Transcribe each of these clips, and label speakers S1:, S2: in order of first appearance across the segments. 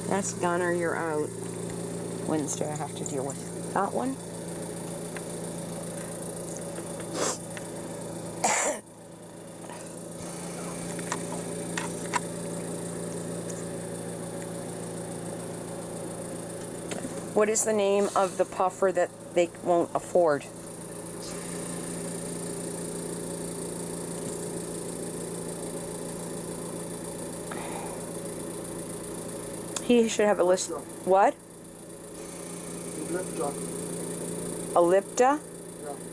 S1: That's Gunner, you're out. Wednesday I have to deal with that one. What is the name of the puffer that they won't afford? He should have a list. What? Ellipta?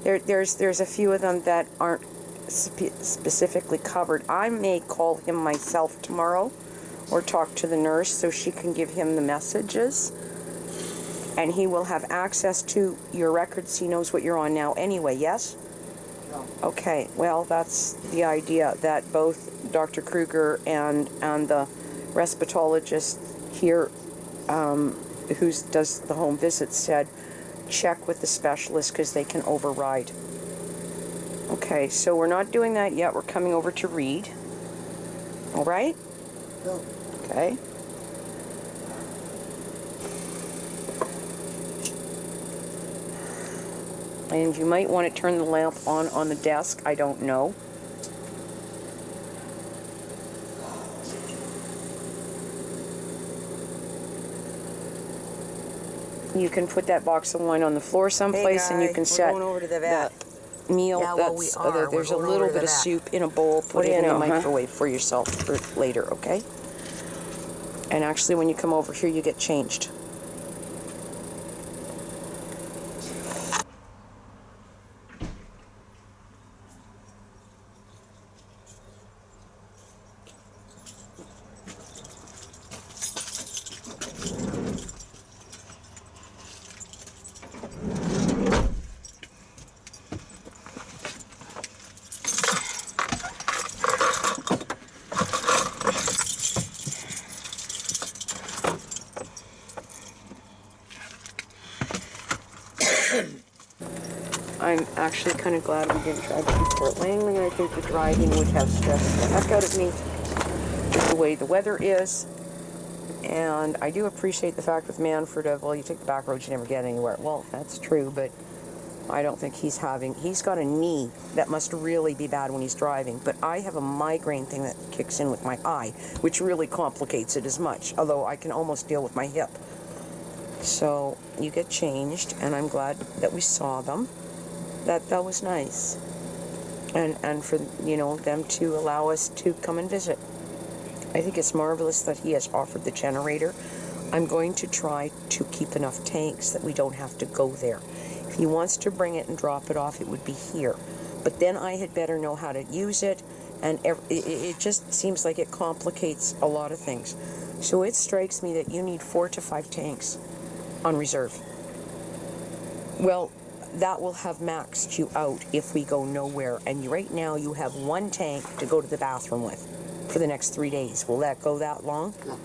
S1: Yeah. There's a few of them that aren't specifically covered. I may call him myself tomorrow or talk to the nurse so she can give him the messages. And he will have access to your records. He knows what you're on now anyway, yes? Yeah. Okay, well, that's the idea, that both Dr. Kruger and the respirologist here who does the home visits said check with the specialist because they can override. Okay, so we're not doing that yet. We're coming over to read. All right?
S2: Yeah.
S1: Okay. And you might want to turn the lamp on the desk. I don't know. You can put that box of wine on the floor someplace,
S3: hey guy,
S1: and you can set
S3: going over to the vet.
S1: Meal.
S3: Yeah, well, we are.
S1: There's a
S3: We're going
S1: little
S3: over to
S1: bit of
S3: that.
S1: soup in a bowl. Put it in the microwave for yourself for later, okay? And actually, when you come over here, you get changed. I'm actually kind of glad we didn't drive to Fort Langley. I think the driving would have stressed the heck out of me with the way the weather is. And I do appreciate the fact with Manford of, well, you take the back roads, you never get anywhere. Well, that's true, but I don't think he's got a knee that must really be bad when he's driving. But I have a migraine thing that kicks in with my eye, which really complicates it as much, although I can almost deal with my hip. So you get changed, and I'm glad that we saw them. That was nice. And for, them to allow us to come and visit. I think it's marvelous that he has offered the generator. I'm going to try to keep enough tanks that we don't have to go there. If he wants to bring it and drop it off, it would be here. But then I had better know how to use it, and it just seems like it complicates a lot of things. So it strikes me that you need 4 to 5 tanks on reserve. Well, that will have maxed you out if we go nowhere. And right now you have 1 tank to go to the bathroom with for the next 3 days. Will that go that long?
S2: Yeah.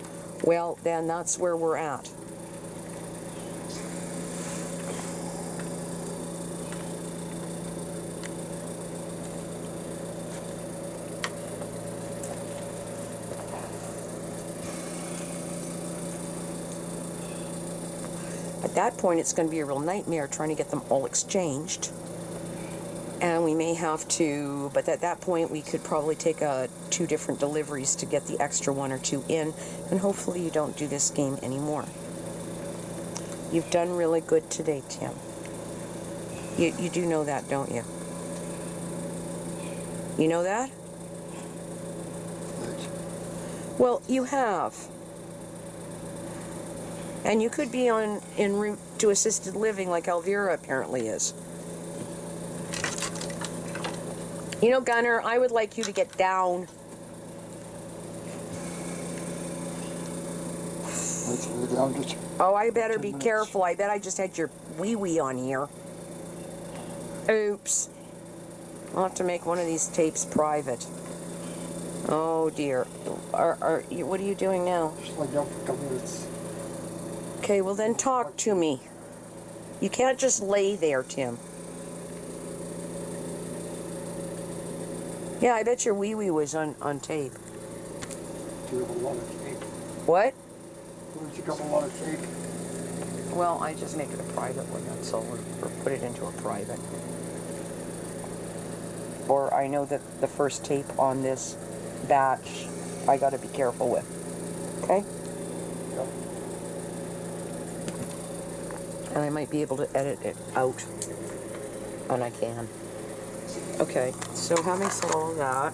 S1: Well, then that's where we're at. At that point, it's going to be a real nightmare trying to get them all exchanged. And we may have to, but at that point, we could probably take 2 different deliveries to get the extra 1 or 2 in, and hopefully you don't do this game anymore. You've done really good today, Tim. You do know that, don't you? You know that? Well, you have. And you could be en route to assisted living like Elvira apparently is. Gunner, I would like you to get down. Oh, I better be careful. I bet I just had your wee-wee on here. Oops. I'll have to make one of these tapes private. Oh, dear. What are you doing now?
S2: Just like down for a couple minutes.
S1: Okay, well then talk to me. You can't just lay there, Tim. Yeah, I bet your wee-wee was on tape.
S2: Do you have a lot of tape?
S1: What?
S2: Why don't you come along and take?
S1: Well, I just make it a private one, that's all, or put it into a private. Or I know that the first tape on this batch, I gotta be careful with. Okay?
S2: Yep.
S1: And I might be able to edit it out. And I can. Okay, so having said all that,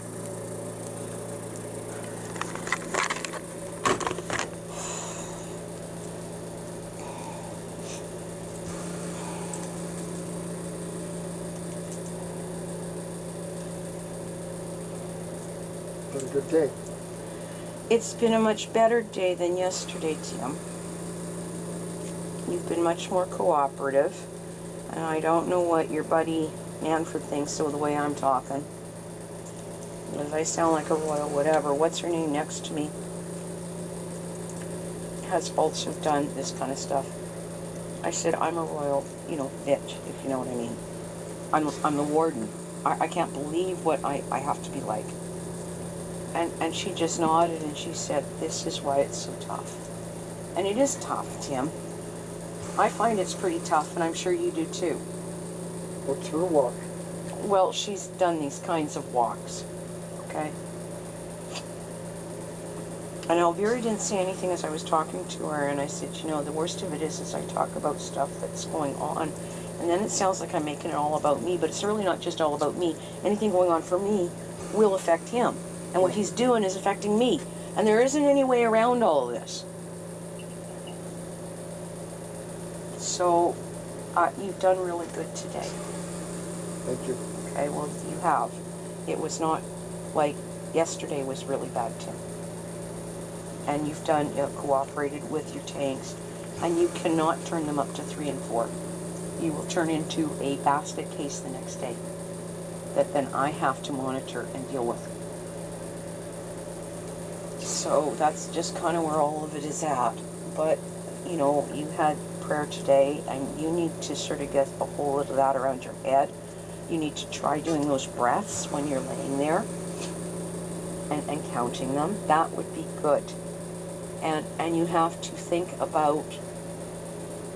S2: Had a good day.
S1: it's been a much better day than yesterday, Tim. You've been much more cooperative, and I don't know what your buddy Manfred thinks so the way I'm talking. Because I sound like a royal whatever. What's her name next to me has also done this kind of stuff. I said I'm a royal, bitch, if you know what I mean. I'm the warden. I can't believe what I have to be like. And she just nodded and she said, this is why it's so tough. And it is tough, Tim. I find it's pretty tough, and I'm sure you do too.
S2: What's her walk?
S1: Well, she's done these kinds of walks, okay? And Elvira didn't say anything as I was talking to her, and I said, the worst of it is I talk about stuff that's going on, and then it sounds like I'm making it all about me, but it's really not just all about me. Anything going on for me will affect him, and what he's doing is affecting me, and there isn't any way around all of this. So, you've done really good today.
S2: Thank you.
S1: Okay, well, you have. It was not like yesterday was really bad, Tim. And you've done, cooperated with your tanks, and you cannot turn them up to 3 and 4. You will turn into a basket case the next day that then I have to monitor and deal with. So that's just kind of where all of it is at. But, you had prayer today, and you need to sort of get a whole of that around your head. You need to try doing those breaths when you're laying there and counting them. That would be good. And you have to think about,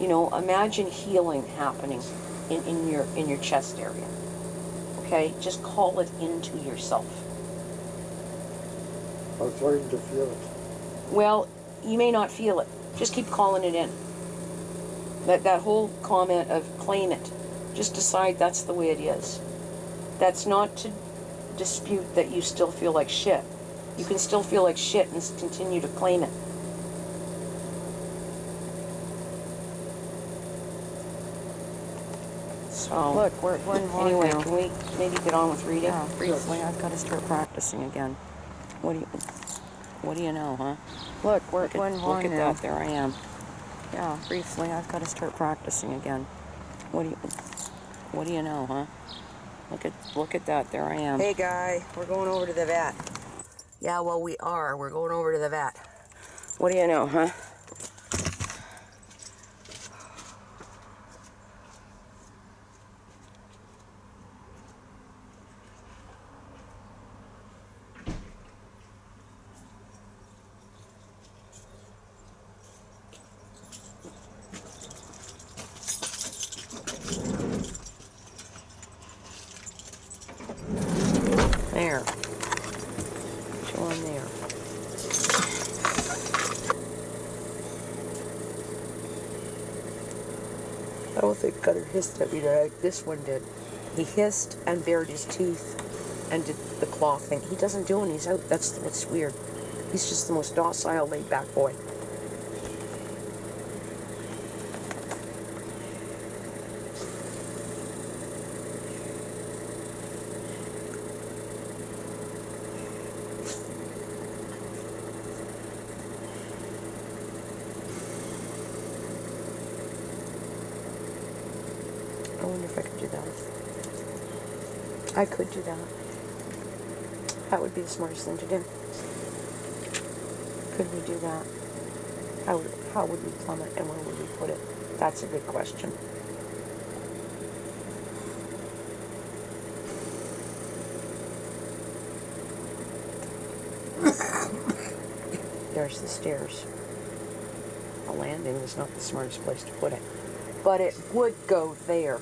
S1: imagine healing happening in your chest area. Okay? Just call it into yourself.
S2: I'm starting to feel it.
S1: Well, you may not feel it. Just keep calling it in. That whole comment of claim it. Just decide that's the way it is. That's not to dispute that you still feel like shit. You can still feel like shit and continue to claim it. So,
S3: Look, we're long
S1: anyway,
S3: now.
S1: can we maybe get on with reading?
S3: Yeah, briefly. I've got to start practicing again.
S1: What do you know, huh?
S3: Look, we're going
S1: Look
S3: long
S1: at
S3: now.
S1: that, there I am.
S3: Yeah, briefly. I've got to start practicing again.
S1: What do you know, huh? Look at that, there I am.
S3: Hey, guy, we're going over to the vet.
S1: Yeah, well, we are. We're going over to the vet. What do you know, huh? There. Show him there. I don't think Cutter hissed at me tonight. This one did. He hissed and bared his teeth and did the claw thing. He doesn't do when he's out. That's what's weird. He's just the most docile, laid-back boy. I wonder if I could do that. I could do that. That would be the smartest thing to do. Could we do that? How would we plumb it and where would we put it? That's a good question. There's the stairs. the landing is not the smartest place to put it. But it would go there.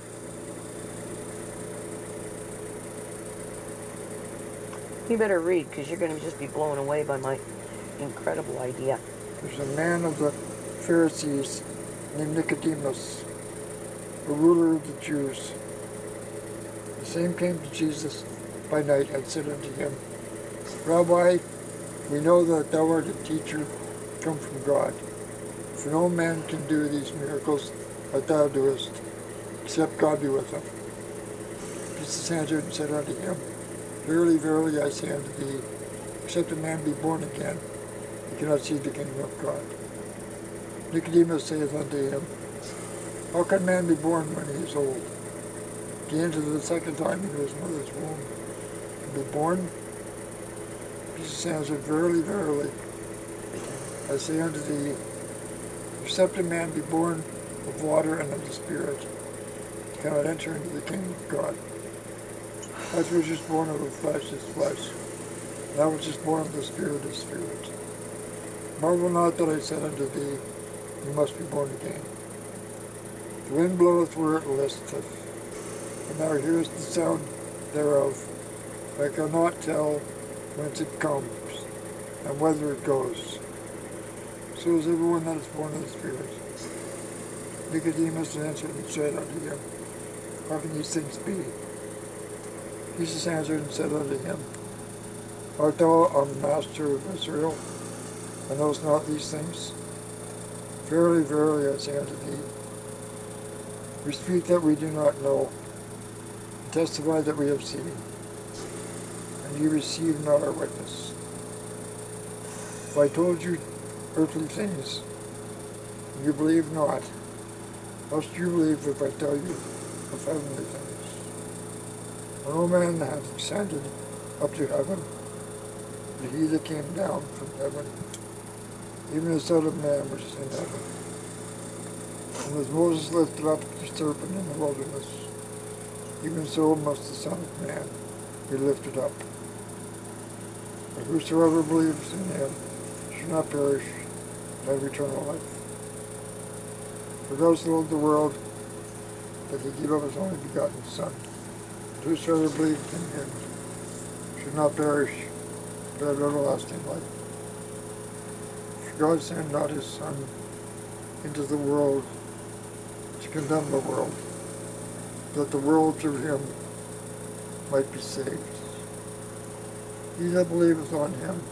S1: You better read, because you're going to just be blown away by my incredible idea.
S2: There's a man of the Pharisees named Nicodemus, a ruler of the Jews. The same came to Jesus by night and said unto him, Rabbi, we know that thou art a teacher come from God. For no man can do these miracles that thou doest, except God be with him. Jesus answered and said unto him, Verily, verily, I say unto thee, except a man be born again, he cannot see the kingdom of God. Nicodemus saith unto him, How can man be born when he is old? Get into the second time into his mother's womb, and be born? Jesus answered, Verily, verily, I say unto thee, except a man be born of water and of the Spirit, he cannot enter into the kingdom of God. That which is born of the flesh is flesh, and that which is born of the Spirit is spirit. Marvel not that I said unto thee, You must be born again. The wind bloweth where it listeth, and thou hearest the sound thereof, but cannot tell whence it comes, and whither it goes. So is everyone that is born of the Spirit. Nicodemus answered and said unto him, How can these things be? Jesus answered and said unto him, Art thou a master of Israel, and knowest not these things? Verily, verily, I say unto thee, we speak that we do not know, and testify that we have seen, and ye receive not our witness. If I told you earthly things, and you believe not, must you believe if I tell you of heavenly things? For no man hath ascended up to heaven, but he that came down from heaven, even the Son of Man which is in heaven. And as Moses lifted up the serpent in the wilderness, even so must the Son of Man be lifted up. But whosoever believes in him shall not perish, but have eternal life. For God so loved the world that he gave up his only begotten Son. But whosoever believes in him should not perish, but have everlasting life. For God sent not his Son into the world to condemn the world, that the world through him might be saved. He that believeth on him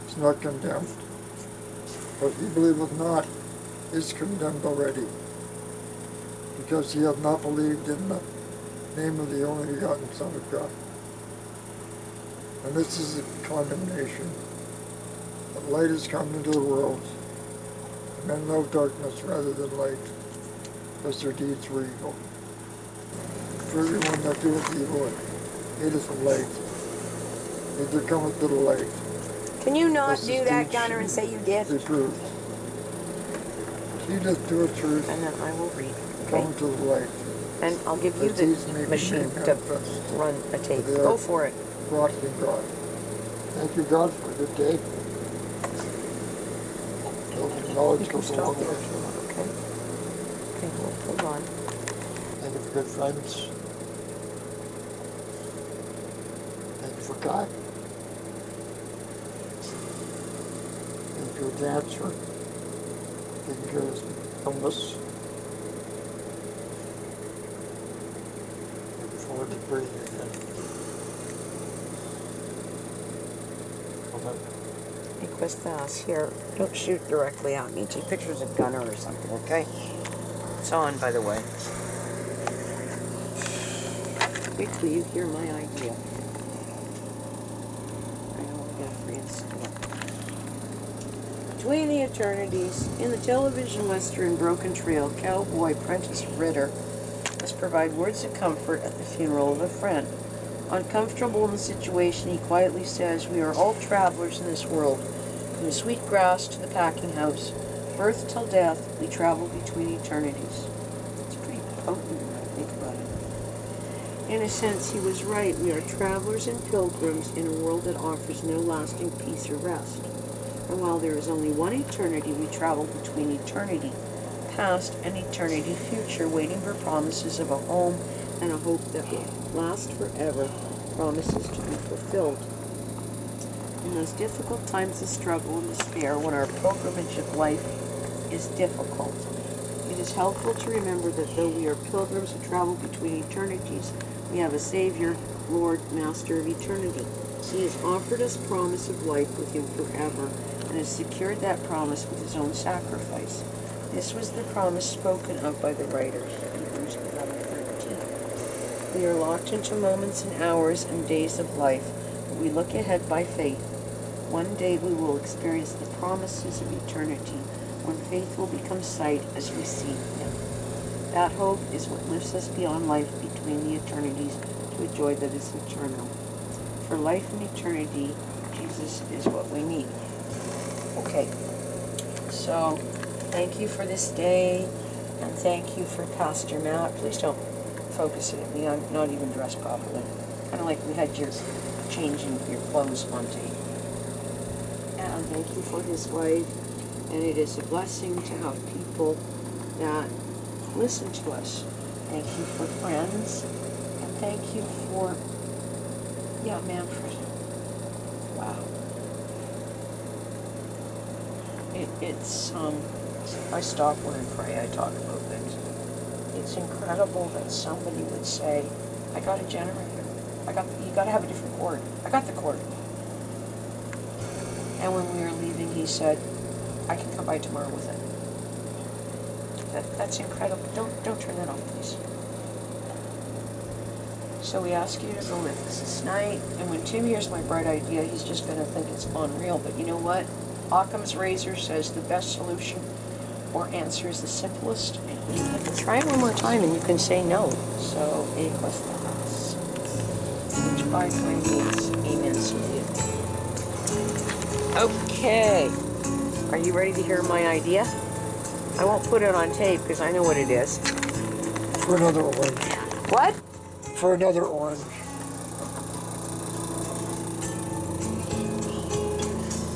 S2: is not condemned, but he believeth not is condemned already, because he hath not believed in the name of the only begotten Son of God. And this is the condemnation, that light is come into the world, and men love darkness rather than light, because their deeds were evil. For everyone that doeth evil hateth the light, neither cometh to the light.
S1: Can you not
S2: lest his
S1: do that,
S2: deeds
S1: Gunner, and say you did?
S2: be proved. He doth do a truth,
S1: And then I will read,
S2: come
S1: okay?
S2: to the light.
S1: And I'll give you
S2: That these may
S1: the
S2: be
S1: machine
S2: made
S1: to
S2: manifest,
S1: run a tape.
S2: they are
S1: Go for it.
S2: wrought in God. Thank you, God, for a good day. Building knowledge
S1: You can
S2: goes a
S1: stop
S2: long
S1: there
S2: way.
S1: if you want, okay? Okay, hold on.
S2: Thank you for good friends. Thank you for God. Thank you for dance for taking care of his illness. Looking forward to breathing again. Amen.
S1: Hey, Questas, here, don't shoot directly at me. Take pictures of Gunner or something, okay? It's on, by the way. Wait till you hear my idea. I know we got a free store. Between the eternities, in the television western Broken Trail, cowboy Prentice Ritter must provide words of comfort at the funeral of a friend. Uncomfortable in the situation, he quietly says, "We are all travelers in this world. From the sweet grass to the packing house, birth till death, we travel between eternities." It's pretty potent when I think about it. In a sense, he was right. We are travelers and pilgrims in a world that offers no lasting peace or rest. And while there is only one eternity, we travel between eternity past and eternity future, waiting for promises of a home and a hope that will last forever, promises to be fulfilled. In those difficult times of struggle and despair, when our pilgrimage of life is difficult, it is helpful to remember that though we are pilgrims who travel between eternities, we have a Savior, Lord, Master of eternity. He has offered us promise of life with Him forever, and has secured that promise with His own sacrifice. This was the promise spoken of by the writer of Hebrews 11:13. We are locked into moments and hours and days of life, but we look ahead by faith. One day we will experience the promises of eternity, when faith will become sight as we see Him. That hope is what lifts us beyond life between the eternities to a joy that is eternal. For life and eternity, Jesus is what we need. Okay, so thank you for this day, and thank you for Pastor Matt. Please don't focus it at me. I'm not even dressed properly. Kind of like we had your changing your clothes on tape. And thank you for his wife. And it is a blessing to have people that listen to us. Thank you for friends. And thank you for, Manfred. Wow. I stop when I pray, I talk about things. It's incredible that somebody would say, I got a generator. You gotta have a different cord. I got the cord. And when we were leaving, he said, I can come by tomorrow with it. That's incredible. Don't turn that off, please. So we ask you to go with us this night. And when Tim hears my bright idea, he's just going to think it's unreal. But you know what? Occam's razor says the best solution or answer is the simplest. Try it one more time and you can say no. So, A plus plus. Which by time means amen, Cynthia. Okay. Are you ready to hear my idea? I won't put it on tape because I know what it is.
S2: For another orange.
S1: What?
S2: For another orange.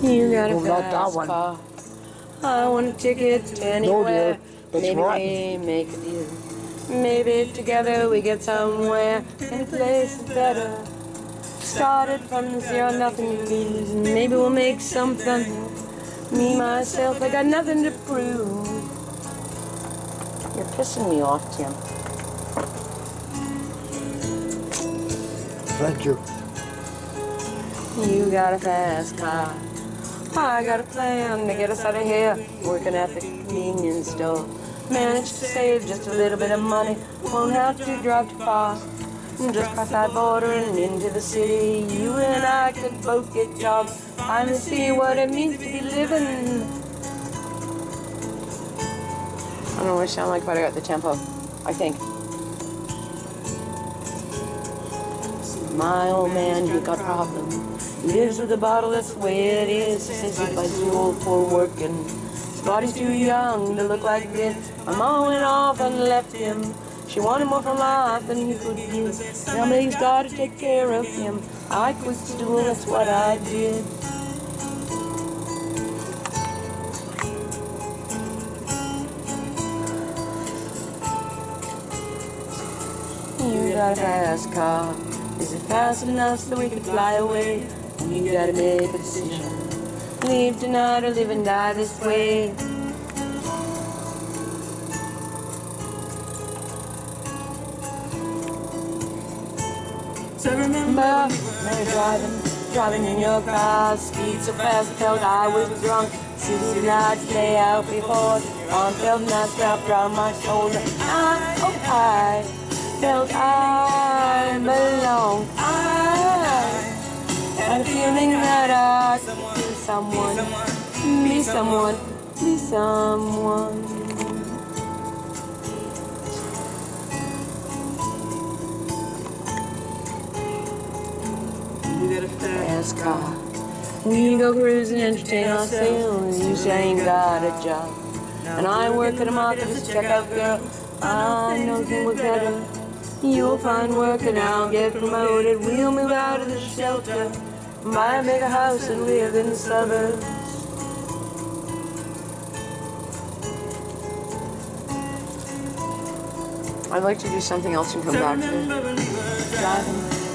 S1: You got a
S2: No, not that
S1: fast
S2: one.
S1: car. I want a ticket to anywhere.
S2: No, dear. That's
S1: Maybe
S2: rotten.
S1: we make a deal. Maybe together we get somewhere. Any place is better. Started from zero, nothing to lose. Maybe we'll make something. Me, myself, I got nothing to prove. You're pissing me off, Tim.
S2: Thank you.
S1: You got a fast car. I got a plan to get us out of here. Working at the convenience store. Managed to save just a little bit of money. Won't have to drive too far. Just cross that border and into the city. You and I could both get jobs. Finally see what it means to be living. I don't know what I sound like, but I got the tempo, I think. My old man, he got a problem. He lives with a bottle, that's the way it is. Says he buys too old for working. His body's too young to look like this. My mom went off and left him. She wanted more from life than he could give. Now he's got to take care of him. I quit school, that's what I did. You got a fast car. Is it fast enough so we can fly away? You gotta make a decision. Leave tonight or live and die this way. So remember, when you're driving in your car, speed so fast I felt I was drunk. City lights lay out before, arm felt nice wrapped around my shoulder. I felt I belonged. I had a feeling that I could be someone, be someone, be someone. You got a fast car. We go cruising, entertain ourselves. You say you got a job, and I work at a market as a checkout girl. I know things will better. You'll find work and I'll get promoted. We'll move out of the shelter, buy a bigger house and live in the suburbs. I'd like to do something else and come back to it.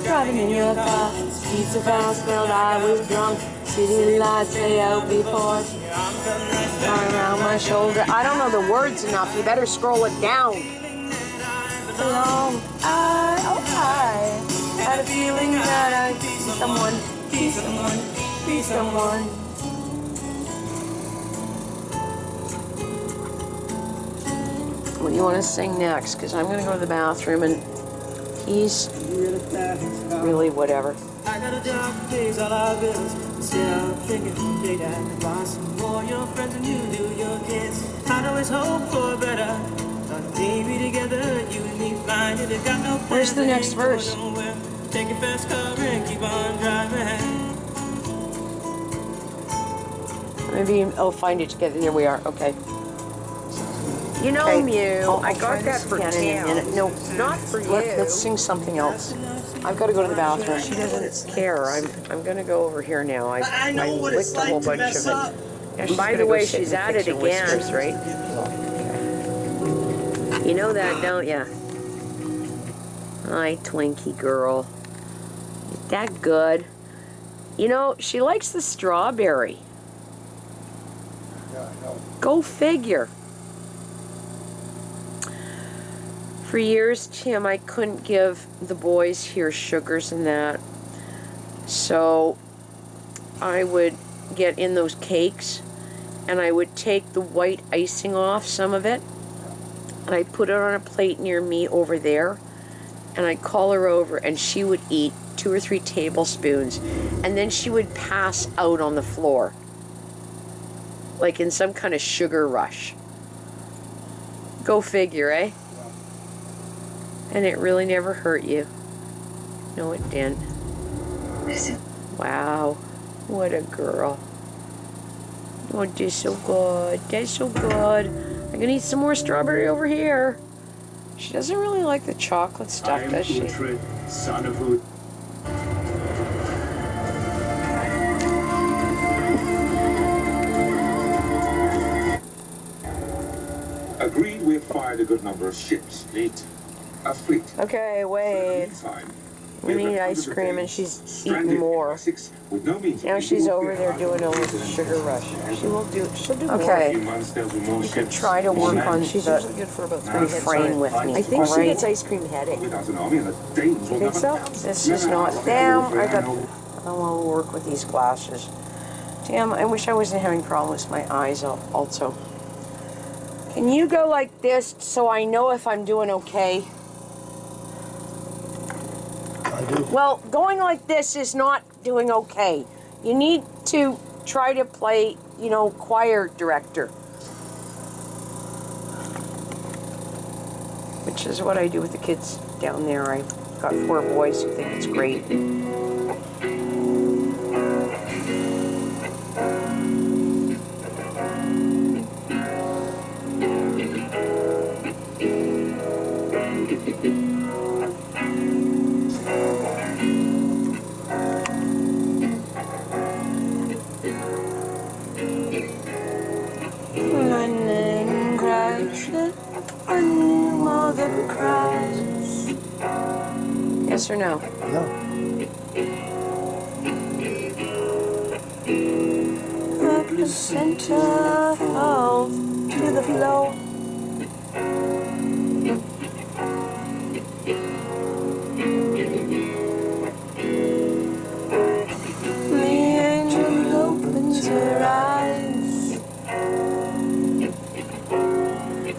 S1: Driving in your car, speed so fast, girl, I was drunk. City lights lay out before, arm around my shoulder. I don't know the words enough. You better scroll it down. Long I had a feeling that I'd be someone, be someone, be someone. What do you want to sing next? Because I'm going to go to the bathroom and he's really whatever.
S4: I got a job that pays all our bills. Still I'm thinking big at the boss. More your friends than you do your kids. I'd always hope for better. Thought maybe together you and me find it. Got no plans.
S1: Where's the next verse?
S4: Take your fast car and keep on driving.
S1: Maybe I'll find it together. Here we are. Okay.
S5: You know,
S1: Okay.
S5: Mew,
S1: I'll
S5: I
S1: try
S5: got
S1: this
S5: that for
S1: again in a
S5: Tim.
S1: minute. No,
S5: Not for you.
S1: let's sing something else. I've got to go to the bathroom. She doesn't care. I'm going to go over here now. I
S4: know what it's
S1: licked a whole
S4: like to
S1: bunch
S4: mess
S1: of
S4: up.
S1: it. Now she's
S5: By
S1: gonna
S5: the
S1: go
S5: way,
S1: sit
S5: she's
S1: and
S5: at
S1: fix
S5: it
S1: her
S5: again.
S1: whiskers, right?
S5: You know that, don't you?
S1: Hi, Twinkie girl. Is that good? You know, she likes the strawberry.
S2: Yeah, I know.
S1: Go figure. For years, Tim, I couldn't give the boys here sugars and that. So I would get in those cakes and I would take the white icing off, some of it, and I'd put it on a plate near me over there, and I'd call her over and she would eat 2 or 3 tablespoons, and then she would pass out on the floor, like in some kind of sugar rush. Go figure, eh? And it really never hurt you. No, it didn't. Wow, what a girl. Oh, that's so good. That's so good. I'm gonna eat some more strawberry over here. She doesn't really like the chocolate stuff, does she?
S6: Uhtred, son of Ud. Agreed, we have fired a good number of ships. A fleet.
S1: Okay, wait. We need ice cream, and she's eating more. Now she's over there doing a little sugar rush. She'll do
S6: Okay.
S1: more. You could try to work on
S3: She's
S1: the
S3: usually good for about 3 hits.
S1: refrain with me.
S3: I think she
S1: right?
S3: gets ice cream headache.
S6: Without an army and the Danes will
S1: Think so? This is not. Damn, I don't want to work with these glasses. Damn, I wish I wasn't having problems with my eyes also. Can you go like this so I know if I'm doing okay?
S2: I do.
S1: Well, going like this is not doing okay. You need to try to play, choir director. Which is what I do with the kids down there. I've got 4 boys who think it's great. Yes or no?
S2: No.
S1: At the center falls to the floor. The angel opens her eyes.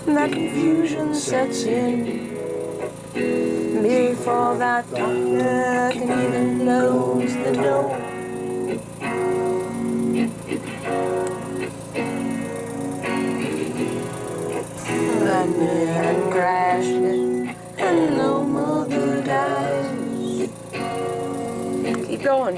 S1: That confusion sets in. Before that doctor can even close the door. That man crashes and no mother dies. Keep going.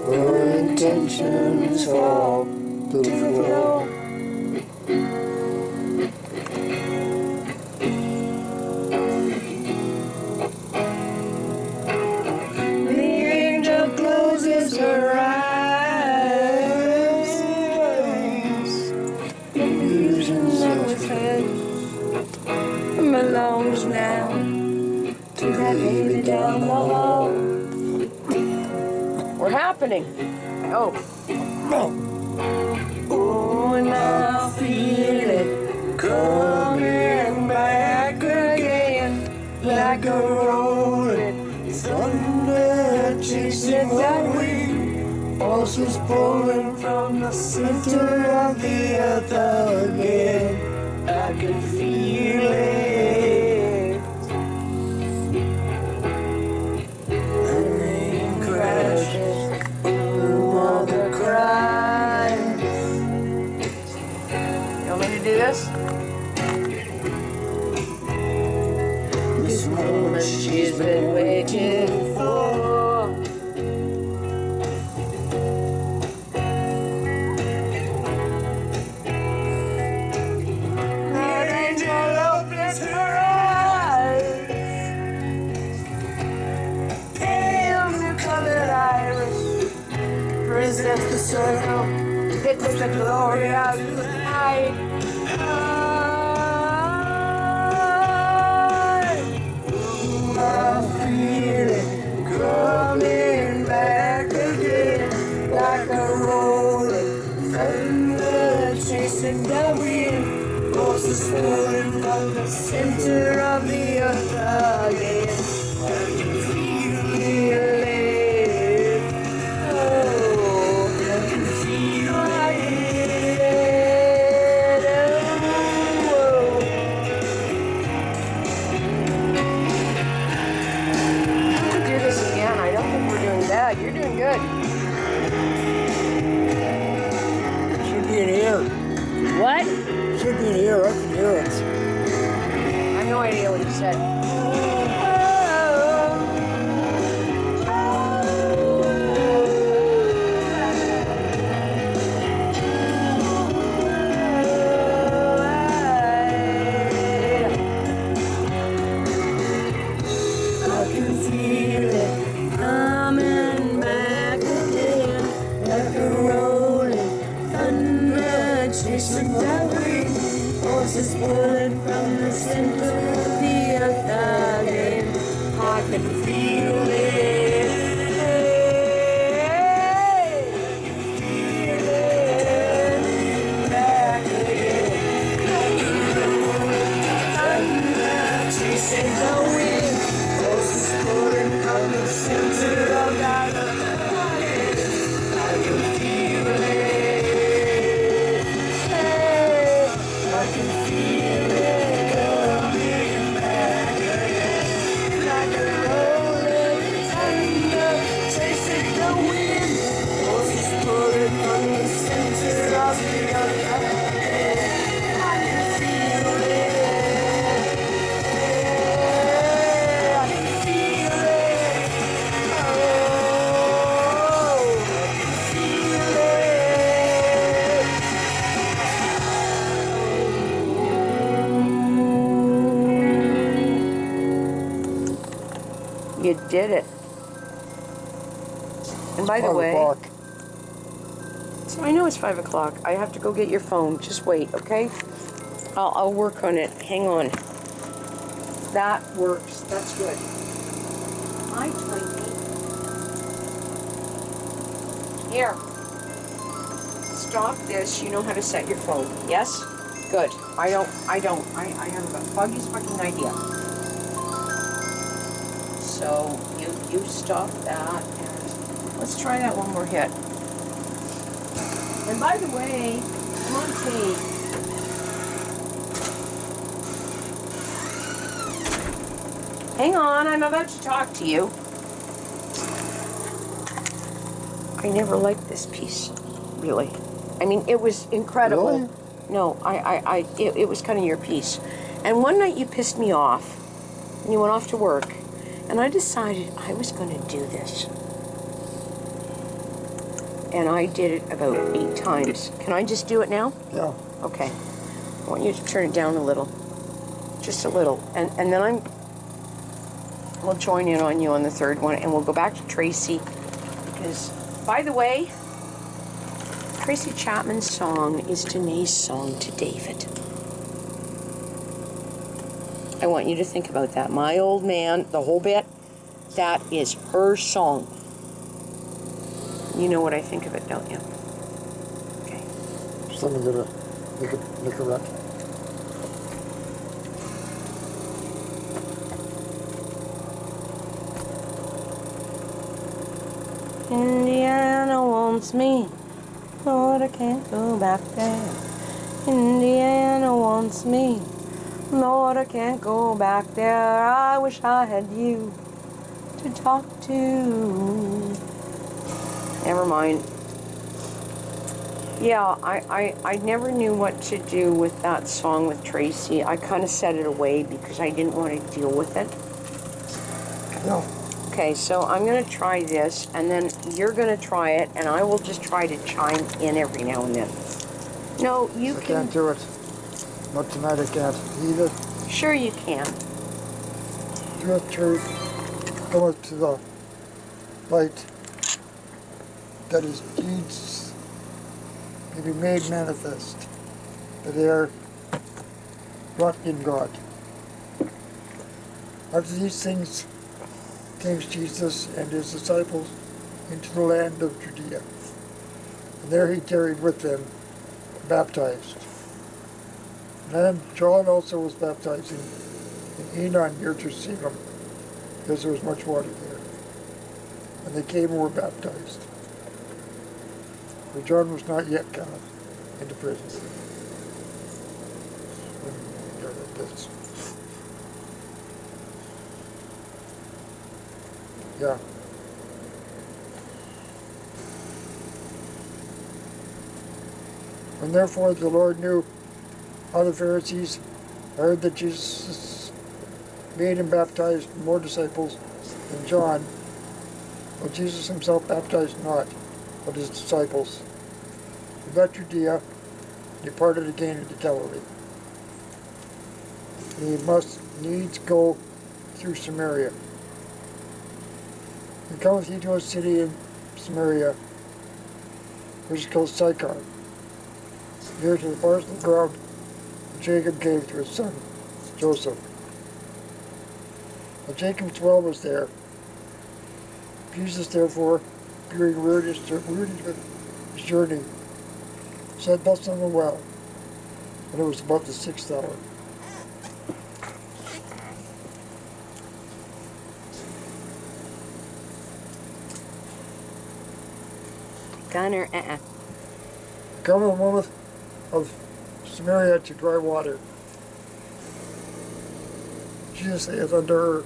S2: Her intentions fall to the floor.
S1: Closes her eyes. We're happening. Oh.
S4: Oh, and I feel it coming back again, like a rolling thunder chasing the wind. Forces pulling from the center of the earth again. I can feel it. The rain crashes, mother cries.
S1: You want me to do this?
S4: This moment she's been waiting for. That angel opens her eyes, pale blue colored iris presents the circle, hits the glory of the night. I feel it coming back again, like a rolling thunder chasing the wind. Forces pulling from the center of the earth again. I can feel it. Oh, I can feel it. Oh.
S1: Do this again. I don't think we're doing bad. You're doing good.
S2: Should be in here.
S1: What?
S2: Should be in here. I can hear it.
S1: I have no idea what you said.
S4: I can feel it coming back again, like a rolling thunder chasing the wind. Forces pulling from the center of the earth again. I can feel it. Feel it back again, like a rolling thunder chasing the wind. Forces pulling from the center of the earth again. I can feel it. I can feel it coming back again, like a rolling thunder chasing the wind. Forces pulling from the center of the earth again. I can feel it. I can feel it. Oh, I can feel
S1: You did it. And by the
S2: 5
S1: way,
S2: o'clock.
S1: so I know it's 5 o'clock. I have to go get your phone. Just wait, okay? I'll work on it. Hang on. That works. That's good. Hi, Tiny. Here. Stop this. You know how to set your phone. Yes? Good. I don't. I have the foggiest fucking idea. So you stop that and let's try that one more hit. And by the way, come on tape. Hang on, I'm about to talk to you. I never liked this piece, really. I mean, it was incredible.
S2: Really?
S1: No, it was kind of your piece. And one night you pissed me off, and you went off to work, and I decided I was going to do this. And I did it about 8 times. Can I just do it now?
S2: Yeah.
S1: Okay. I want you to turn it down a little. Just a little. And then we'll join in on you on the third one, and we'll go back to Tracy. Because, by the way, Tracy Chapman's song is Danae's song to David. I want you to think about that. My old man, the whole bit, that is her song. You know what I think of it, don't you? Okay.
S2: Something gonna make a run.
S1: Indiana wants me, Lord, I can't go back there. Indiana wants me, Lord, I can't go back there. I wish I had you to talk to. Never mind. Yeah, I never knew what to do with that song with Tracy. I kind of set it away because I didn't want to deal with it.
S2: Yeah.
S1: Okay, so I'm going to try this, and then you're going to try it, and I will just try to chime in every now and then. No, you
S2: I
S1: can...
S2: can't do it. Not tonight, I can't. Either.
S1: Sure you can.
S2: Truth, truth, cometh to the light, that his deeds may be made manifest, that they are wrought in God. After these things came Jesus and his disciples into the land of Judea, and there he tarried with them, baptized. And then John also was baptizing in Enon near Jerusalem, because there was much water there. And they came and were baptized. But John was not yet gone into prison. When he got this. Yeah. When therefore the Lord knew how the Pharisees heard that Jesus made and baptized more disciples than John, but Jesus himself baptized not, but his disciples. He left Judea, departed again into Galilee. And he must needs go through Samaria. And cometh he to a city in Samaria, which is called Sychar, near to the parcel of ground which Jacob gave to his son Joseph. Now Jacob's well was there. Jesus therefore, being wearied with his journey, sat thus on the well, and it was about the 6th hour.
S5: Gunner,
S2: Come a woman of Samaria to dry water. Jesus saith unto her,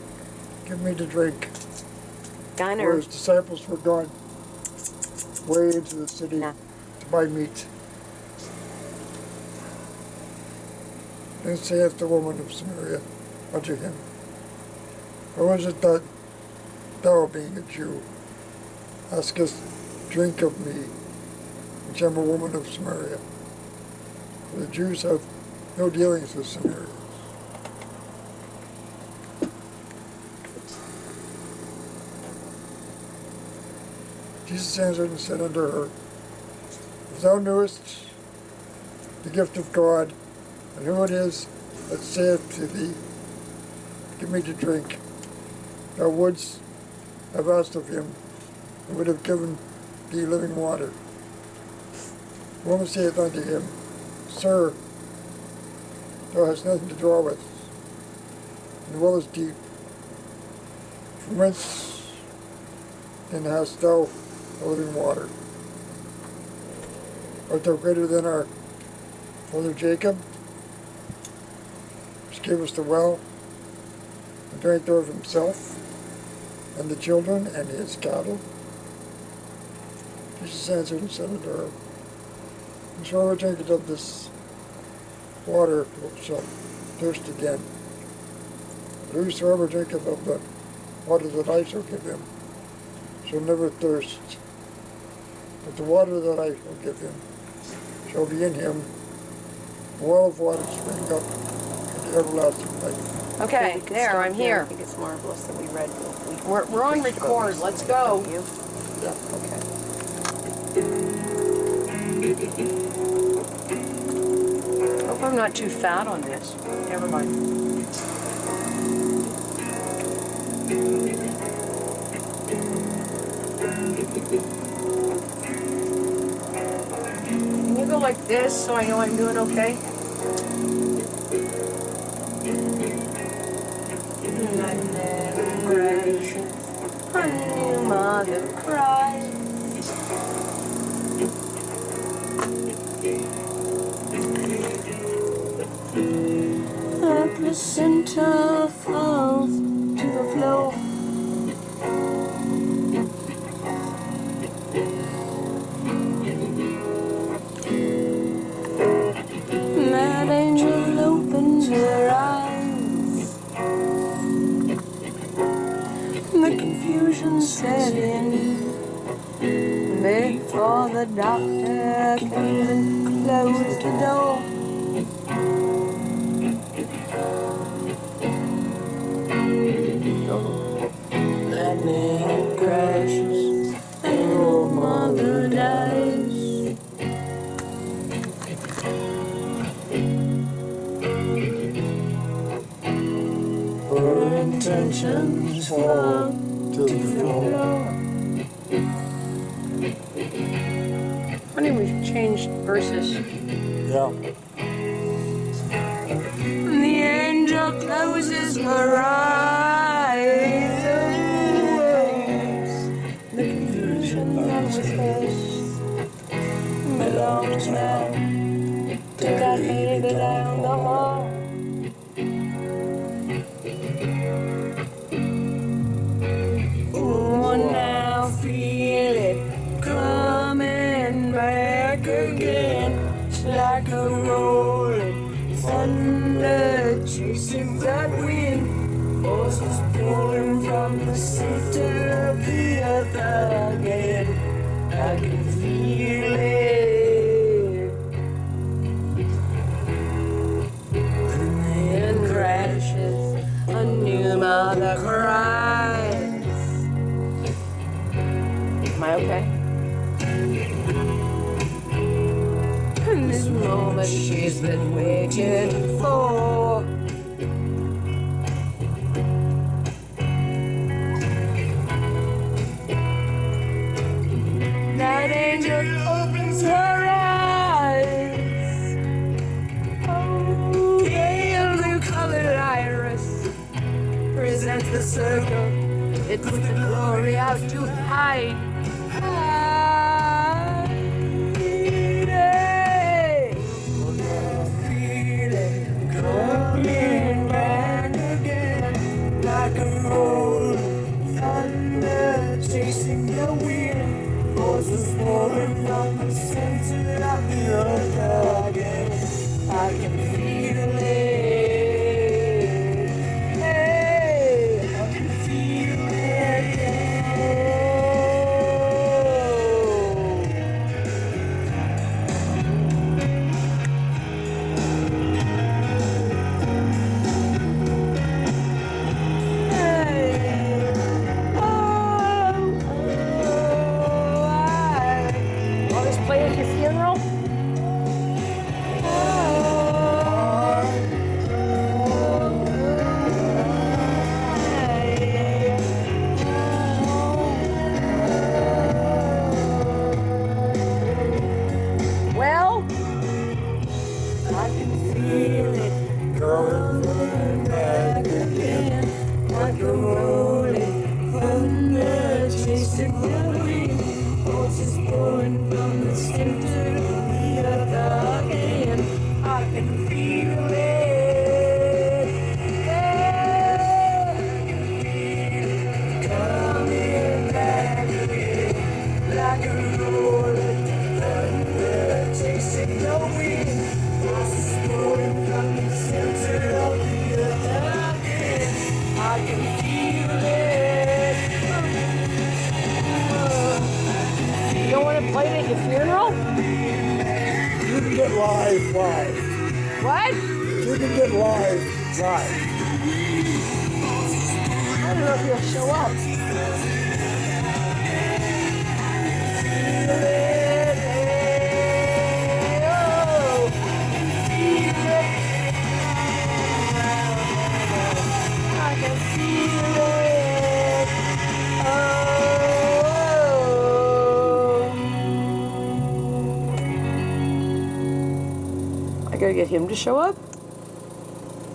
S2: Give me to drink. For
S5: Gunner.
S2: his disciples were gone way into the city
S5: No.
S2: to buy meat. Then saith the woman of Samaria unto him, How is it that thou, being a Jew, askest drink of me, which am a woman of Samaria? For the Jews have no dealings with Samaria. Jesus answered and said unto her, If thou knewest the gift of God, and who it is that saith to thee, Give me to drink, thou wouldst have asked of him, and would have given thee living water. The woman saith unto him, Sir, thou hast nothing to draw with, and the well is deep. From whence then hast thou the living water? Art thou greater than our father Jacob, which gave us the well, and drank thereof himself, and the children, and his cattle? Jesus answered and said unto her, Whosoever drinketh of this water shall thirst again. But whosoever drinketh of the water that I shall give him shall never thirst. But the water that I shall give him shall be in him a well of water springing up into everlasting life.
S1: Okay,
S5: We could
S1: there,
S5: stop
S1: I'm
S5: I
S1: here.
S5: think it's marvelous that we read.
S1: We're on record. Let's go.
S5: You?
S1: Yeah, okay. Hope I'm not too fat on this. Never mind. like this so I know I'm doing okay? Honey, mother cries. The placenta falls to the floor. That angel opens her eyes. The confusion set in before the doctor came and closed the door. That man crashes and your mother dies. Her intentions fall to the floor. Funny, we've changed verses.
S2: Yeah.
S1: The angel closes her eyes. The confusion that was first belongs now to that baby down the hall. Oh, now feel it coming back again. It's like a rolling thunder chasing that wind. Forces pulling from the center of the earth again. I can feel it. And then crashes a new mother cries. Am I okay? And this moment she's been waiting for. That angel opens her eyes. Oh, pale blue colored iris presents the circle. It puts the glory out to hide. Coming back again, like a rolling thunder chasing the wind. Forces pouring from the center of the earth again. I can feel it. Hey, I can feel it. Play at your funeral? Well, I can feel it coming back again, like a rolling thunder chasing the wind. Forces pouring from the center of the earth again. I can feel it. Yeah. Coming back again, like a rolling thunder chasing the wind. Forces pouring from the center of the earth again. I can feel it. You don't want to play it at your funeral?
S2: You can get live.
S1: What?
S2: You can get live.
S1: I don't know if you'll show up. I can feel it. Oh. gotta get him to show up?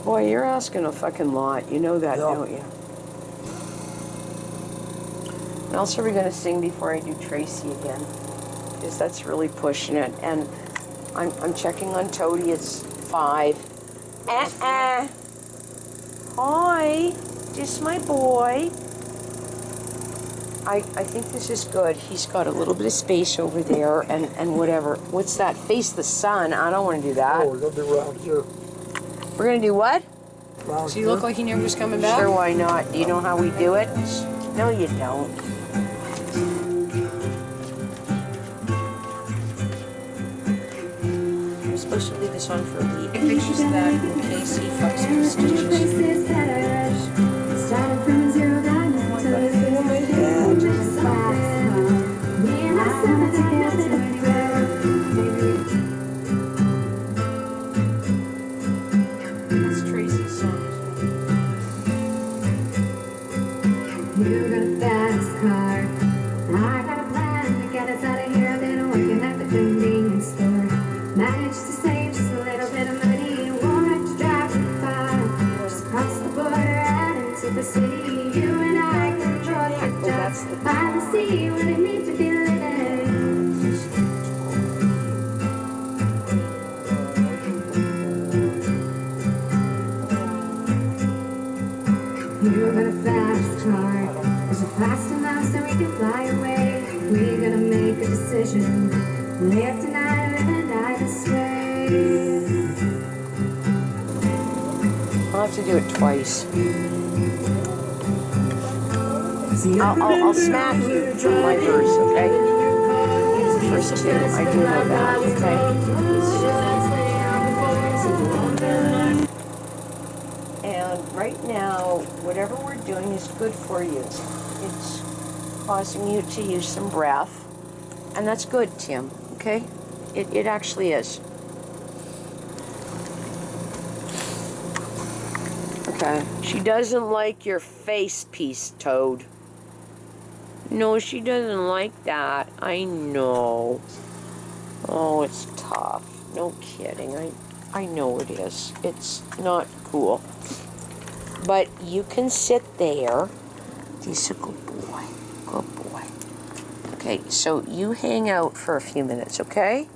S1: Boy, you're asking a fucking lot. You know that,
S2: Yeah.
S1: don't you? What else are we gonna sing before I do Tracy again? Because that's really pushing it. And I'm checking on Toady. It's 5. Hi, this is my boy. I think this is good. He's got a little bit of space over there and whatever. What's that? Face the sun. I don't want to do that.
S2: Oh, we're gonna do round here.
S1: We're gonna do what?
S2: Round
S3: So you look like he knew he was coming back?
S1: Sure, why not? Do you know how we do it? No, you don't. I'm supposed to leave this on for a week.
S3: Pictures of that in case he fucks with stitches.
S1: That's Tracy's song.
S7: You got a fast car. I got a plan to get us out of here. I've been working at the convenience store. Managed to save just a little bit of money. Won't have to drive too far. Just cross the border and into the city. You and I can enjoy our jobs. Finally see what it means to be living. You got a fast car. Is it fast enough so we can fly away? We're gonna make a decision. Live tonight, live and die this way.
S1: I'll have to do it twice. I'll smack you from my verse, okay? First 2, I do know that, okay? And right now, whatever we're doing is good for you. It's causing you to use some breath, and that's good, Tim, okay? It actually is. Okay. She doesn't like your face piece, Toad. No, she doesn't like that. I know. Oh, it's tough. No kidding. I know it is. It's not cool. But you can sit there. He's a good boy. Good boy. Okay, so you hang out for a few minutes, okay?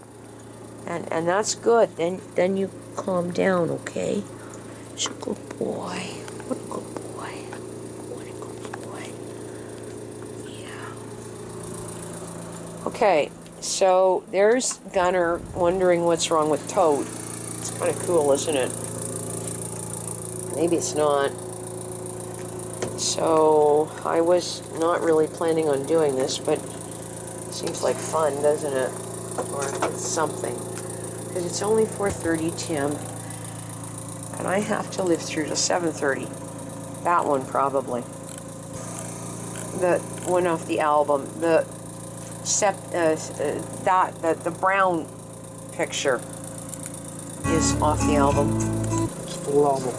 S1: And that's good. Then you calm down, okay? He's a good boy. What a good boy. What a good boy. Yeah. Okay, so there's Gunner wondering what's wrong with Toad. It's kind of cool, isn't it? Maybe it's not. So I was not really planning on doing this, but it seems like fun, doesn't it? Or it's something. Because it's only 4:30, Tim. And I have to live through to 7:30. That one probably. The one off the album. The brown picture is off the album.
S2: It's full album.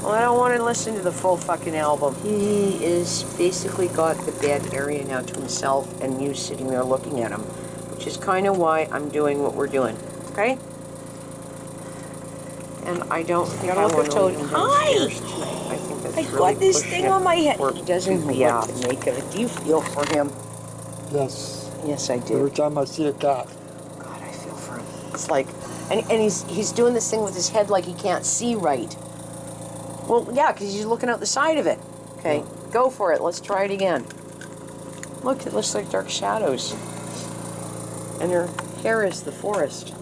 S1: Well, I don't want to listen to the full fucking album. He is basically got the bed area now to himself, and you sitting there looking at him, which is kind of why I'm doing what we're doing. Okay? And I don't think I want to
S3: Toad.
S1: leave him
S3: Hi!
S1: downstairs tonight. I think that's
S3: I
S1: really
S3: got this
S1: pushing
S3: thing
S1: it
S3: on my head.
S1: for
S3: He doesn't know
S1: yeah.
S3: what to make of it.
S1: Do you feel for him?
S2: Yes.
S1: Yes, I do.
S2: Every time I see a cat.
S1: God, I feel for him. It's like, and he's doing this thing with his head like he can't see right. Well, yeah, because he's looking out the side of it. Okay, go for it. Let's try it again. Look, it looks like dark shadows. And her hair is the forest.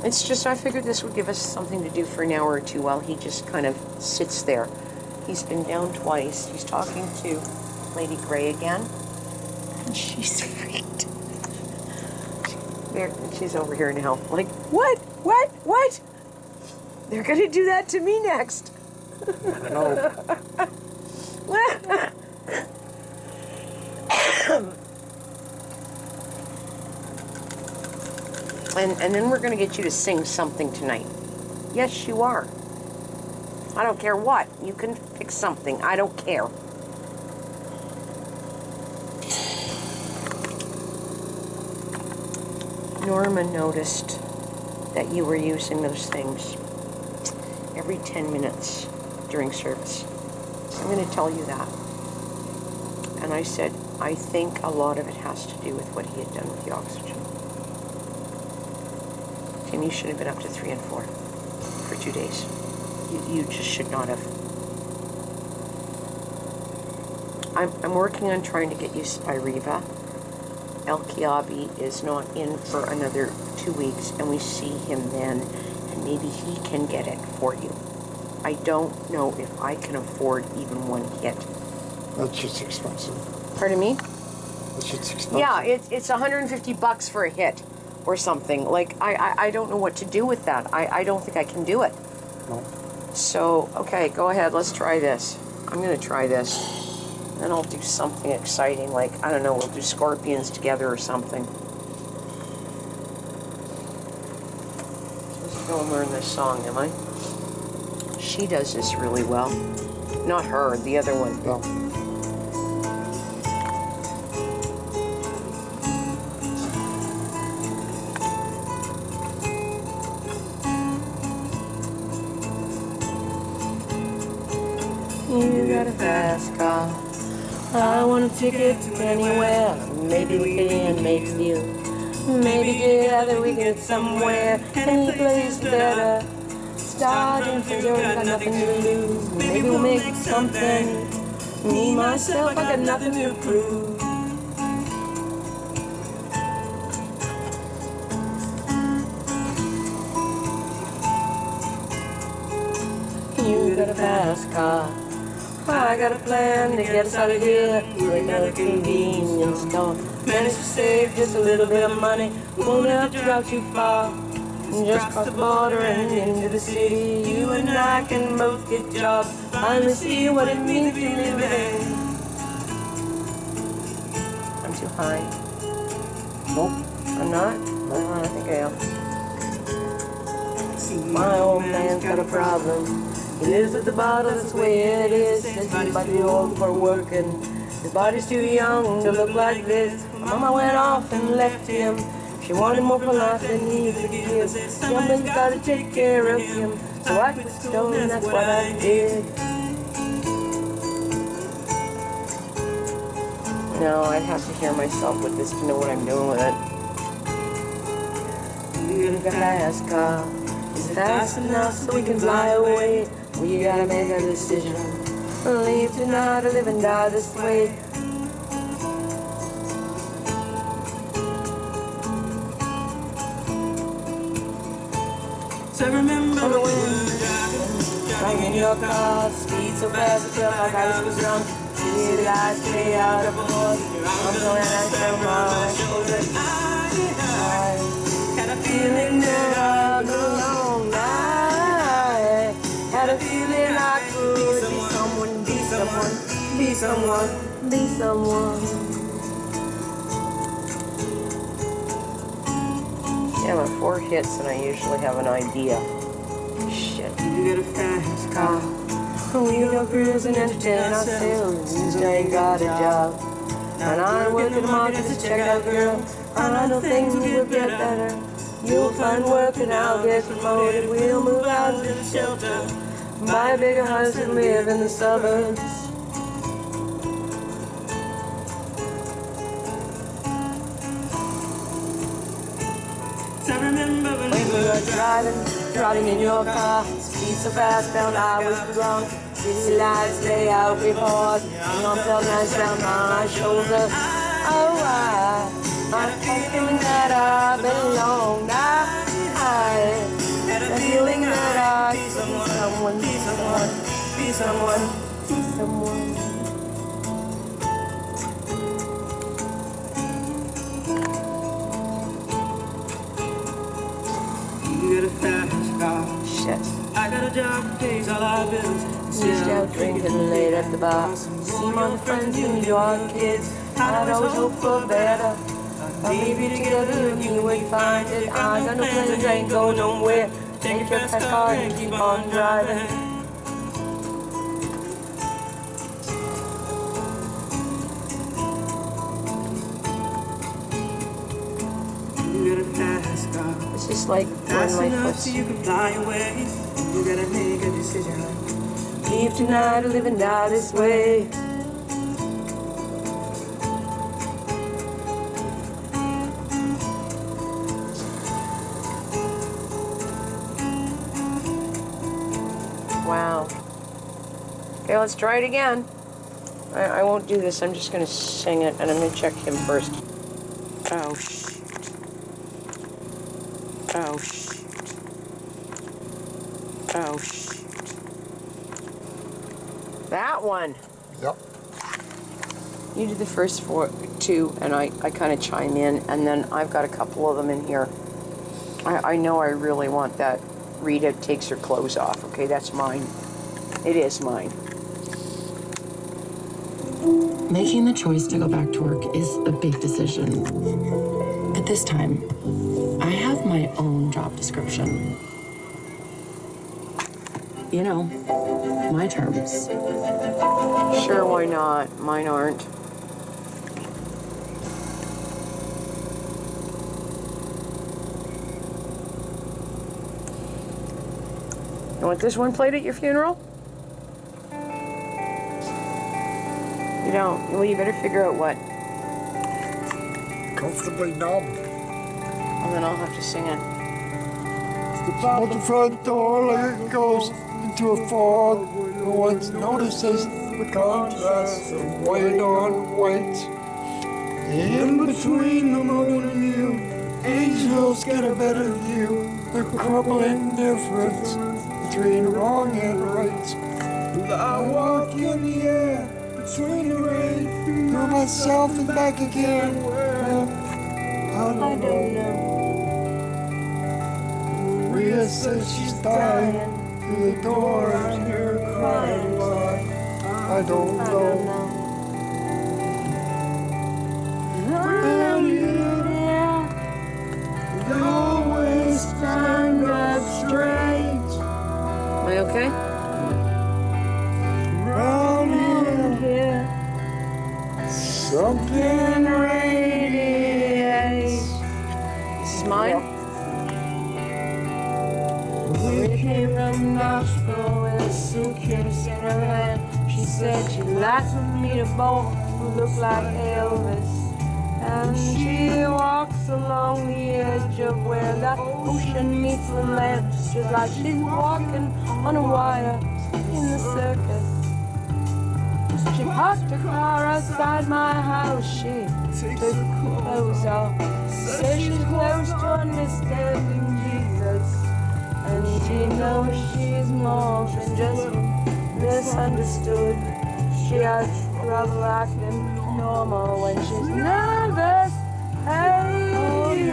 S1: It's just, I figured this would give us something to do for an hour or two while he just kind of sits there. He's been down twice. He's talking to Lady Grey again. And she's freaked. She's over here now. Like, what? What? They're going to do that to me next.
S2: No. And
S1: then we're going to get you to sing something tonight. Yes, you are. I don't care what. You can fix something. I don't care. Norma noticed that you were using those things every 10 minutes during service. I'm going to tell you that. And I said, I think a lot of it has to do with what he had done with the oxygen. Tim, you should have been up to 3 and 4 for 2 days. You just should not have. I'm working on trying to get you Spiriva. El Kiabi is not in for another 2 weeks, and we see him then, and maybe he can get it for you. I don't know if I can afford even one hit.
S2: That's just expensive.
S1: Pardon me?
S2: That's just expensive.
S1: Yeah, it's $150 for a hit or something. Like, I don't know what to do with that. I don't think I can do it.
S2: No.
S1: So, okay, go ahead. Let's try this. I'm going to try this. Then I'll do something exciting, like, I don't know, we'll do scorpions together or something. Supposed to go and learn this song, am I? She does this really well. Not her, the other one.
S2: No.
S1: You got a fast car. I want a ticket to anywhere. Maybe we can make a deal. Maybe together we get somewhere. Any place better. Starting from zero, got nothing to lose. Maybe we'll make something. Me, myself, I got nothing to prove. You got a fast car. I got a plan to get us out of here. We're at a convenience store. Managed to save just a little bit of money. Won't have to drive too far. Just cross the border and into the city. You and I can both get jobs. Finally see what it means to live in. I'm too high.
S2: Nope.
S1: I'm not? I think I am. My old man's got a problem. He lives with the bottle, that's the way it is. Says he's about too old for working. His body's too young to look like this. Mama went off and left him. She wanted more for life than he could give. Someone's gotta take care of him. So I quit stone, and that's what I did. No, I'd have to hear myself with this to know what I'm doing with it. You got a fast car. Is it fast enough so we can fly away? We gotta make a decision. Leave tonight or live and die this way.
S4: So remember when we were
S1: Driving in your car, speed so fast, I felt like I was drunk. See the lights stay out of a horse. I'm going out from my shoulders. I had a feeling that I belonged. I had a feeling I could be someone, be someone, be someone, be someone. Yeah, but 4 hits and I usually have an idea. Shit.
S4: You get a fast car.
S1: We go cruising, entertain ourselves. I ain't got a job. And I work at the market to check out girls. And I know things will get better. You'll find work and I'll get promoted. We'll move out to the shelter. Buy a bigger house and live in the suburbs.
S4: So remember when
S1: We were driving in your car. Speed so fast, felt I was drunk. City lights lay out before us. Mom felt nice down my shoulder. Oh, I had a feeling that I belonged. I had a feeling that I could be someone, be someone, be someone, be someone.
S4: you get a fast car.
S1: Shit.
S4: I got a job that pays all our bills.
S1: Sneaked out drinking late at the bar. See my friends in New York kids. I'd always hope for better. Maybe together we would find it. I got no plans, I ain't going nowhere. Take your fast car and keep on driving.
S4: a fast car.
S1: This is like when
S4: Fast
S1: my
S4: enough
S1: first...
S4: so you can fly away. You gotta make a decision. Leave tonight or live and die this way.
S1: Wow. Okay, let's try it again. I won't do this. I'm just going to sing it, and I'm going to check him first. Oh, shit. Oh, shit. Oh, shit. That one.
S2: Yep.
S1: You do the first two, and I kind of chime in, and then I've got a couple of them in here. I know I really want that Rita takes her clothes off. Okay, that's mine. It is mine.
S3: Making the choice to go back to work is a big decision. But this time, I have my own job description. You know, my terms.
S1: Sure, why not? Mine aren't. You want this one played at your funeral? You don't? Well, you better figure out what.
S2: Comfortably numb.
S1: And then I'll have to sing it.
S2: Out the front door like it goes into a fog. No one notices the contrast of white on white. In between the moon and you, angels get a better view. The crumbling difference between wrong and right. I walk in the air between the rain, through myself and back again. Well, I don't know. Rhea says she's dying. Through the door I hear her crying. Why? I don't know. Round here, you always stand up straight.
S1: Am I okay?
S2: Round here, something radiates.
S1: This is mine?
S4: We came from Nashville with a suitcase in her hand. She said she'd like to meet a boy who looked like Elvis. And she walks along the edge of where the ocean meets the land, just like she's walking on a wire in the circus. She parked her car outside my house. She took her clothes off. Says she's close to understanding Jesus. And she knows she's more than just misunderstood. She has trouble acting normal when she's nervous. Hey,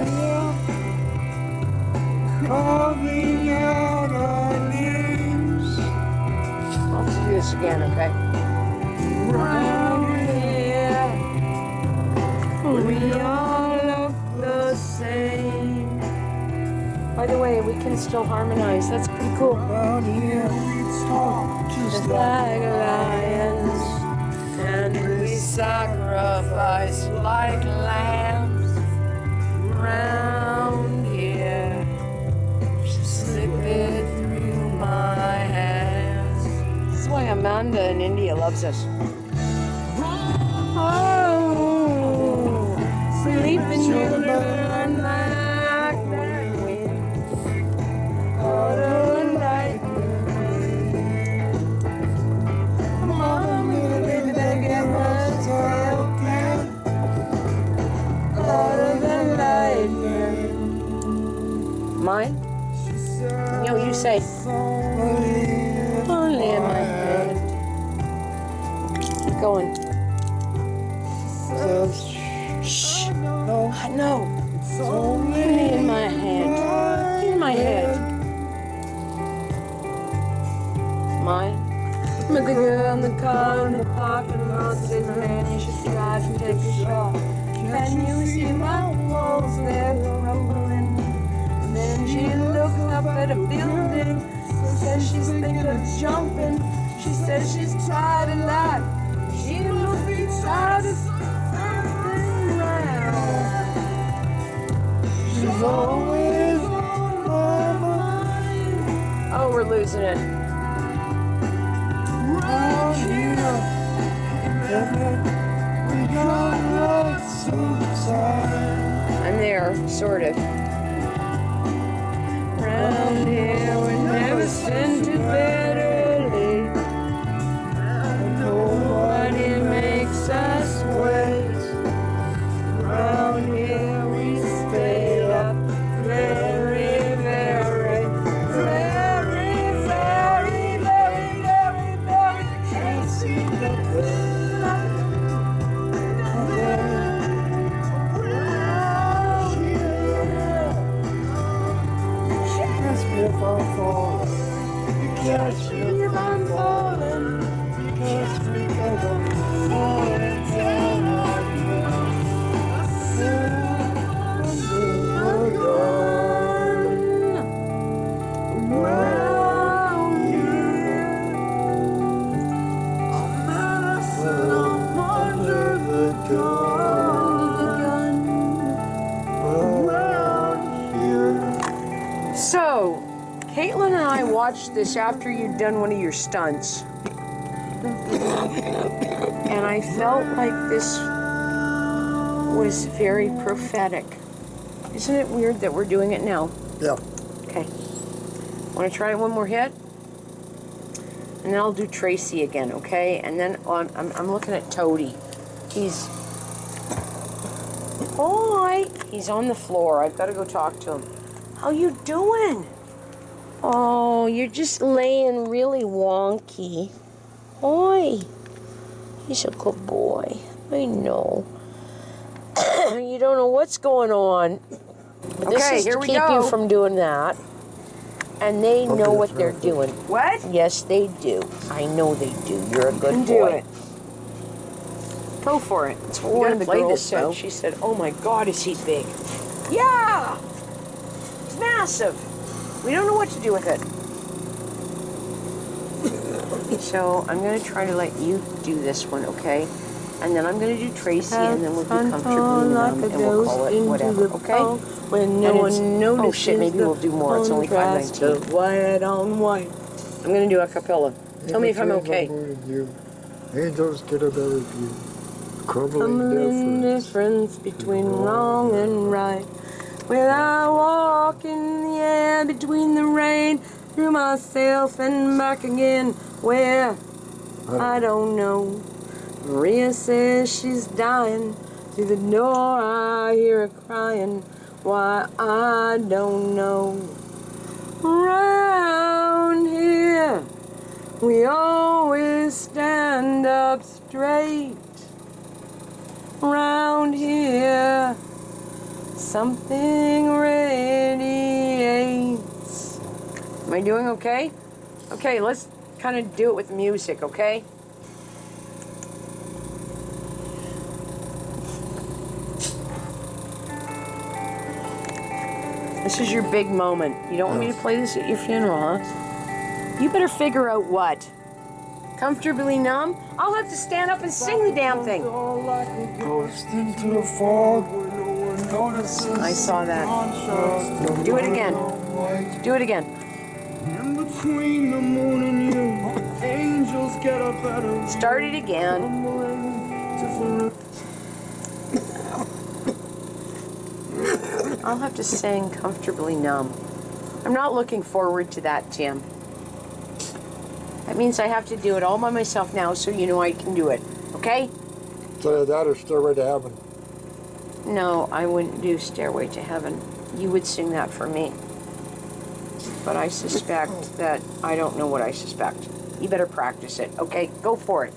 S4: calling out our names.
S1: I'll have to do this again, okay?
S4: Round here, we all look the same.
S1: By the way, we can still harmonize. That's pretty cool.
S4: Round here, we talk just like lions, and we sacrifice like lambs. Round here, she slipped it through my hands.
S1: This is why Amanda in India loves us.
S4: Oh, sleeping children like that wind. Out of the night. Mama, baby, baby, get myself down. Out of the lightning.
S1: Mine? No, you say.
S4: Only in my head.
S1: Keep going.
S2: Shh.
S1: No.
S4: Only in my head.
S1: In my head. Mine?
S4: Met the girl in the car in the parking lot. Says, man, you should try to take a shot. Can you see my walls there crumbling? Then she looked up at a building. Says she's thinking of jumping. She says she's tired of life. She must be tired of something round. She's
S2: always on my mind.
S1: Oh, we're losing it.
S2: Round here, we got lots of time.
S1: I'm there, sort of. Round here, we never send to bed early. Nobody makes us wait. Round here, we stay up very, very, very, very, very, very, very. Can't see the
S2: Catch me if I'm falling. You catch me if I'm falling. You catch me because I'm falling down on you. Around here, I'm under the gun. Around here.
S1: So, Caitlin and I watched this after you'd done one of your stunts. And I felt like this was very prophetic. Isn't it weird that we're doing it now?
S2: Yeah.
S1: Okay. Want to try one more hit? And then I'll do Tracy again, okay? And then I'm looking at Toady. He's... Hi! He's on the floor. I've got to go talk to him. How you doing? Oh, you're just laying really wonky. Oi. He's a good boy. I know. You don't know what's going on. This
S5: Okay,
S1: is
S5: here
S1: to
S5: we
S1: keep
S5: go.
S1: you from doing that. And they know what they're doing.
S5: What?
S1: Yes, they do. I know they do. You're a good
S5: Do
S1: boy.
S5: it. Go for it.
S1: That's
S5: You
S1: what one
S5: gotta
S1: of the
S5: play
S1: girls
S5: this
S1: said.
S5: show.
S1: She said, "Oh my God, is he big?" Yeah, it's massive. We don't know what to do with it. So I'm gonna try to let you do this one, okay? And then I'm gonna do Tracy, and then we'll do comfortably numb, and we'll call it whatever, okay?
S5: When no
S1: And it's-
S5: one notices.
S1: oh shit, maybe we'll do more. It's only
S5: contrast
S1: 5:19.
S5: of white on white.
S1: I'm gonna do a cappella. Tell me if I'm okay.
S2: Angels get a better view. Crumbling
S5: Humbling
S2: difference.
S5: difference between wrong and right. Where I walk in the air between the rain, through myself and back again. Where? I don't know. Maria says she's dying. Through the door I hear her crying. Why, I don't know. Round here, we always stand up straight. Round here, something radiates.
S1: Am I doing okay? Okay, let's kind of do it with music, okay? This is your big moment. You don't want me to play this at your funeral, huh? You better figure out what. Comfortably numb? I'll have to stand up and sing the damn thing.
S2: Ghost into the fog where no one notices.
S1: I saw that. Do it again. Do it again.
S4: In between the moon and you, angels get a better
S1: Start it again. I'll have to sing Comfortably Numb. I'm not looking forward to that, Tim. That means I have to do it all by myself now, so you know I can do it. Okay?
S2: So that or Stairway to Heaven.
S1: No, I wouldn't do Stairway to Heaven. You would sing that for me. But I suspect that I don't know what I suspect. You better practice it. Okay, go for it.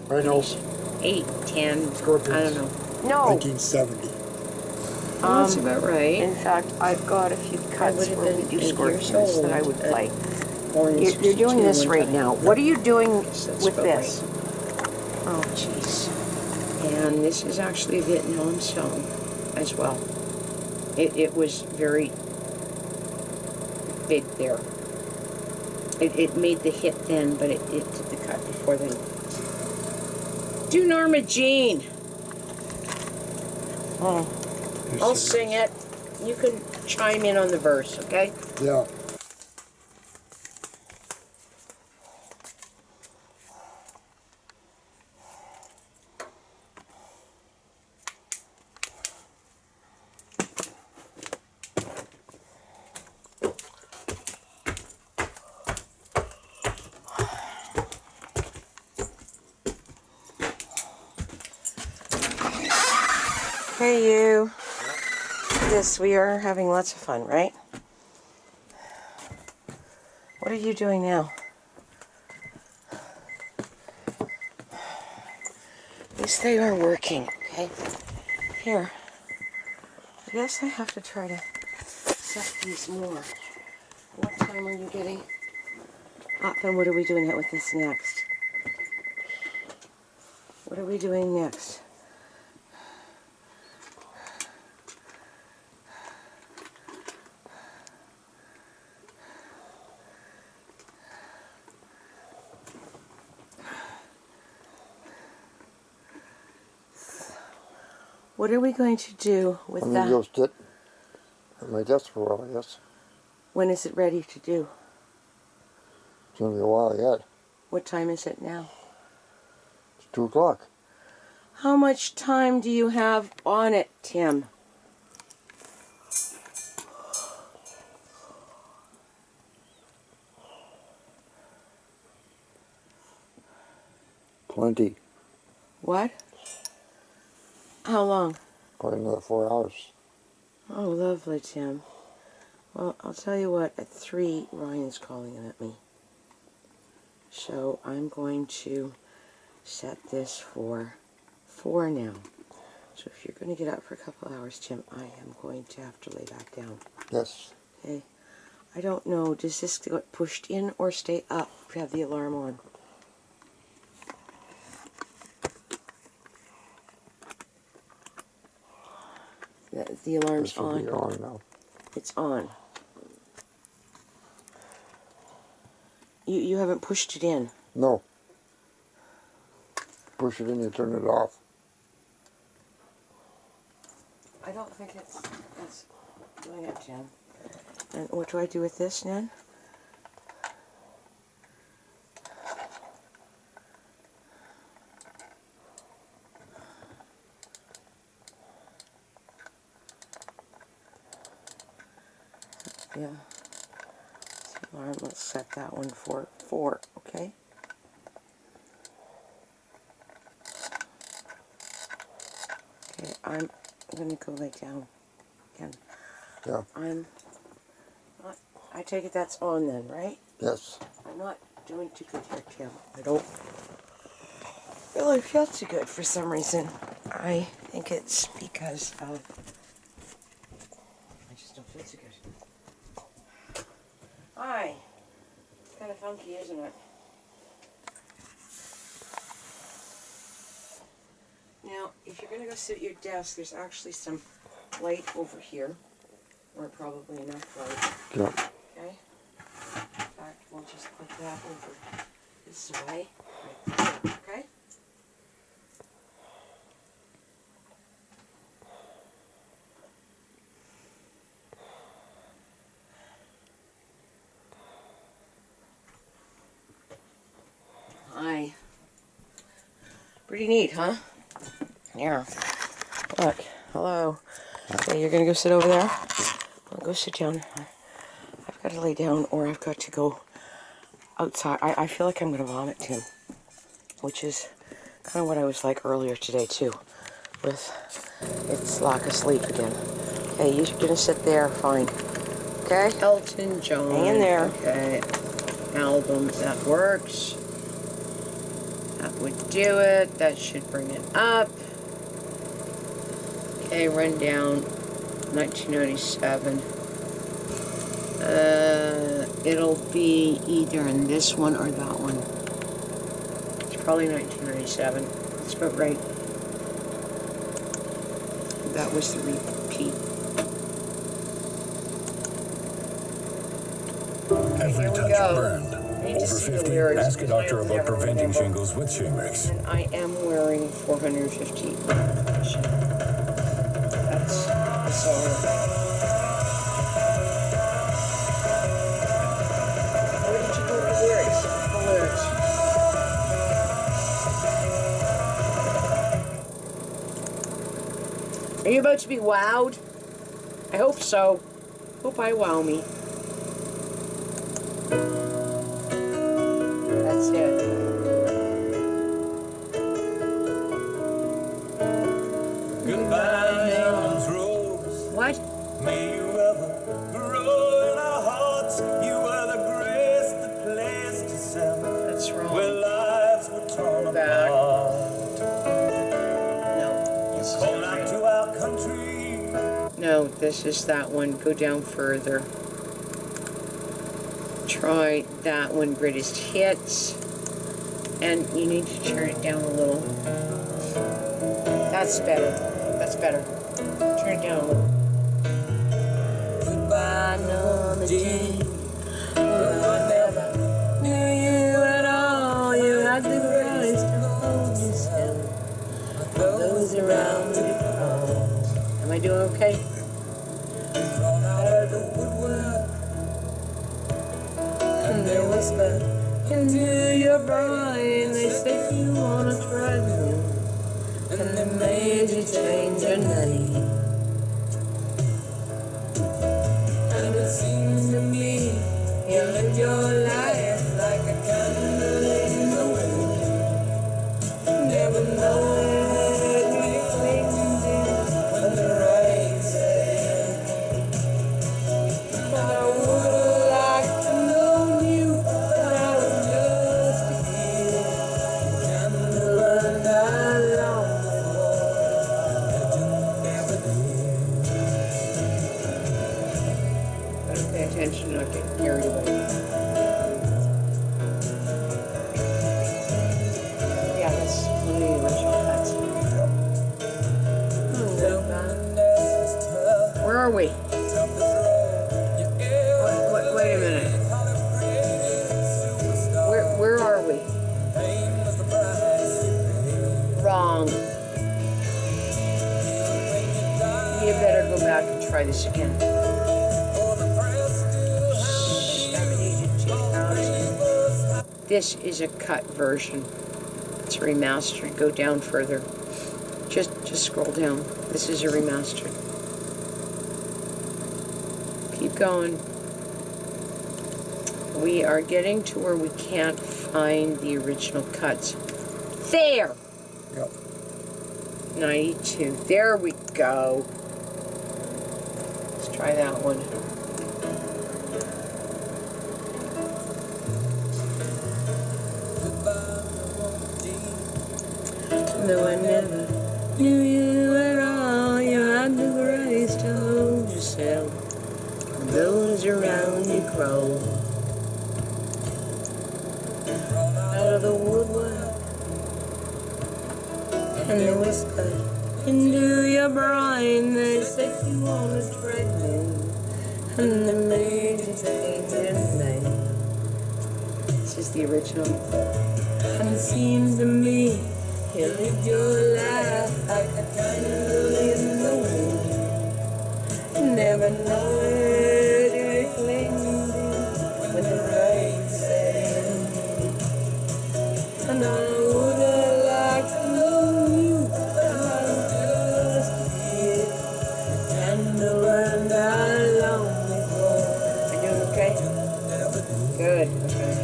S2: I know.
S1: 8, 10,
S2: Scorpions.
S1: I don't know. No.
S2: 1970.
S5: That's about right.
S1: In fact, I've got a few cuts
S5: would have
S1: where we
S5: been
S1: do
S5: 8 years
S1: Scorpions that I would
S5: old
S1: play.
S5: Born in
S1: You're doing
S5: 62
S1: this
S5: one
S1: right
S5: time.
S1: now. What are you doing
S5: That's
S1: with
S5: about
S1: this? Oh, jeez. And this is actually a Vietnam song as well. It was very big there. It made the hit then, but it did the cut before then. Do Norma Jean. Oh, I'll sing it. chime in on the verse, okay?
S2: Yeah.
S1: Hey you. Yes, we are having lots of fun, right? What are you doing now? At least they are working, okay? Here. I guess I have to try to set these more. What time are you getting up and what are we doing with this next? What are we doing next? What are we going to do with
S2: I'm
S1: that?
S2: going to go sit at my desk for a while, I guess.
S1: When is it ready to do?
S2: It's going to be a while yet.
S1: What time is it now?
S2: It's 2 o'clock.
S1: How much time do you have on it, Tim?
S2: Plenty.
S1: What? How long?
S2: Probably another 4 hours.
S1: Oh, lovely, Tim. Well, I'll tell you what, at 3, Ryan's calling at me. So I'm going to set this for 4 now. So if you're going to get up for a couple hours, Tim, I am going to have to lay back down.
S2: Yes.
S1: Okay? I don't know, does this get pushed in or stay up if you have the alarm on? The alarm's
S2: This should be
S1: on.
S2: on now.
S1: It's on. You haven't pushed it in.
S2: No. Push it in, you turn it off.
S1: I don't think it's doing it, Jim. And what do I do with this, Nan? Yeah. Alarm, let's set that one for 4, okay? Okay, I'm gonna go lay down again.
S2: Yeah.
S1: I take it that's on then, right?
S2: Yes.
S1: I'm not doing too good here, Tim. I don't really feel too good for some reason. I think it's because of... I just don't feel too good. Hi. It's kind of funky, isn't it? Now, if you're going to go sit at your desk, there's actually some light over here. Or probably enough light.
S2: Yeah.
S1: Okay? In fact, we'll just put that over this way. Right there, okay? Hi. Pretty neat, huh? Yeah. Look. Hello. Okay, you're gonna go sit over there? I'll go sit down. I've got to lay down or I've got to go outside. I feel like I'm gonna vomit, Tim. Which is kind of what I was like earlier today, too. With it's lack of sleep again. Hey, you're gonna sit there, fine. Okay? Elton John. Hang in there. Okay. Album, that works. That would do it. That should bring it up. Okay, run down 1997. It'll be either in this one or that one. It's probably 1997. That's about right. That was the repeat.
S8: Every touch burned. Over 50, ask a doctor about preventing shingles with Shingrix.
S1: And I am wearing 450. That's all. Are you about to be wowed? I hope so. Hope I wow me. That's it.
S4: Goodbye, Ellen's rose.
S1: What?
S4: May you ever grow in our hearts. You were the grace that placed yourself
S1: That's
S4: where
S1: wrong.
S4: lives were torn
S1: Back.
S4: apart.
S1: No. This is
S4: Call
S1: not
S4: out
S1: right.
S4: to our country.
S1: No, this is that one. Go down further. Try that one, greatest hits. And you need to turn it down a little. That's better. That's better. Turn it down a little.
S5: Goodbye, Norma Jean. I never knew you at all. You had the grace to hold yourself. Those around you crawl.
S1: Am I doing okay?
S5: Out of the woodwork, and they whisper into your brain. They said you on a treadmill, and they made you change your name. And it seems to me you lived your life like a candle in the wind, never knowing that we cling to when the rain set. I would like to know you, but I was just a kid. Candle and I long for that you never did.
S1: Better pay attention and not get carried away. Yeah, that's one of the original cuts. Where are we? Wait a minute. Where are we? Wrong. You better go back and try this again. 70 to 2000. This is a cut version. It's remastered. Go down further. Just scroll down. This is a remastered. Keep going. We are getting to where we can't find the original cuts. There!
S2: Yep.
S1: 92. There we go. Let's try that one.
S5: Though I never knew you at all, you had the grace to hold yourself. Those around you crawl out of the woodwork, and they whispered into your brain. They set you on a treadmill, and they made you change your name.
S1: This is the original.
S5: And it seems to me you lived your life like a candle in the wind, never knowing it clinging when the rain set in. And I would have liked to know you, but I'm just a kid. The candle and I long before.
S1: Are you doing okay? Good. Okay.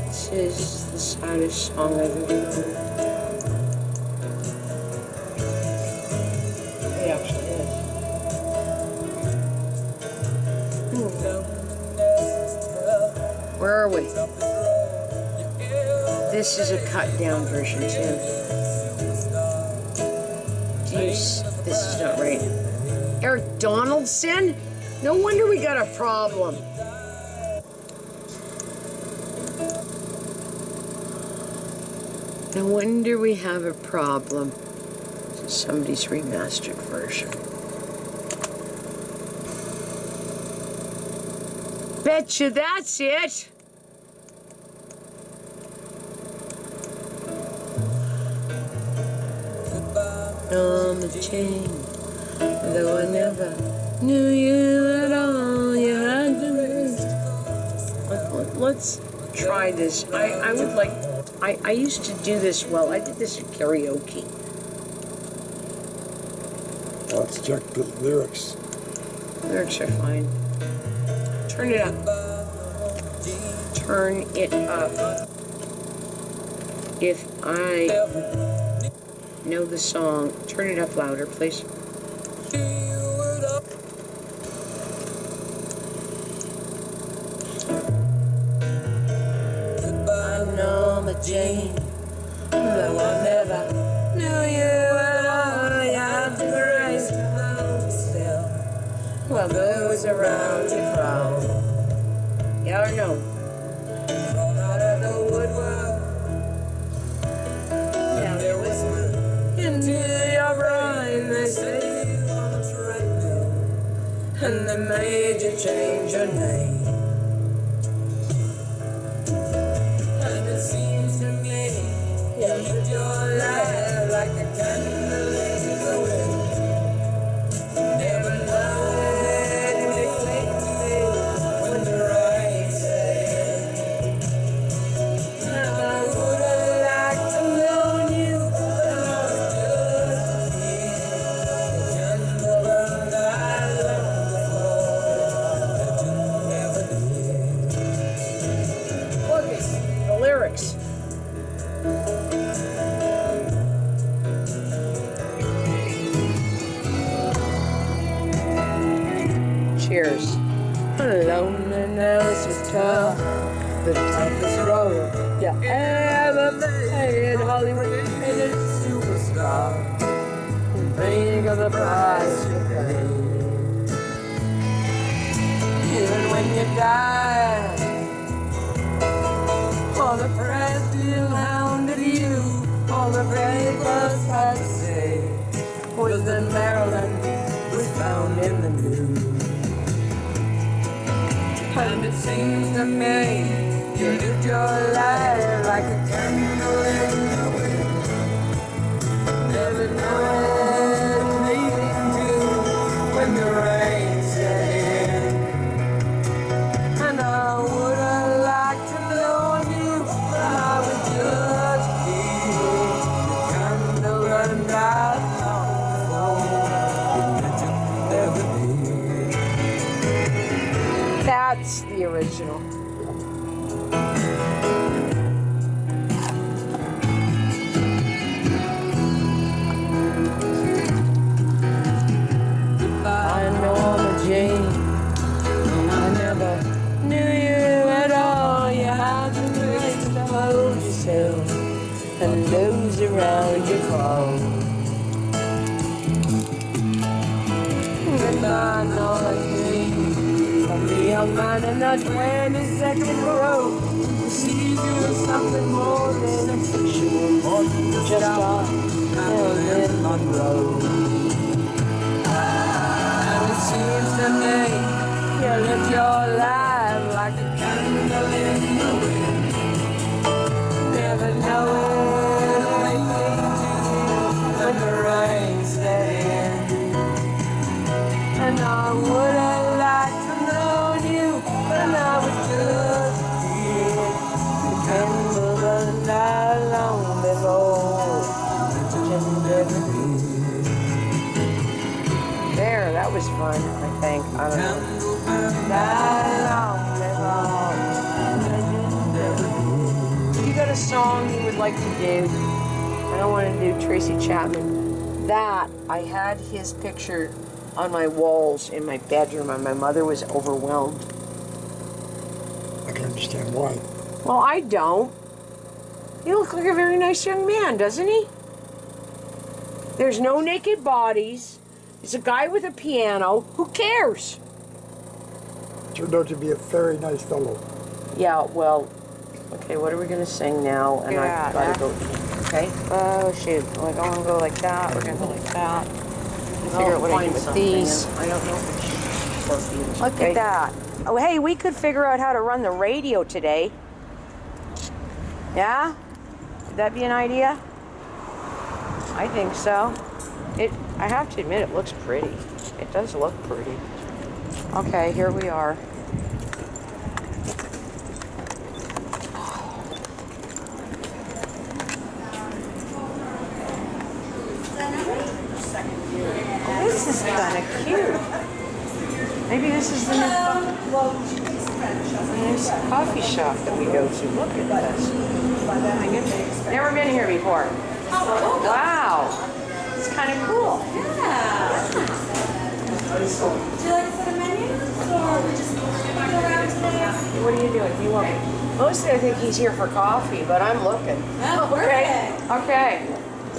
S1: This is the saddest song I've ever heard. It actually is. Where are we? This is a cut down version too. Jeez, this is not right. Eric Donaldson? No wonder we got a problem. No wonder we have a problem. This is somebody's remastered version. Betcha that's it.
S5: On the chain, though I never knew you at all, you had the rest.
S1: Let's try this. I would like. I used to do this well. I did this at karaoke.
S2: Let's check the lyrics.
S1: Lyrics are fine. Turn it up. Turn it up. If I know the song, turn it up louder, please.
S5: Goodbye, Norma Jane. Though I never knew you at all, I had the grace to hold still while those around you frown.
S1: Yeah or no?
S5: Crawled out of the woodwork, and there was into your brain. They say you on a treadmill, and they made you change your name. And it seems to me you lived your life like a candle in the wind. Never knowing they cling to you when the rain set in. And I would have liked to know you, but I was just a kid. The candle burned out long before, legend never did.
S1: Look at the lyrics. Cheers.
S5: Loneliness was tough, the toughest road you ever made. Hollywood made it superstar. Think of the price you paid. Even when you died, all the press still hounded you. All the papers had to say was that Marilyn was found in the news. And it seems to me you lived your life like a candle in the wind, never knowing leading to when the rain set in. And I would have liked to know you, but I was just a kid. The candle burned out long before, the legend never did.
S1: That's the original.
S5: I know I'm a Jane, and I never knew you at all. You had the grace to hold yourself, and those around you fall. Goodbye, Norma Jane. I'm the young man in the 22nd row. You see you as something more than a sexual, more than just a Marilyn Monroe. And it seems to me you lived your life like a candle in the wind, never knowing anything to you when the rain set in. And I would have liked to know you when I was just a kid. The candle burned out long before, legend never did.
S1: There, that was fun, I think. I don't know. You got a song you would like to do? I don't want to do Tracy Chapman. That, I had his picture on my walls in my bedroom, and my mother was overwhelmed.
S2: I can understand why.
S1: Well, I don't. He looks like a very nice young man, doesn't he? There's no naked bodies. It's a guy with a piano. Who cares?
S2: Turned out to be a very nice fellow.
S1: Yeah, well, okay, what are we going to sing now? And
S5: Yeah,
S1: I've got to go, okay?
S5: Oh shoot, we don't want to go like that, we're going to go like that. Figure out what I do with these.
S1: I don't know if it's scorpions.
S5: Look
S1: okay?
S5: at that.
S1: Oh, hey, we could figure out how to run the radio today. Yeah? Would that be an idea? I think so. I have to admit, it looks pretty. It does look pretty. Okay, here we are. Oh, this Maybe this is the new coffee shop that we go to. Look at this. Never been here before. Wow. It's kind of cool.
S5: Yeah. Do you like a set of menus, or we just go around today?
S1: What are you doing? Do you want me? Mostly I think he's here for coffee, but I'm looking.
S5: Oh,
S1: Okay.
S5: perfect.
S1: Okay.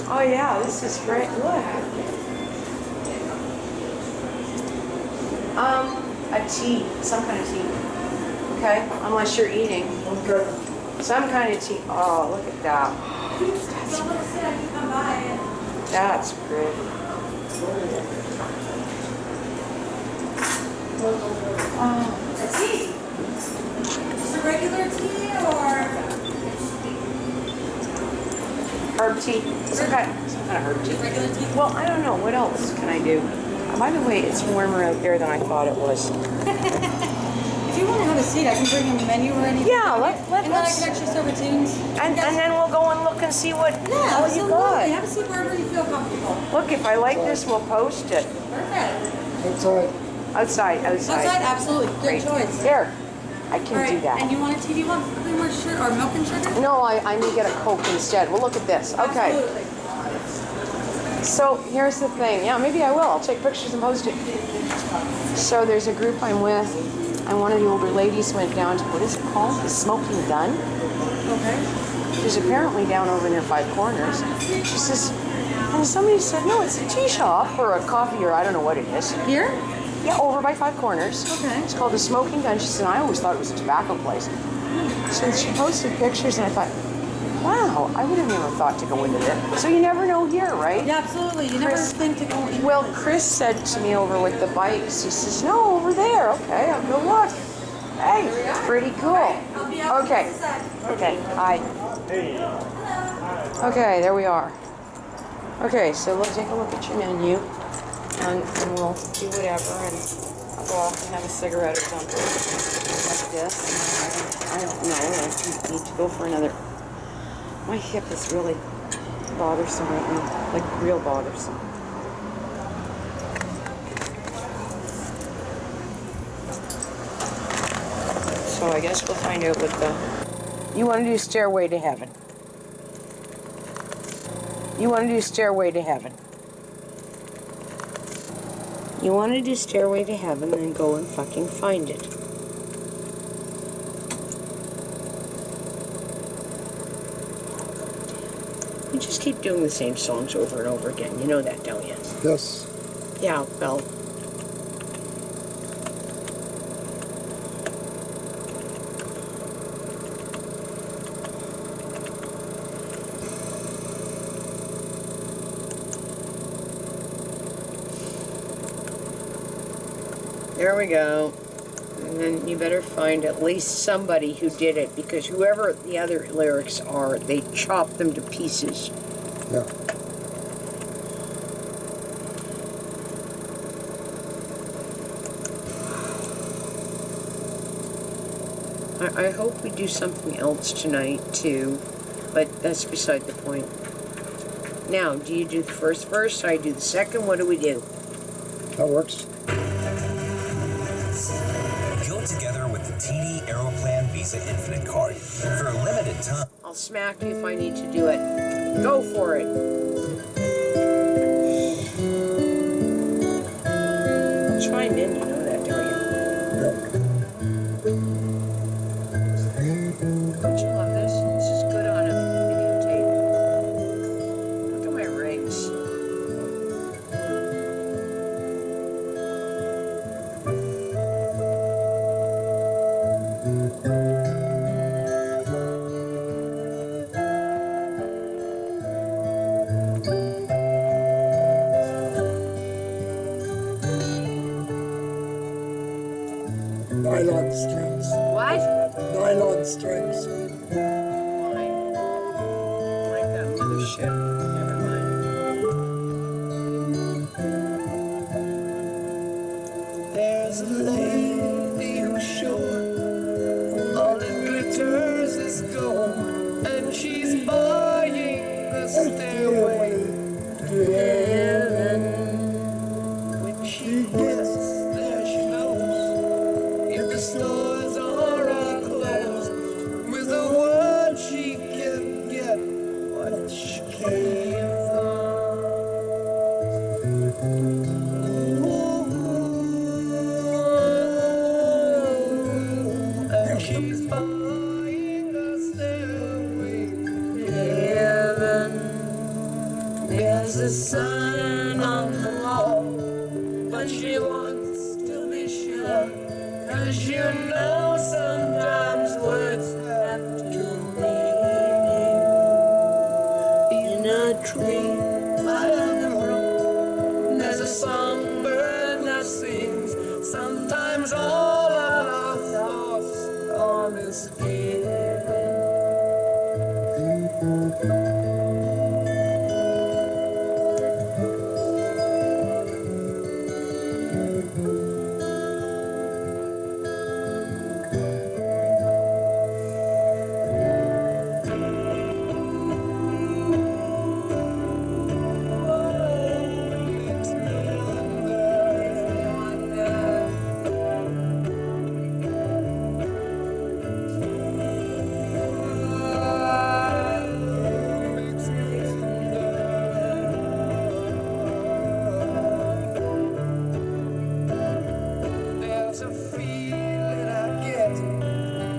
S1: Oh yeah, this is great. Look. A tea. Some kind of tea. Okay? Unless you're eating.
S2: Okay.
S1: Some kind of tea. Oh, look at that. That's great.
S5: A tea. Just a regular tea, or
S1: Herb tea. Some kind of herb tea.
S5: regular tea?
S1: Well, I don't know. What else can I do? By the way, it's warmer out there than I thought it was.
S5: If you want to have a seat, I can bring in the menu or anything.
S1: Yeah,
S5: and then I
S1: let's.
S5: can actually serve it to you.
S1: And then we'll go and look and see what
S5: Yeah,
S1: you
S5: absolutely.
S1: got.
S5: Have a seat wherever you feel comfortable.
S1: Look, if I like this, we'll post it.
S5: Perfect.
S2: Outside.
S1: Outside.
S5: Outside, absolutely. Good
S1: Great.
S5: choice.
S1: Here, I can
S5: All right.
S1: do that.
S5: And you want a tea? Do you want cream or sugar or milk and sugar?
S1: No, I may get a Coke instead. Well, look at this. Okay.
S5: Absolutely.
S1: So here's the thing. Yeah, maybe I will. I'll take pictures and post it. So there's a group I'm with, and one of the older ladies went down to, what is it called? The Smoking Gun.
S5: Okay.
S1: She's apparently down over near Five Corners. She says, and somebody said, no, it's a tea shop or a coffee or I don't know what it is.
S5: Here?
S1: Yeah, over by Five Corners.
S5: Okay.
S1: It's called the Smoking Gun. She said, I always thought it was a tobacco place. So she posted pictures, and I thought, wow, I would have never thought to go into it. So you never know here, right?
S5: Yeah, absolutely. You never think to go in.
S1: Well, Chris said to me over with the bikes, he says, no, over there. Okay, I'll go look. Hey, pretty cool.
S5: I'll be out
S1: Okay.
S5: in a sec.
S1: Okay, hi. Okay, there we are. Okay, so we'll take a look at your menu, and we'll do whatever, and I'll go off and have a cigarette or something like this. I don't know, I need to go for another. My hip is really bothersome right now, like real bothersome. So I guess we'll find out what the... You want to do Stairway to Heaven. You want to do Stairway to Heaven. You want to do Stairway to Heaven, then go and fucking find it. You just keep doing the same songs over and over again. You know that, don't you?
S2: Yes.
S1: Yeah, well... There we go. And then you better find at least somebody who did it, because whoever the other lyrics are, they chop them to pieces.
S2: Yeah.
S1: I hope we do something else tonight, too, but that's beside the point. Now, do you do the first verse? I do the second? What do we do?
S2: That works.
S9: Go together with the TD Aeroplan Visa Infinite card. For a limited time.
S1: I'll smack you if I need to do it. Go for it. Chime in, you know that, don't you? Don't you love this? This is good on a videotape. Look at my rings.
S2: Nylon strings.
S1: What?
S2: Nylon strings.
S1: Fine. Like that mothership. Never mind.
S4: There's a lady who's sure all that glitters is gold, and she's buying the stairway to heaven. When she gets there, she knows She's buying a stairway to heaven. There's a sign on the wall, but she wants to be sure. 'Cause you know sometimes words have two meanings. In a tree by the brook, there's a songbird that sings. Sometimes all of our thoughts are misgiven. There's a feeling I get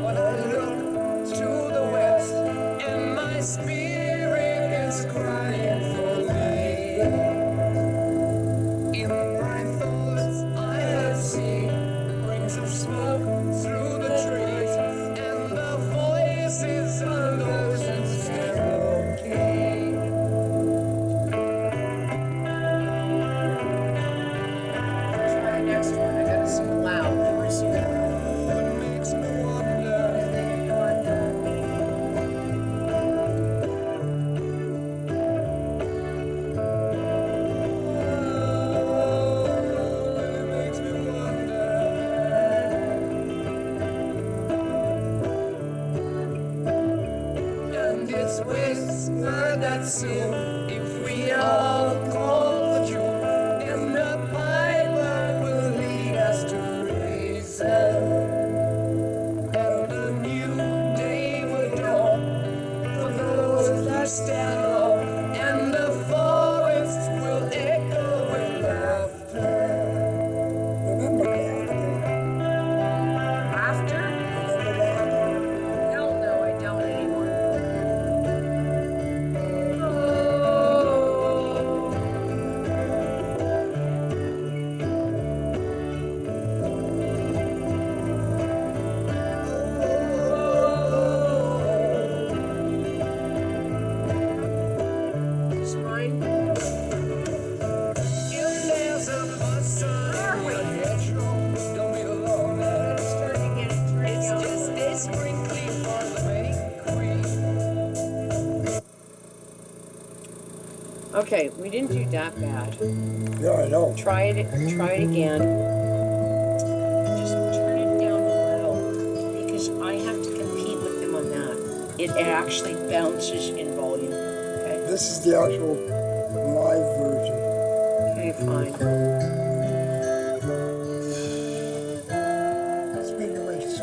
S4: when I look to the west, and my spirit is crying for thee. In my thoughts I have seen rings of smoke through the trees, and the voices of those who stand okay.
S1: Try next one. I gotta sing loud. Never sing it.
S4: What makes me wonder? It makes me wonder. And it's whispered that soon, if we all call the truth, then the Bible will lead us to reason. And a new day will dawn for those that stand low, and the forest will echo with laughter. Remember
S1: After? Hell no, I don't anymore. Is mine?
S4: if there's a bus on the metro, don't be alone.
S1: It's starting to get
S4: It's just a sprinkling for the bakery.
S1: Okay, we didn't do that bad.
S2: Yeah, I know.
S1: Try it again. Just turn it down a little because I have to compete with them on that. It actually bounces in volume. Okay.
S2: This is the actual live version.
S1: Okay, fine.
S2: Speaking of which,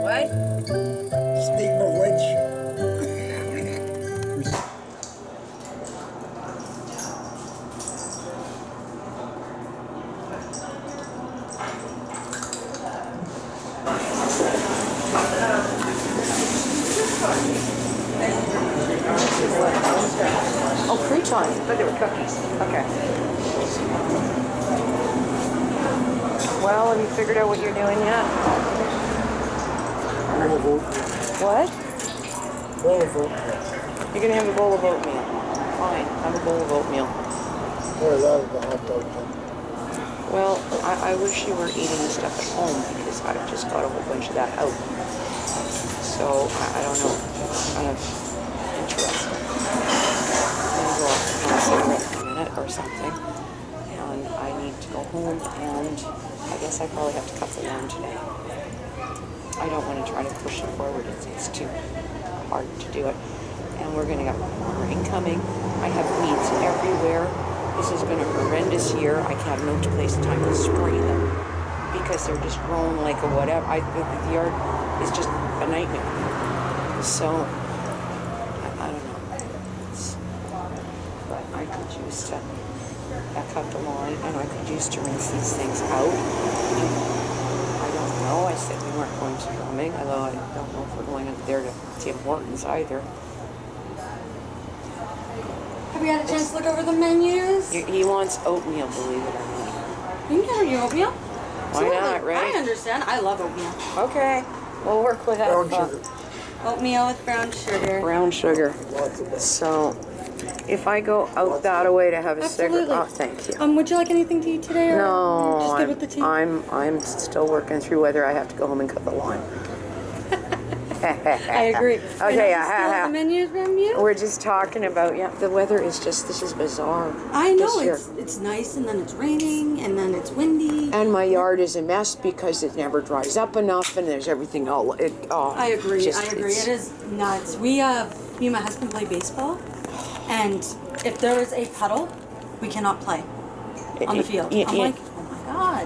S1: What?
S2: speaking of which,
S1: Oh, croutons. But they were cookies. Okay. Well, have you figured out what you're doing yet?
S2: bowl of oatmeal.
S1: What?
S2: Bowl of oatmeal.
S1: You're gonna have a bowl of oatmeal. Fine, have a bowl of oatmeal.
S2: Boy, that is a hot dog thing.
S1: Well, I wish you were eating the stuff at home because I've just got a whole bunch of that out. So, I don't know. Kind of interesting. I'm gonna go off and have a cigarette in a minute or something. And I need to go home and I guess I probably have to cut the lawn today. I don't want to try to push it forward. It's too hard to do it. And we're gonna get more rain coming. I have weeds everywhere. This has been a horrendous year. I have no place time to spray them because they're just growing like a whatever. The yard is just a nightmare. So, I don't know. But I could use to cut the lawn and I could use to rinse these things out. I don't know. know. I said we weren't going to drumming, although I don't know if we're going up there to Tim Hortons either.
S5: Have you had a chance to look over the menus?
S1: He wants oatmeal, believe it or not.
S5: You can have your oatmeal.
S1: Why not, right?
S5: I understand. I love oatmeal.
S1: Okay, we'll work with that.
S2: Brown sugar.
S5: Oatmeal with brown sugar.
S1: Brown sugar. So, if I go out that way to have a cigarette,
S5: Absolutely.
S1: oh, thank you.
S5: Would you like anything to eat today, or
S1: No,
S5: just good with the tea?
S1: I'm still working through whether I have to go home and cut the lawn.
S5: I agree.
S1: Okay,
S5: The menus menu.
S1: we're just talking about, the weather is just, this is bizarre.
S5: I know
S1: this year.
S5: it's nice, and then it's raining, and then it's windy.
S1: And my yard is a mess because it never dries up enough, and there's everything all.
S5: I agree.
S1: just-
S5: I agree.
S1: it's-
S5: It is nuts. Me and my husband play baseball, and if there is a puddle, we cannot play on the field. I'm like, oh my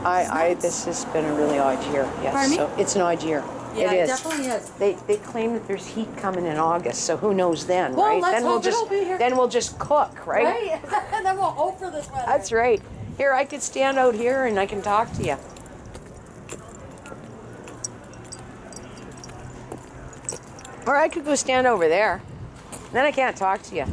S5: god.
S1: This has been a really odd year. Yes,
S5: Pardon me?
S1: so it's an odd year.
S5: Yeah,
S1: it is.
S5: definitely is.
S1: They claim that there's heat coming in August, so who knows then,
S5: Well,
S1: right?
S5: let's
S1: Then we'll
S5: hope it'll be here.
S1: Then we'll just cook, right?
S5: Right? And then we'll hope for this weather.
S1: That's right. Here, I could stand out here and I can talk to you. Or I could go stand over there. Then I can't talk to you.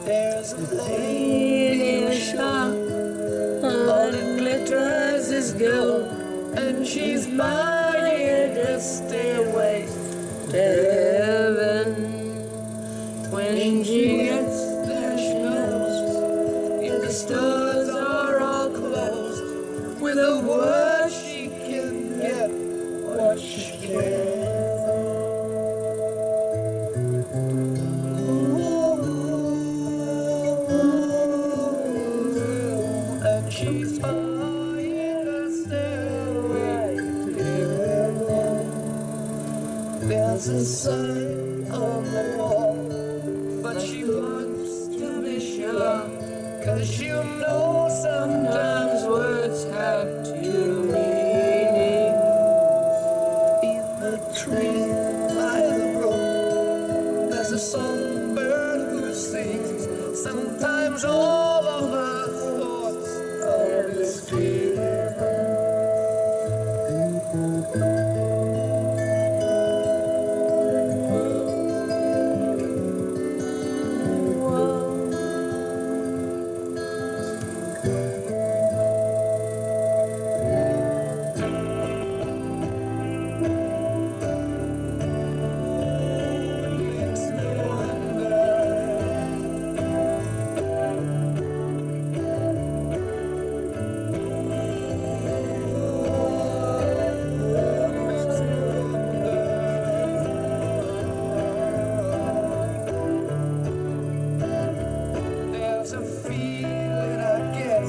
S4: There's a lady in a shop, all that glitters is gold, and she's buying a stairway to heaven. When she gets there, she knows if the stores are all closed, with a word she can get what she can. And she's buying a stairway to heaven. There's a sign on the wall, but she wants to be sure, 'cause she'll know sometimes words have two meanings. In the tree by the road, there's a songbird who sings. Sometimes all of our thoughts are deceived. There's a feeling I get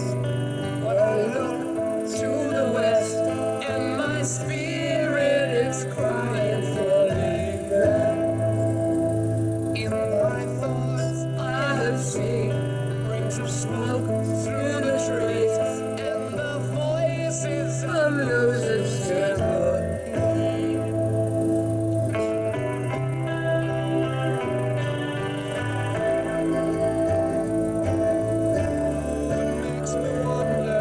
S4: when I look to the west, and my spirit is crying for leaving. In my thoughts I have seen rings of smoke through the trees, and the voices of losers tremble. Makes me wonder.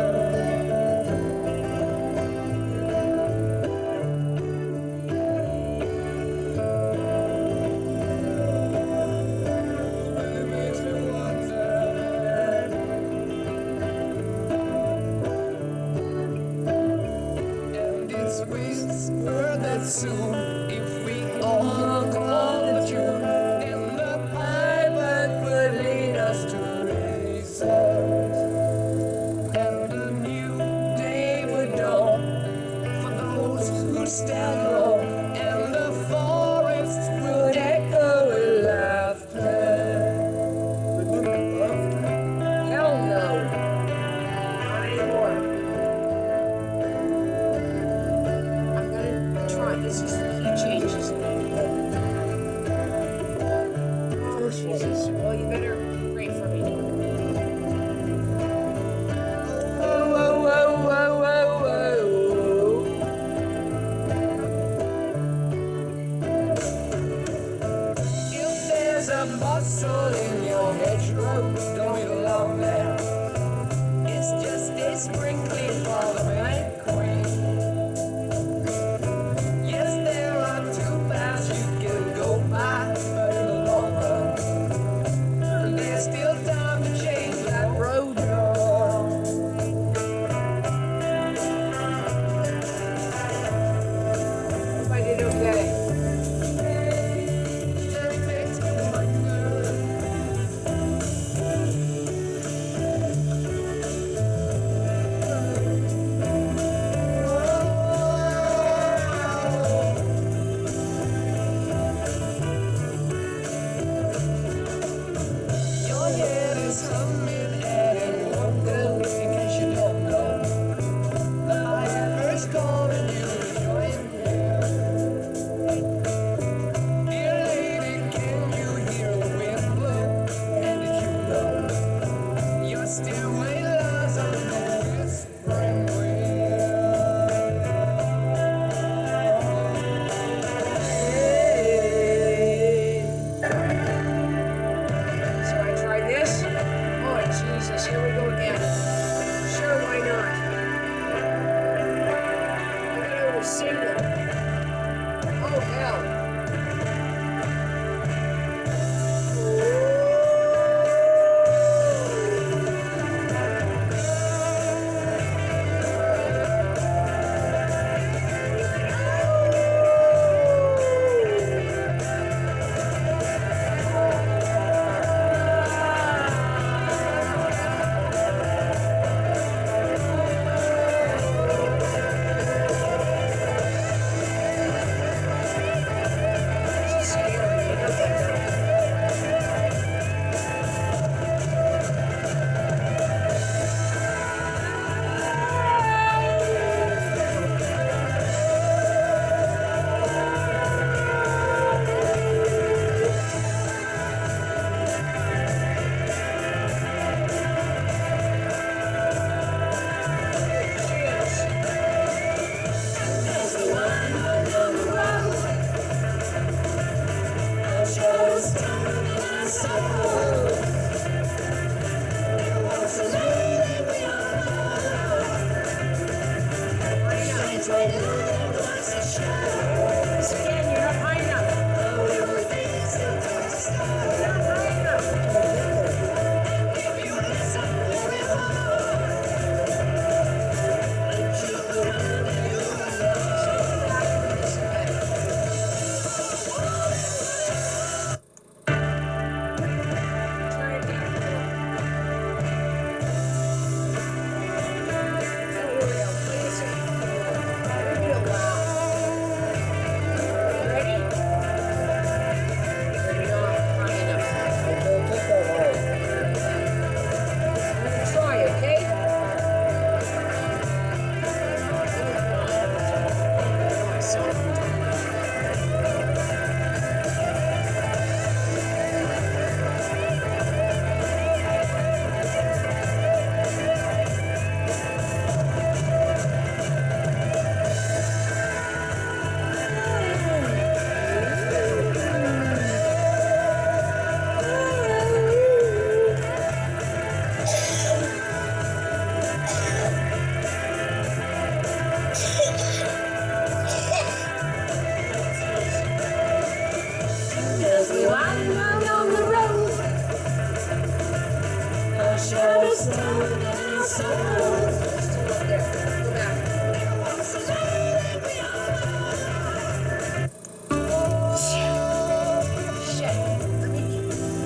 S4: It makes me wonder. And it's whispered that soon, if we all call the tune, then the piper could lead us to reason. And a new day would dawn for those who stand alone, and the forests would echo with laughter. Hell no. Not anymore. I'm gonna try. This is the key.
S1: Shit. Let me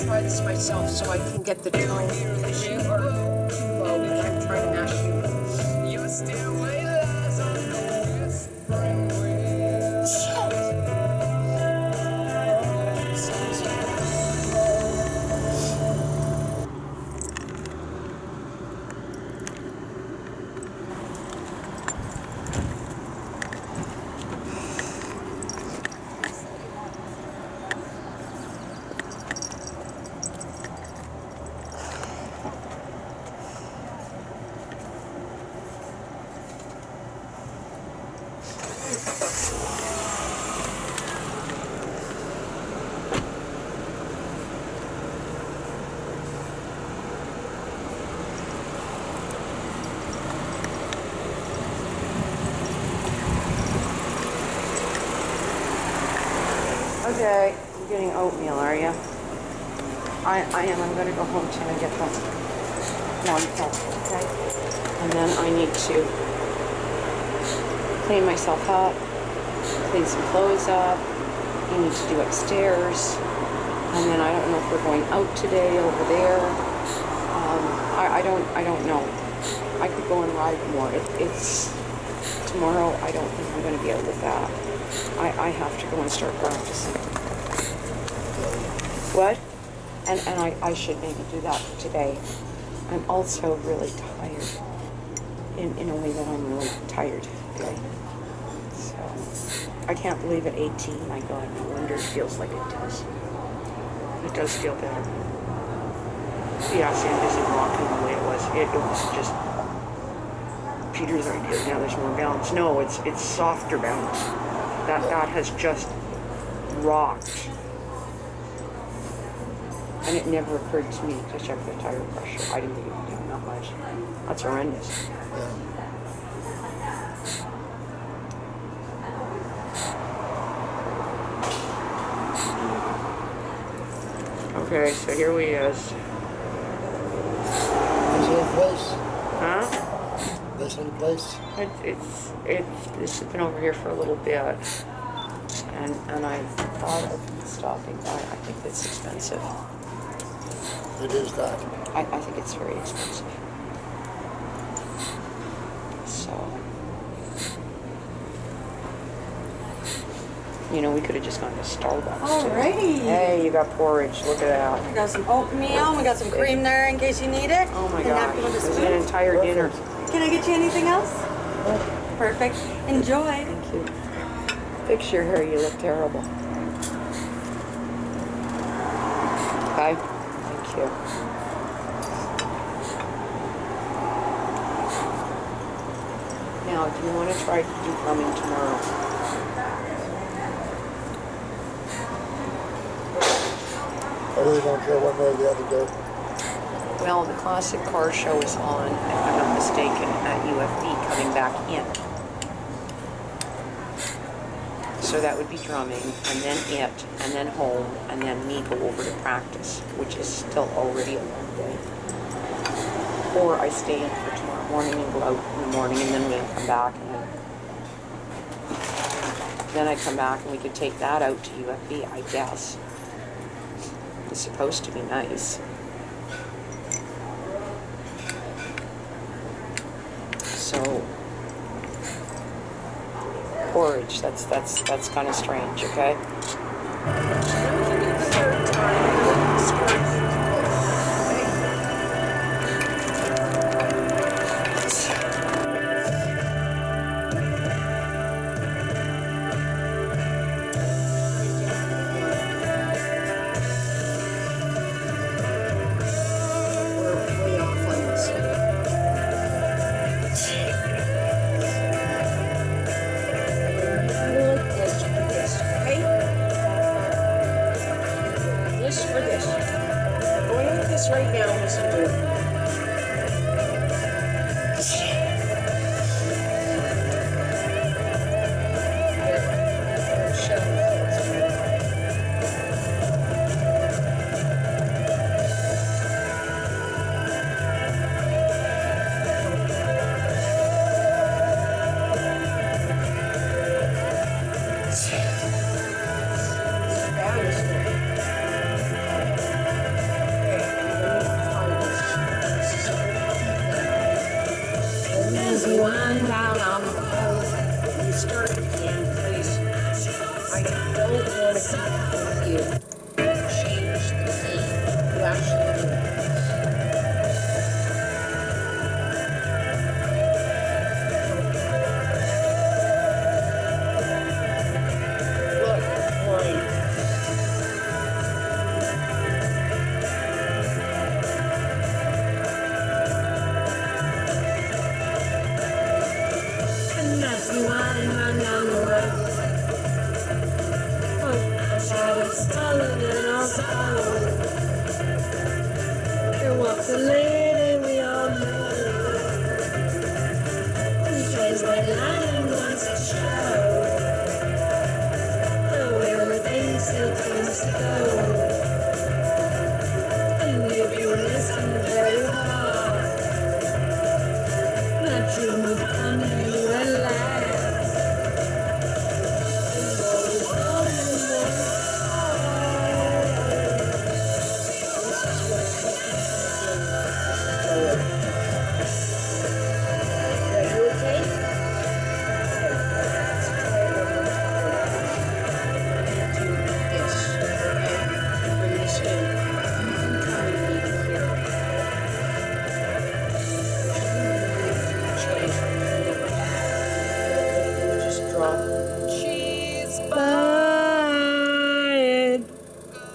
S1: try this myself so I can get the tone because you are too low. We can't try to match you. Your stairway lies on the spring Okay, you're getting oatmeal, are you? I am. I'm going to go home till I get the lawn cut, okay? And then I need to clean myself up, clean some clothes up. I need to do upstairs. And then I don't know if we're going out today over there. I don't know. I could go and ride more. It's tomorrow. I don't think I'm going to be able to that. I have to go and start practicing. What? And I should maybe do that today. I'm also really tired. In a way that I'm really tired today. So I can't believe at 18, my God, no wonder it feels like it does. It does feel better. Yeah, sand isn't rocking the way it was. It was just Peter's idea. Now there's more balance. No, it's softer balance. That has just rocked. And it never occurred to me to check the tire pressure. I didn't think it was doing that much. That's horrendous. Okay, so here we is.
S2: Is it a place?
S1: Huh?
S2: This in place?
S1: It's been over here for a little bit. And I thought of stopping by. I think it's expensive.
S2: It is that.
S1: I think it's very expensive. So, you know, we could have just gone to Starbucks.
S5: Alrighty.
S1: Hey, you got porridge. Look at that.
S5: We got some oatmeal. We got some cream there in case you need it.
S1: Oh my
S5: And
S1: gosh,
S5: napkin with a
S1: this is
S5: spoon.
S1: an entire dinner.
S5: Can I get you anything else? Perfect. Enjoy.
S1: Thank you. Fix your hair. You look terrible. Okay. Thank you. Now, do you want to try to do drumming tomorrow?
S2: I really don't care one way or the other, though.
S1: Well, the classic car show is on, if I'm not mistaken, at UFB coming back in. So that would be drumming, and then it, and then home, and then me go over to practice, which is still already a long day. Or I stay in for tomorrow morning and go out in the morning, and then we come back, and then I come back, and we could take that out to UFB, I guess. It's supposed to be nice. So, porridge, that's kind of strange, okay?
S5: wind down on the road. You start again, please. I don't want to keep you. Change the key. You actually do. Look, fine. And as you wind down the road, oh, the shadows falling and I'll follow. There walks a lady we all know. Who plays that line wants to show how everything still seems to go. And if you listen very hard, that dream will come to you at last. And always on the one Are you okay? Let's try it one more time. Do this, okay? Bring this in. You can come and meet me here. Change from the just drop. She's buying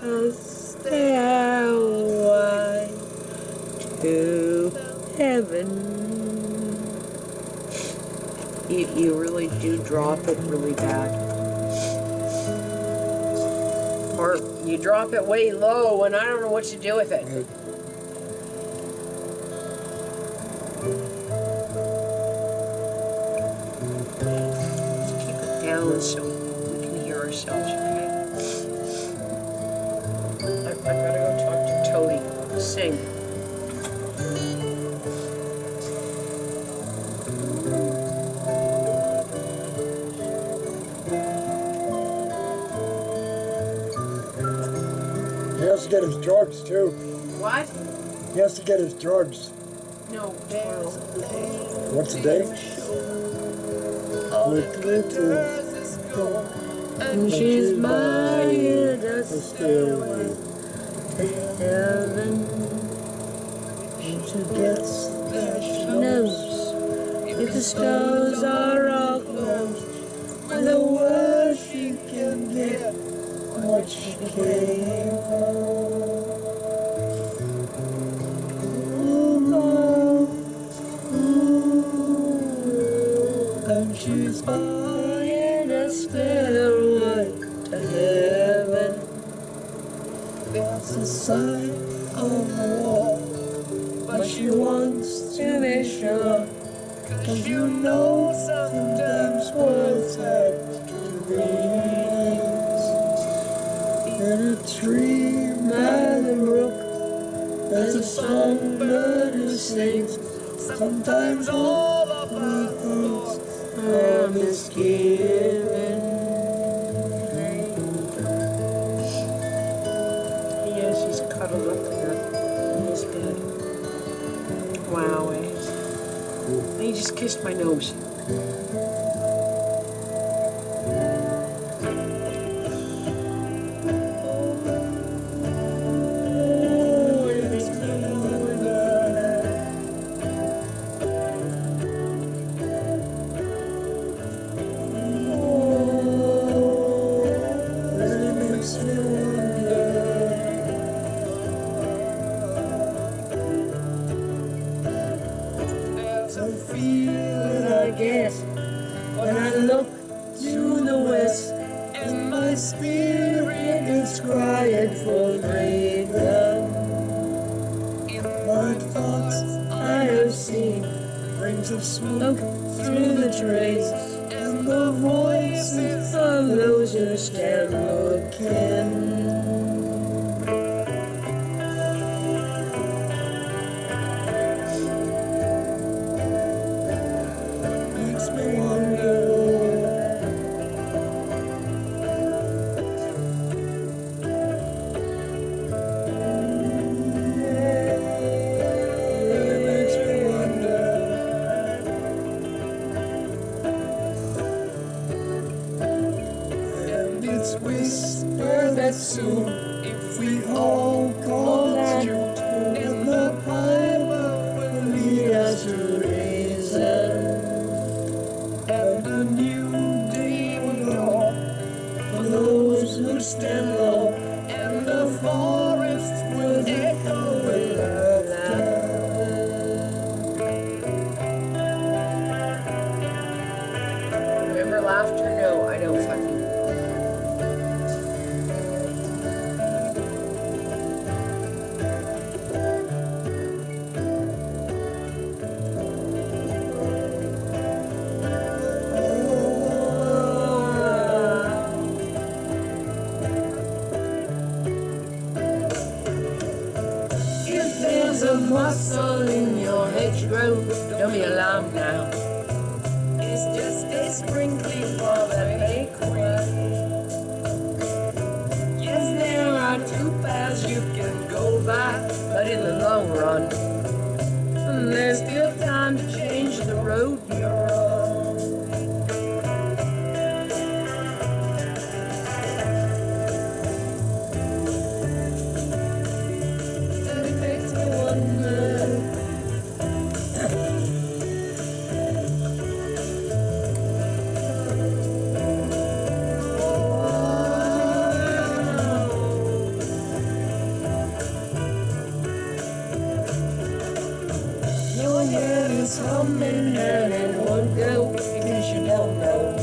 S5: a stairway to heaven. You really do drop it really bad. Or you drop it way low and I don't know what to do with it. Keep it down so we can hear ourselves, okay? I've gotta go talk to Toady. Sing.
S2: He has to get his drugs too.
S5: What?
S2: He has to get his drugs.
S5: No, tomorrow.
S2: What's the day?
S5: With glitters is gold, and she's buying a stairway to heaven.
S2: And she gets there, she
S5: Knows if the stars are all closed, with a word she can get
S2: what she came for.
S5: and she's buying a stairway to heaven.
S2: There's a sign on the wall, but she wants to be sure. 'Cause you know sometimes words have two meanings. In a tree by the brook, there's a songbird who sings. Sometimes all of our thoughts are misgiven.
S5: Yes, he's cuddled up here in his bed. Wow, he just kissed my nose.
S2: When I look to the west, and my spirit is crying for freedom. My thoughts I have seen rings of smoke through the trees, and the voices of those who stand looking. Makes me wonder. It makes me wonder.
S5: whisper that soon, if we all call that in the Bible, will lead us to reason. And a new day will dawn for those who stand low, and the forest will echo with laughter.
S1: Remember laughter? No, I don't fucking.
S5: If there's a muscle in your hedgerow, don't be alarmed now. It's just a sprinkling for the acorn. Yes, there are two paths you can go by, but in the long run, there's still time to change the road you're on. And it makes me wonder. Your head is humming and it won't go, in case you don't know.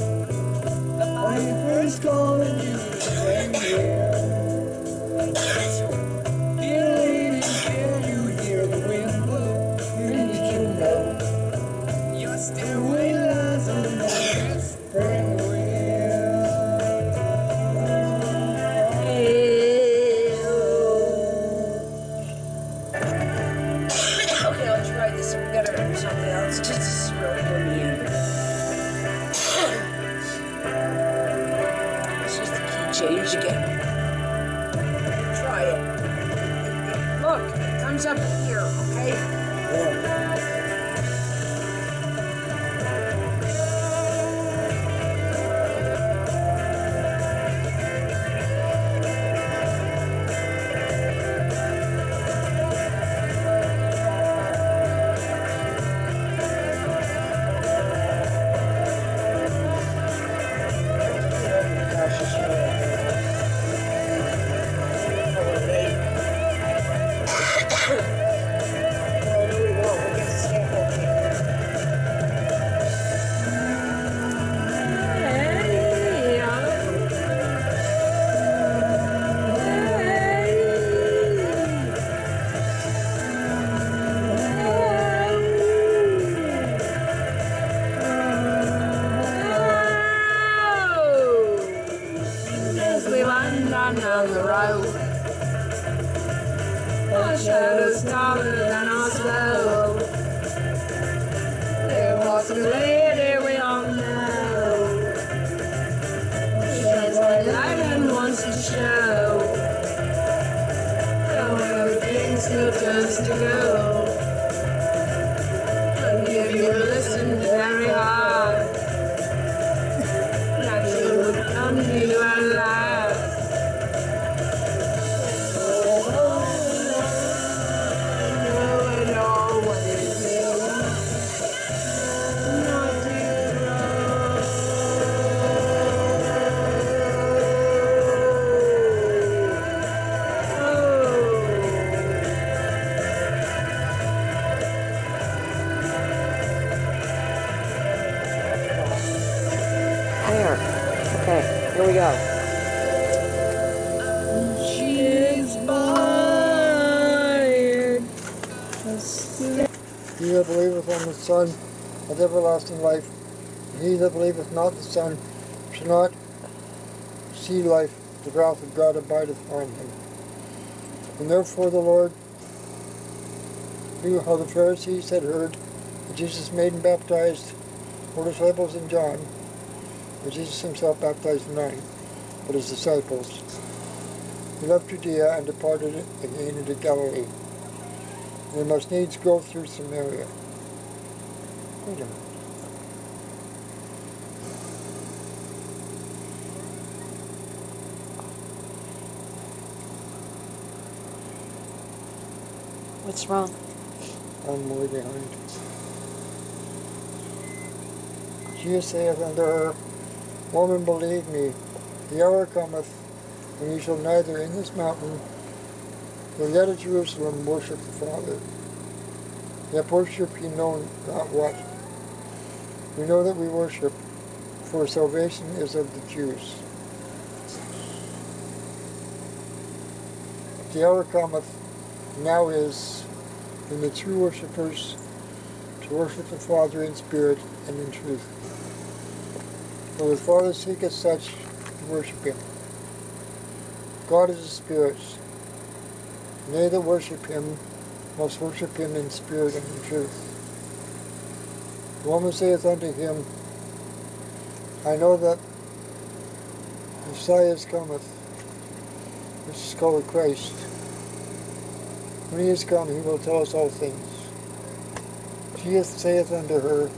S5: The piper's calling you to reindeer. Dear lady, can you hear the wind blow? And did you know your stairway lies on the spring wheel? Okay, I'll try this. We gotta do something else. Just this is really doing me in. It's just the key change again. Try it. Look, it comes up here, okay? As we wind on down the road, our shadows taller than our slow. There was a lady we all know. She shines like light and wants to show. Though everything still turns to gold. And if you listen very hard, that she would come to you at last.
S1: There. Okay, here we go.
S5: She expired.
S2: He that believeth on the Son hath everlasting life, and he that believeth not the Son shall not see life, the wrath of God abideth on him. And therefore the Lord knew how the Pharisees had heard that Jesus made and baptized 4 disciples in John, but Jesus himself baptized 9, but his disciples. He left Judea and departed again into Galilee. And they must needs go through Samaria. Wait a minute.
S5: What's wrong?
S2: I'm way behind. Jesus saith unto her, Woman, believe me, the hour cometh when ye shall neither in this mountain nor yet at Jerusalem worship the Father. Yet worship ye know not what. We know that we worship, for salvation is of the Jews. The hour cometh, now is, when the true worshippers to worship the Father in spirit and in truth. For the Father seeketh such to worship him. God is a spirit, and they that worship him must worship him in spirit and in truth. The woman saith unto him, I know that Messiah cometh, which is called Christ. When he is come, he will tell us all things. Jesus saith unto her,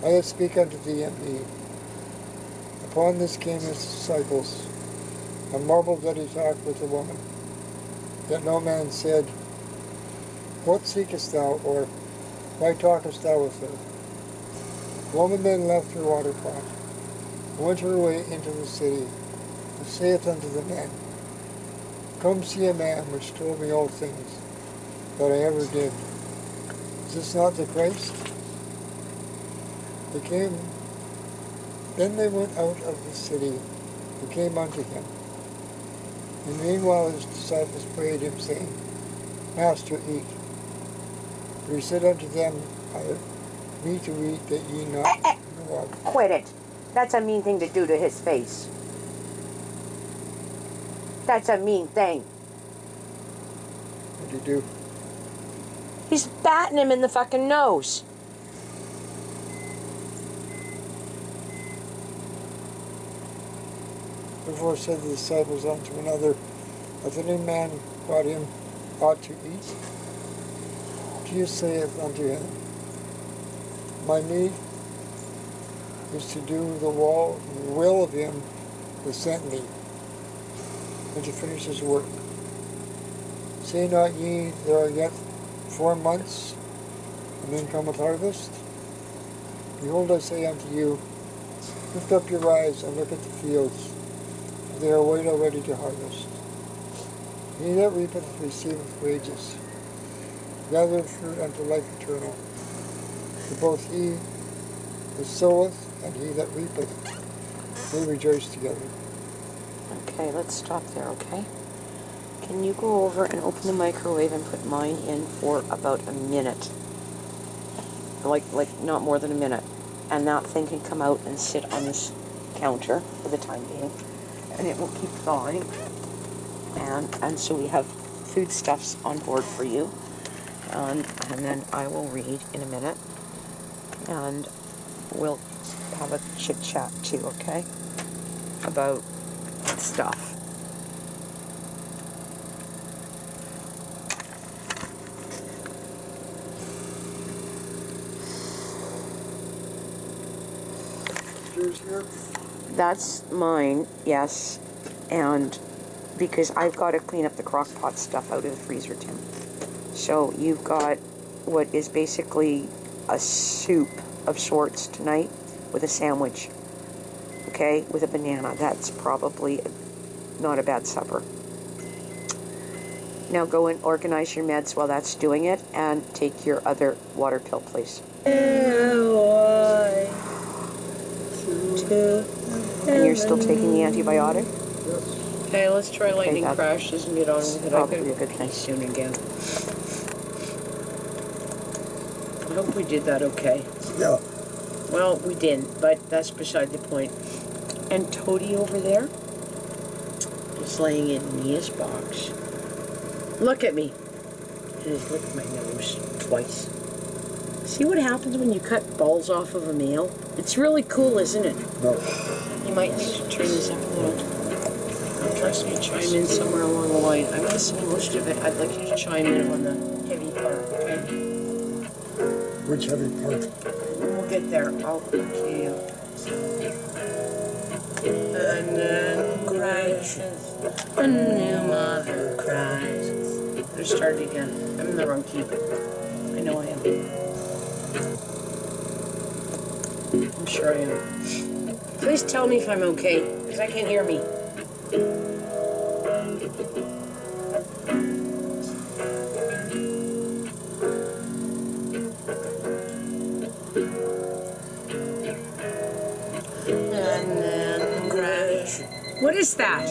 S2: I that speak unto thee am he. Upon this came his disciples, and marveled that he talked with the woman. Yet no man said, What seekest thou, or why talkest thou with her? The woman then left her water pot, and went her way into the city, and saith unto the men, Come see a man which told me all things that I ever did. Is this not the Christ? Then they went out of the city, and came unto him. And meanwhile his disciples prayed him, saying, Master, eat. But he said unto them, I have meat to eat that ye not know of.
S1: Quit it. That's a mean thing to do to his face. That's a mean thing.
S2: What did he do?
S1: He's batting him in the fucking nose.
S2: Therefore said the disciples unto another, Hath any man brought him aught to eat? Jesus saith unto him, My meat is to do the will of him that sent me, and to finish his work. Say not ye, there are yet 4 months, and then cometh harvest? Behold, I say unto you, lift up your eyes and look at the fields, for they are white already to harvest. He that reapeth receiveth wages, gathereth fruit unto life eternal. For both he that soweth and he that reapeth may rejoice together.
S1: Okay, let's stop there, okay? Can you go over and open the microwave and put mine in for about a minute? Like not more than a minute. And that thing can come out and sit on this counter for the time being. And it will keep thawing. And so we have foodstuffs on board for you. And then I will read in a minute. And we'll have a chit chat too, okay? About stuff.
S2: Yours here?
S1: That's mine, yes. And because I've got to clean up the crock pot stuff out of the freezer, Tim. So you've got what is basically a soup of sorts tonight with a sandwich. Okay, with a banana. That's probably not a bad supper. Now go and organize your meds while that's doing it, and take your other water pill, please. And you're still taking the antibiotic?
S2: Yes.
S5: Okay, let's try lightning
S1: Okay,
S5: crashes and get on with it.
S1: probably a good thing.
S5: Soon again. I hope we did that okay.
S2: Yeah.
S5: Well, we didn't, but that's beside the point. And Toadie over there is laying in Nia's box. Look at me. And has licked my nose twice. See what happens when you cut balls off of a meal? It's really cool, isn't it?
S2: No.
S5: You might turn this up a little. I'll try to chime in somewhere along the line. I'm listening most of it. I'd like you to chime in on the heavy part, okay?
S2: Which heavy part?
S5: We'll get there. I'll okay. And then crashes, a new mother cries.
S1: have started again. I'm in the wrong key. I know I am. I'm sure I am. Please tell me if I'm okay, because I can't hear me. And then crash. What is that?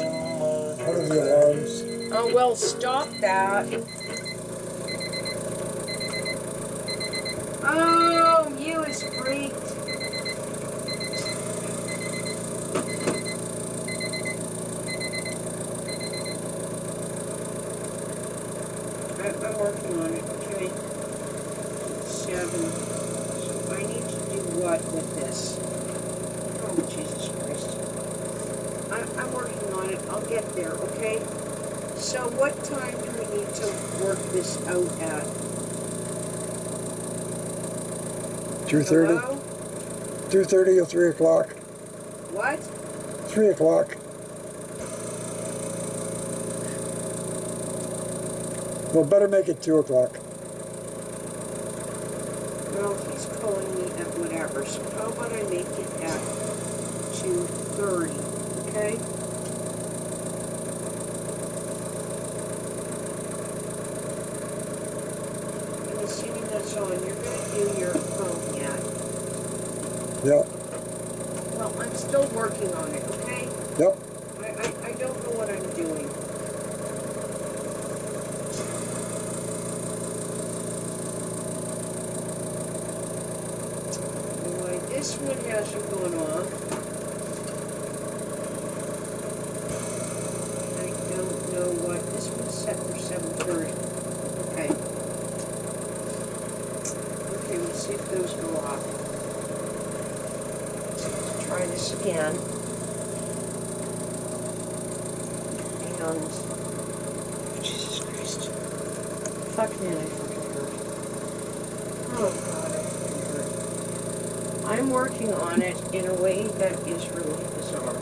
S2: One of the alarms.
S1: Oh, well, stop that. Oh, you is freaked. I'm working on it, okay? 7. So I need to do what with this? Oh, Jesus Christ. I'm working on it. I'll get there, okay? So what time do we need to work this out at?
S2: 2:30?
S1: Hello?
S2: 2:30 or 3 o'clock?
S1: What?
S2: 3 o'clock. Well, better make it 2 o'clock.
S1: Well, he's calling me at whatever, so how about I make it at 2:30, okay? I'm assuming that's on. You're gonna do your phone yet.
S2: Yep.
S1: Well, I'm still working on it, okay?
S2: Yep.
S1: I don't know what I'm doing. Why this one hasn't gone off. I don't know what. This one's set for 7:30. Okay. Okay, let's see if those go off. Let's try this again. And Jesus Christ. Fuck man, I fucking hurt. Oh God, I fucking hurt. I'm working on it in a way that is really bizarre.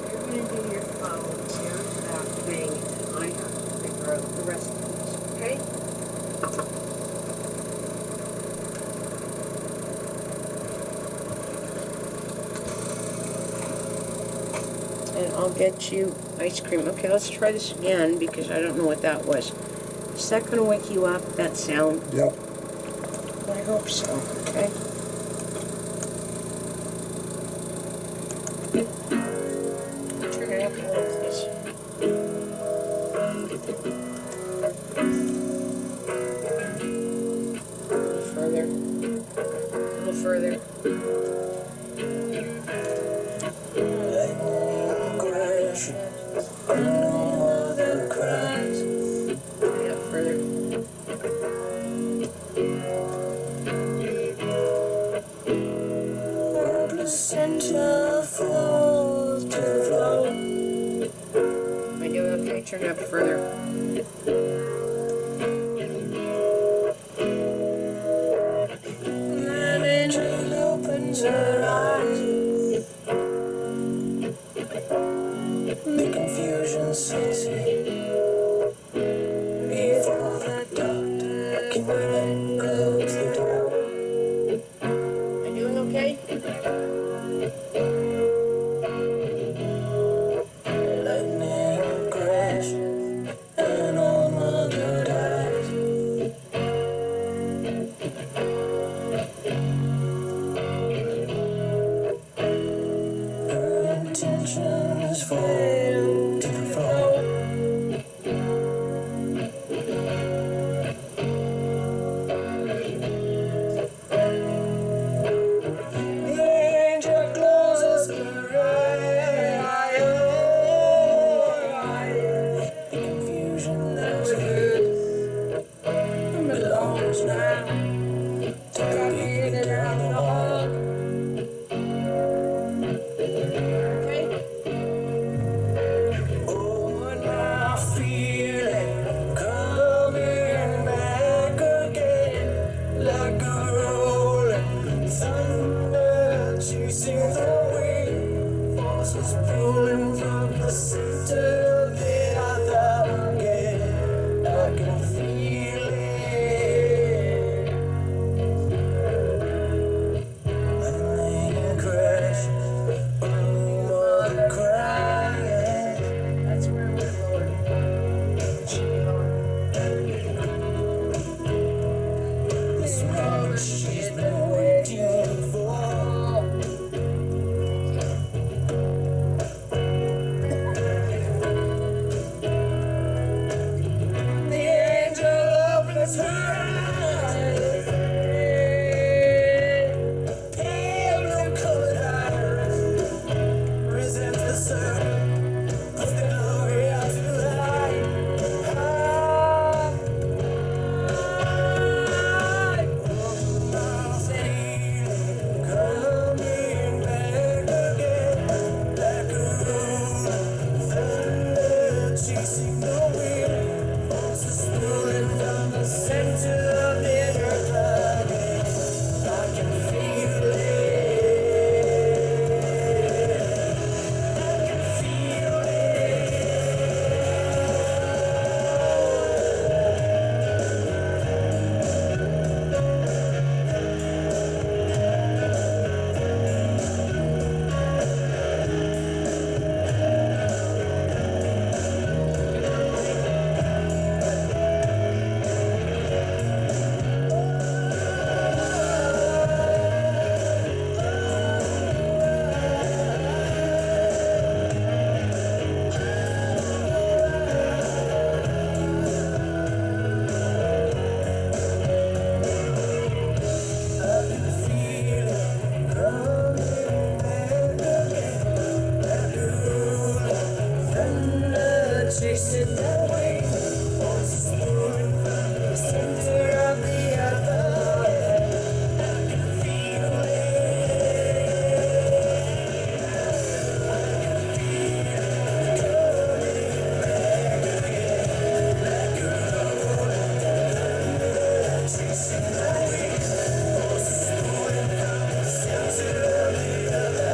S1: You're gonna do your phone, here's that thing, and I have to figure out the rest of this, okay? And I'll get you ice cream. Okay, let's try this again because I don't know what that was. Is that going to wake you up, that sound?
S2: Yep.
S1: I hope so, okay? Turn it up a little, please. A little further. A little further. Yeah, further. Center falls to the floor. Am I doing okay? Turn it up further. An angel opens her eyes. The confusion sets in. Before the doctor can close the door. Am I doing okay? Lightning crashes and all mother dies. Her intentions fall to the floor. The angel closes her eyes. The confusion that's hurt belongs now to get it down the hall. Okay. Oh, now feeling coming back again, like a rolling thunder chasing the wind, forces pulling from the center of
S4: Pale blue colored eyes presents the sun, puts the glory out to light. Coming back again, like a rolling thunder chasing the wind, forces pulling from the center of the earth again. I can feel it. I can feel chasing the wind, forces pulling from the center of the earth. I can feel it. Chasing the wind, forces pulling from the center of the earth.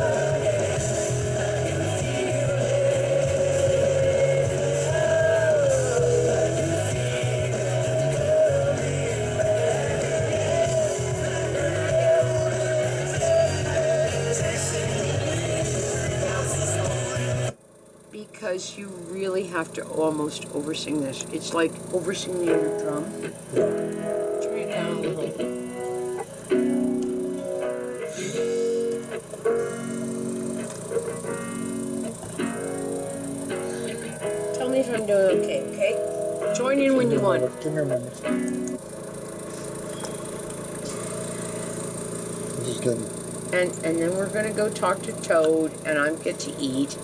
S4: I can feel
S1: Because you really have to almost oversing this. It's like oversinging your drum. Turn it down a little. Tell me if I'm doing okay, okay? Join in when you want.
S2: Give me a moment. This is good.
S1: And then we're going to go talk to Toad, and I get to eat.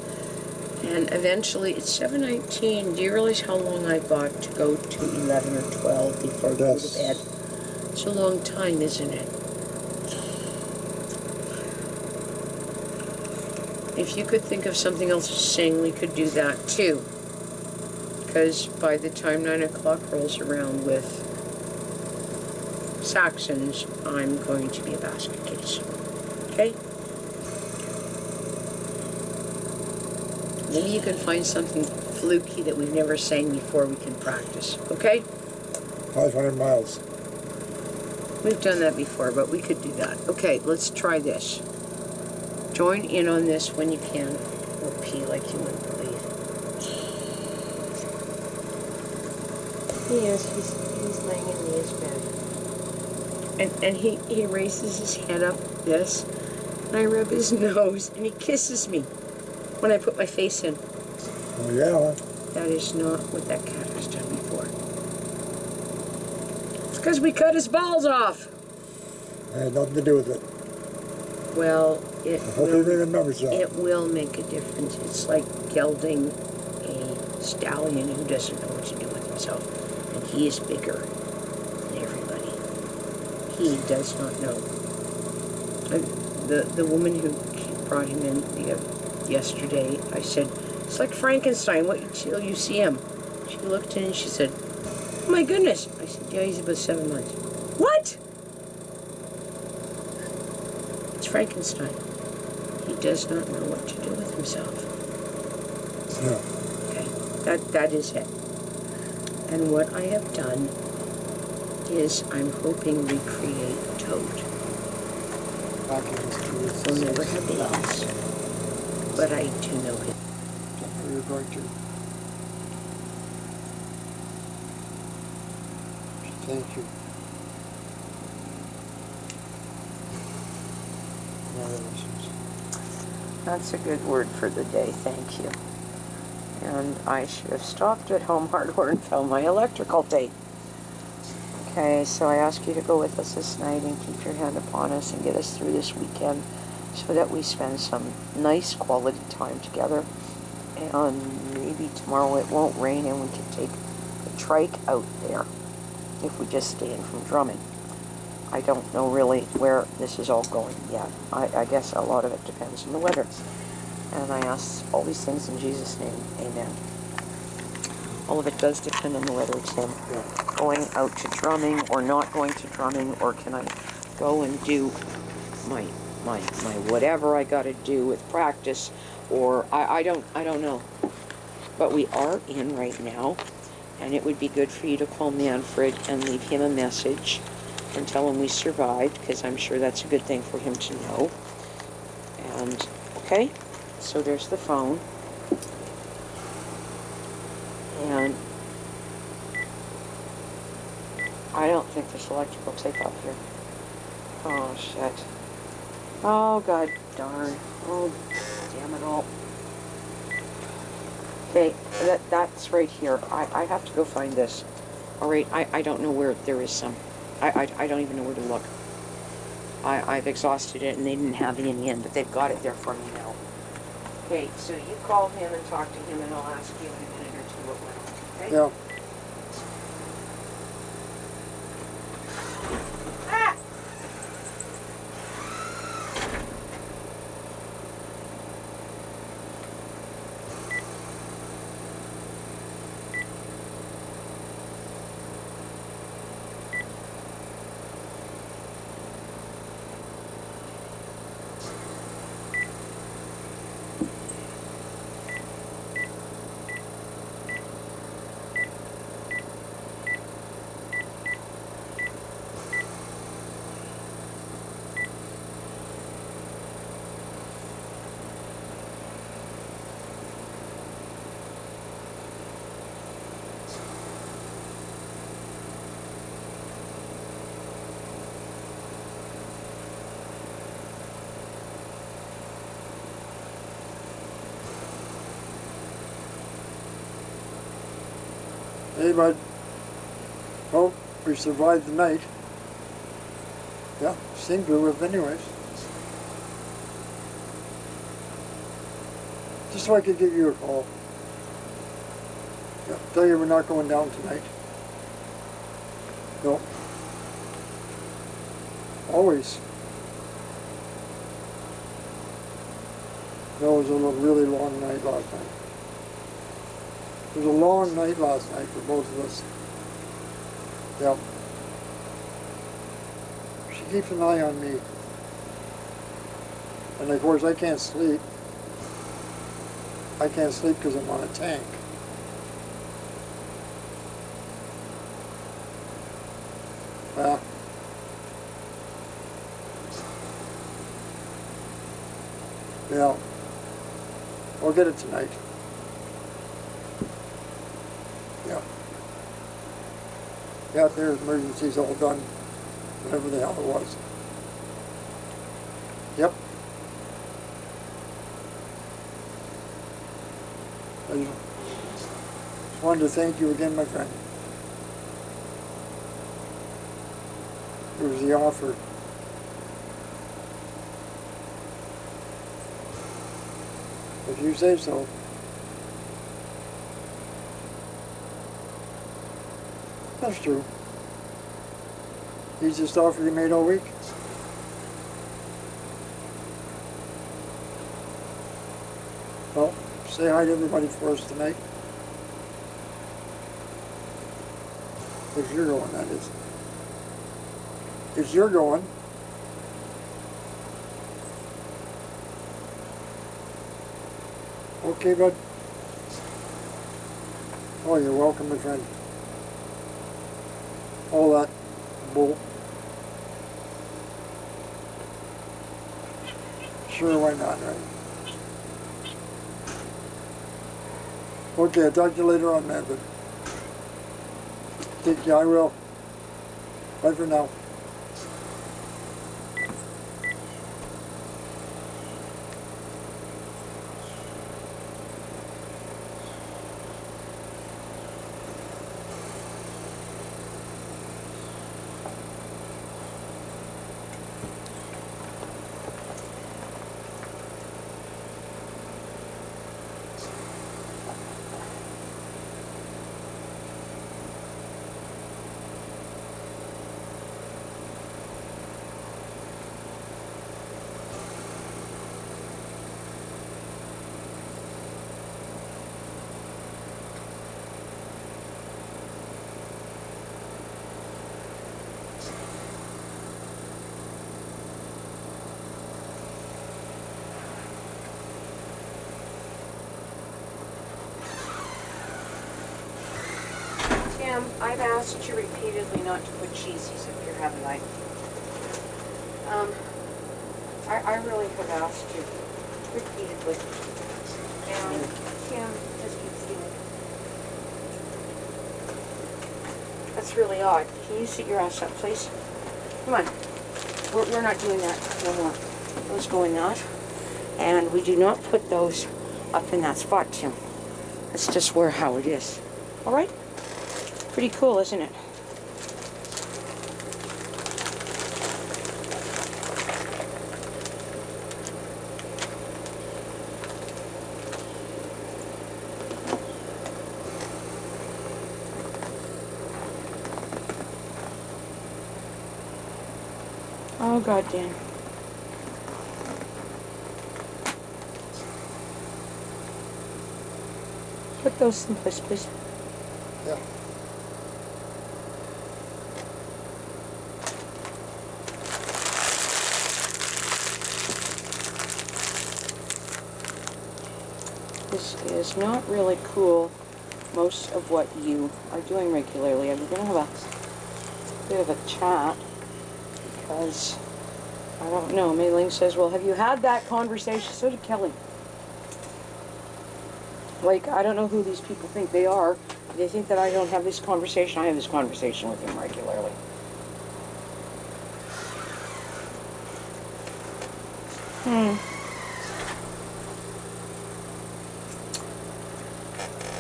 S1: And eventually, it's 7:19. Do you realize how long I've got to go to 11 or 12 before I go to bed? It's a long time, isn't it? If you could think of something else to sing, we could do that too. Because by the time 9 o'clock rolls around with Saxons, I'm going to be a basket case. Okay? Maybe you can find something fluky that we've never sang before we can practice. Okay?
S2: 500 miles.
S1: We've done that before, but we could do that. Okay, let's try this. Join in on this when you can. Or pee like you wouldn't believe. Yes, he's laying in his bed. And he raises his head up this, and I rub his nose, and he kisses me when I put my face in.
S2: Oh, yeah.
S1: That is not what that cat has done before. It's because we cut his balls off.
S2: It had nothing to do with it.
S1: Well,
S2: I hope he remembers that.
S1: it will make a difference. It's like gelding a stallion who doesn't know what to do with himself. And he is bigger than everybody. He does not know. The woman who brought him in yesterday, I said, it's like Frankenstein, wait till you see him. She looked in and she said, oh my goodness. I said, yeah, he's about 7 months. What? It's Frankenstein. He does not know what to do with himself.
S2: No.
S1: Okay, that is it. And what I have done is I'm hoping we create Toad. He'll never have babies. But I do know him.
S2: You're going to. Thank you.
S1: That's a good word for the day, thank you. And I should have stopped at Home Hardware and found my electrical tape. Okay, so I ask you to go with us this night and keep your hand upon us and get us through this weekend so that we spend some nice quality time together. And maybe tomorrow it won't rain and we can take the trike out there if we just stay in from drumming. I don't know really where this is all going yet. I guess a lot of it depends on the weather. And I ask all these things in Jesus' name. Amen. All of it does depend on the weather, Tim. Going out to drumming or not going to drumming, or can I go and do my whatever I got to do with practice, or I don't know. But we are in right now, and it would be good for you to call Manfred and leave him a message and tell him we survived, because I'm sure that's a good thing for him to know. And okay, so there's the phone. And I don't think there's electrical tape up here. Oh, shit. Oh, god darn. Oh, damn it all. Okay, that's right here. I have to go find this. Alright, I don't know where there is some. I don't even know where to look. I've exhausted it and they didn't have it in the end, but they've got it there for me now. Okay, so you call him and talk to him and I'll ask you in a minute or two what went on, okay?
S2: Yeah. Hey, bud. Well, we survived the night. Yeah, seemed to have anyways. Just so I could give you a call. Yeah, tell you we're not going down tonight. No. Always. No, it was a really long night last night. It was a long night last night for both of us. Yep. She keeps an eye on me. And of course I can't sleep. I can't sleep because I'm on a tank. Yeah. Yeah. I'll get it tonight. Yeah. Yeah, there's emergencies all done. Whatever the hell it was. Yep. I just wanted to thank you again, my friend. It was the offer. If you say so. That's true. Easiest offer you made all week? Well, say hi to everybody for us tonight. If you're going, that is. If you're going. Okay, bud. Oh, you're welcome, my friend. All that bull. Sure, why not, right? Okay, I'll talk to you later on, man, but take care, I will. Bye for now.
S1: Tim, I've asked you repeatedly not to put cheesies up here, haven't I? I really have asked you repeatedly. And Tim just keeps doing it. That's really odd. Can you sit your ass up, please? Come on. We're not doing that no more. Those go in that. And we do not put those up in that spot, Tim. That's just how it is. All right? Pretty cool, isn't it? Oh, God damn. Put those someplace, please.
S2: Yeah.
S1: This is not really cool, most of what you are doing regularly. And we're going to have a bit of a chat because, I don't know, Mei-Ling says, well, have you had that conversation? So did Kelly. Like, I don't know who these people think they are. They think that I don't have this conversation. I have this conversation with him regularly.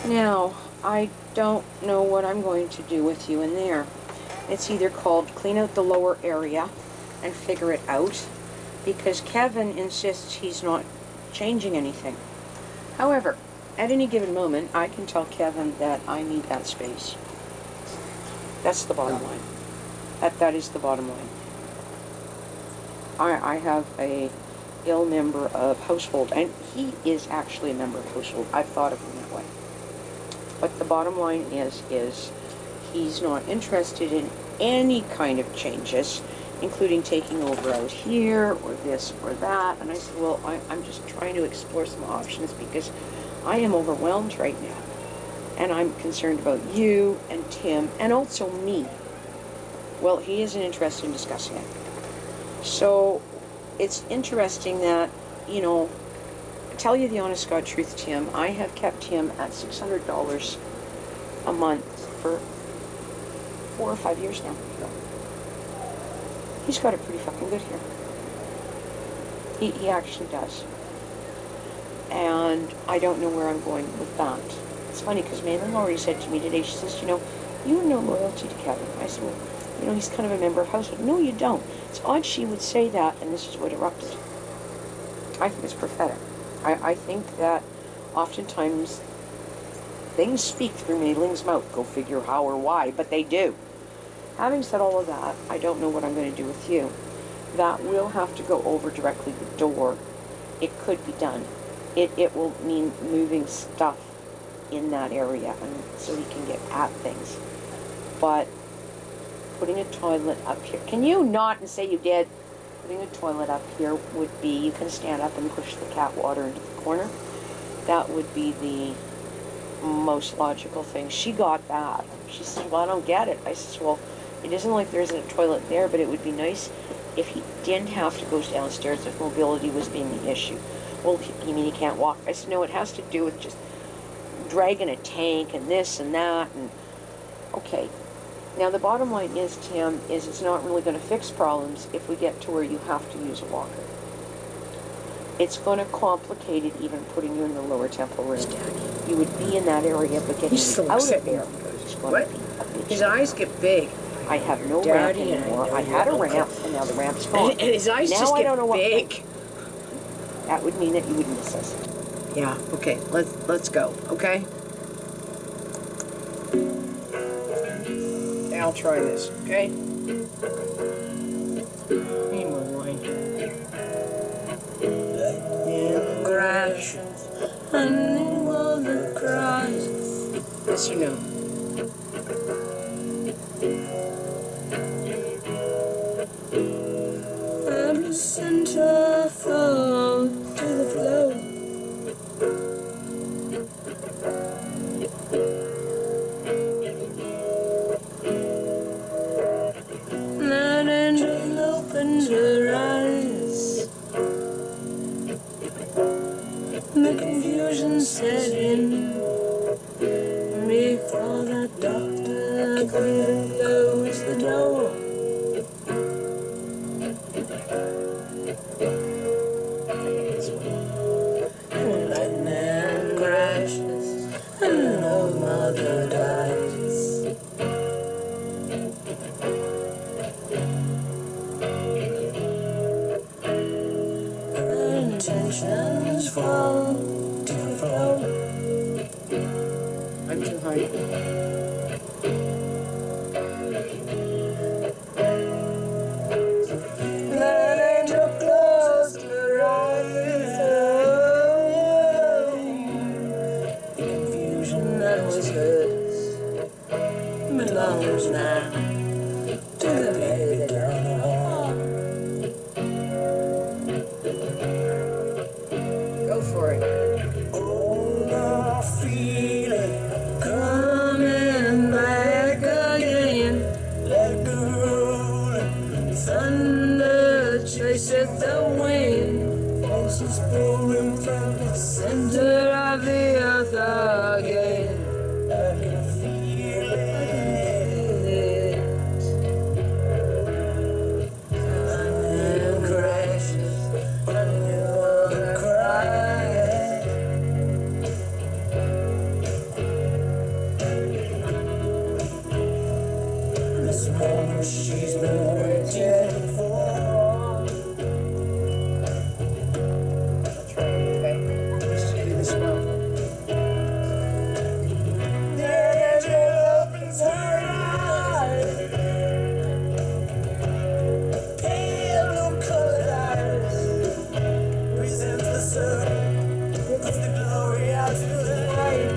S1: Now, I don't know what I'm going to do with you in there. It's either called clean out the lower area and figure it out, because Kevin insists he's not changing anything. However, at any given moment, I can tell Kevin that I need that space. That's the bottom line. That is the bottom line. I have a ill member of household, and he is actually a member of household. I've thought of him that way. But the bottom line is he's not interested in any kind of changes, including taking over out here or this or that. And I said, well, I'm just trying to explore some options because I am overwhelmed right now. And I'm concerned about you and Tim and also me. Well, he isn't interested in discussing it. So it's interesting that, you know, tell you the honest God truth, Tim, I have kept him at $600 a month for 4 or 5 years now. He's got it pretty fucking good here. He actually does. And I don't know where I'm going with that. It's funny because Maylin already said to me today, she says, you know, you have no loyalty to Kevin. I said, well, you know, he's kind of a member of household. No, you don't. It's odd she would say that, and this is what erupted. I think it's prophetic. I think that oftentimes things speak through Mayling's mouth. Go figure how or why, but they do. Having said all of that, I don't know what I'm going to do with you. That will have to go over directly the door. It could be done. It will mean moving stuff in that area and so he can get at things. But putting a toilet up here, can you not and say you did? Putting a toilet up here would be, you can stand up and push the cat water into the corner. That would be the most logical thing. She got that. She said, well, I don't get it. I said, well, it isn't like there isn't a toilet there, but it would be nice if he didn't have to go downstairs if mobility was being the issue. Well, you mean he can't walk? I said, no, it has to do with just dragging a tank and this and that. And okay. Now, the bottom line is, Tim, is it's not really going to fix problems if we get to where you have to use a walker. It's going to complicate it even putting you in the lower temple room. You would be in that area, but getting out of there is going to be a bitch.
S10: His eyes get big.
S1: I have no ramp anymore. I had a ramp, and now the ramp's gone.
S10: And his eyes
S1: now
S10: just
S1: I don't know
S10: get big.
S1: That would mean that you wouldn't miss us.
S10: Yeah, okay, let's go, okay? I'll try this, okay? Need more wine. Yeah, crash. And all the cries. Yes or no? I'm the center flow to the flow. chasing the wind, and she's pouring from the center of the earth again. I can feel it. And crashes under the crying. This moment she's been waiting for. That's right, okay. Just give me some love. The angel opens her eyes, pale blue-colored eyes, presents the sun, puts the glory out to the light.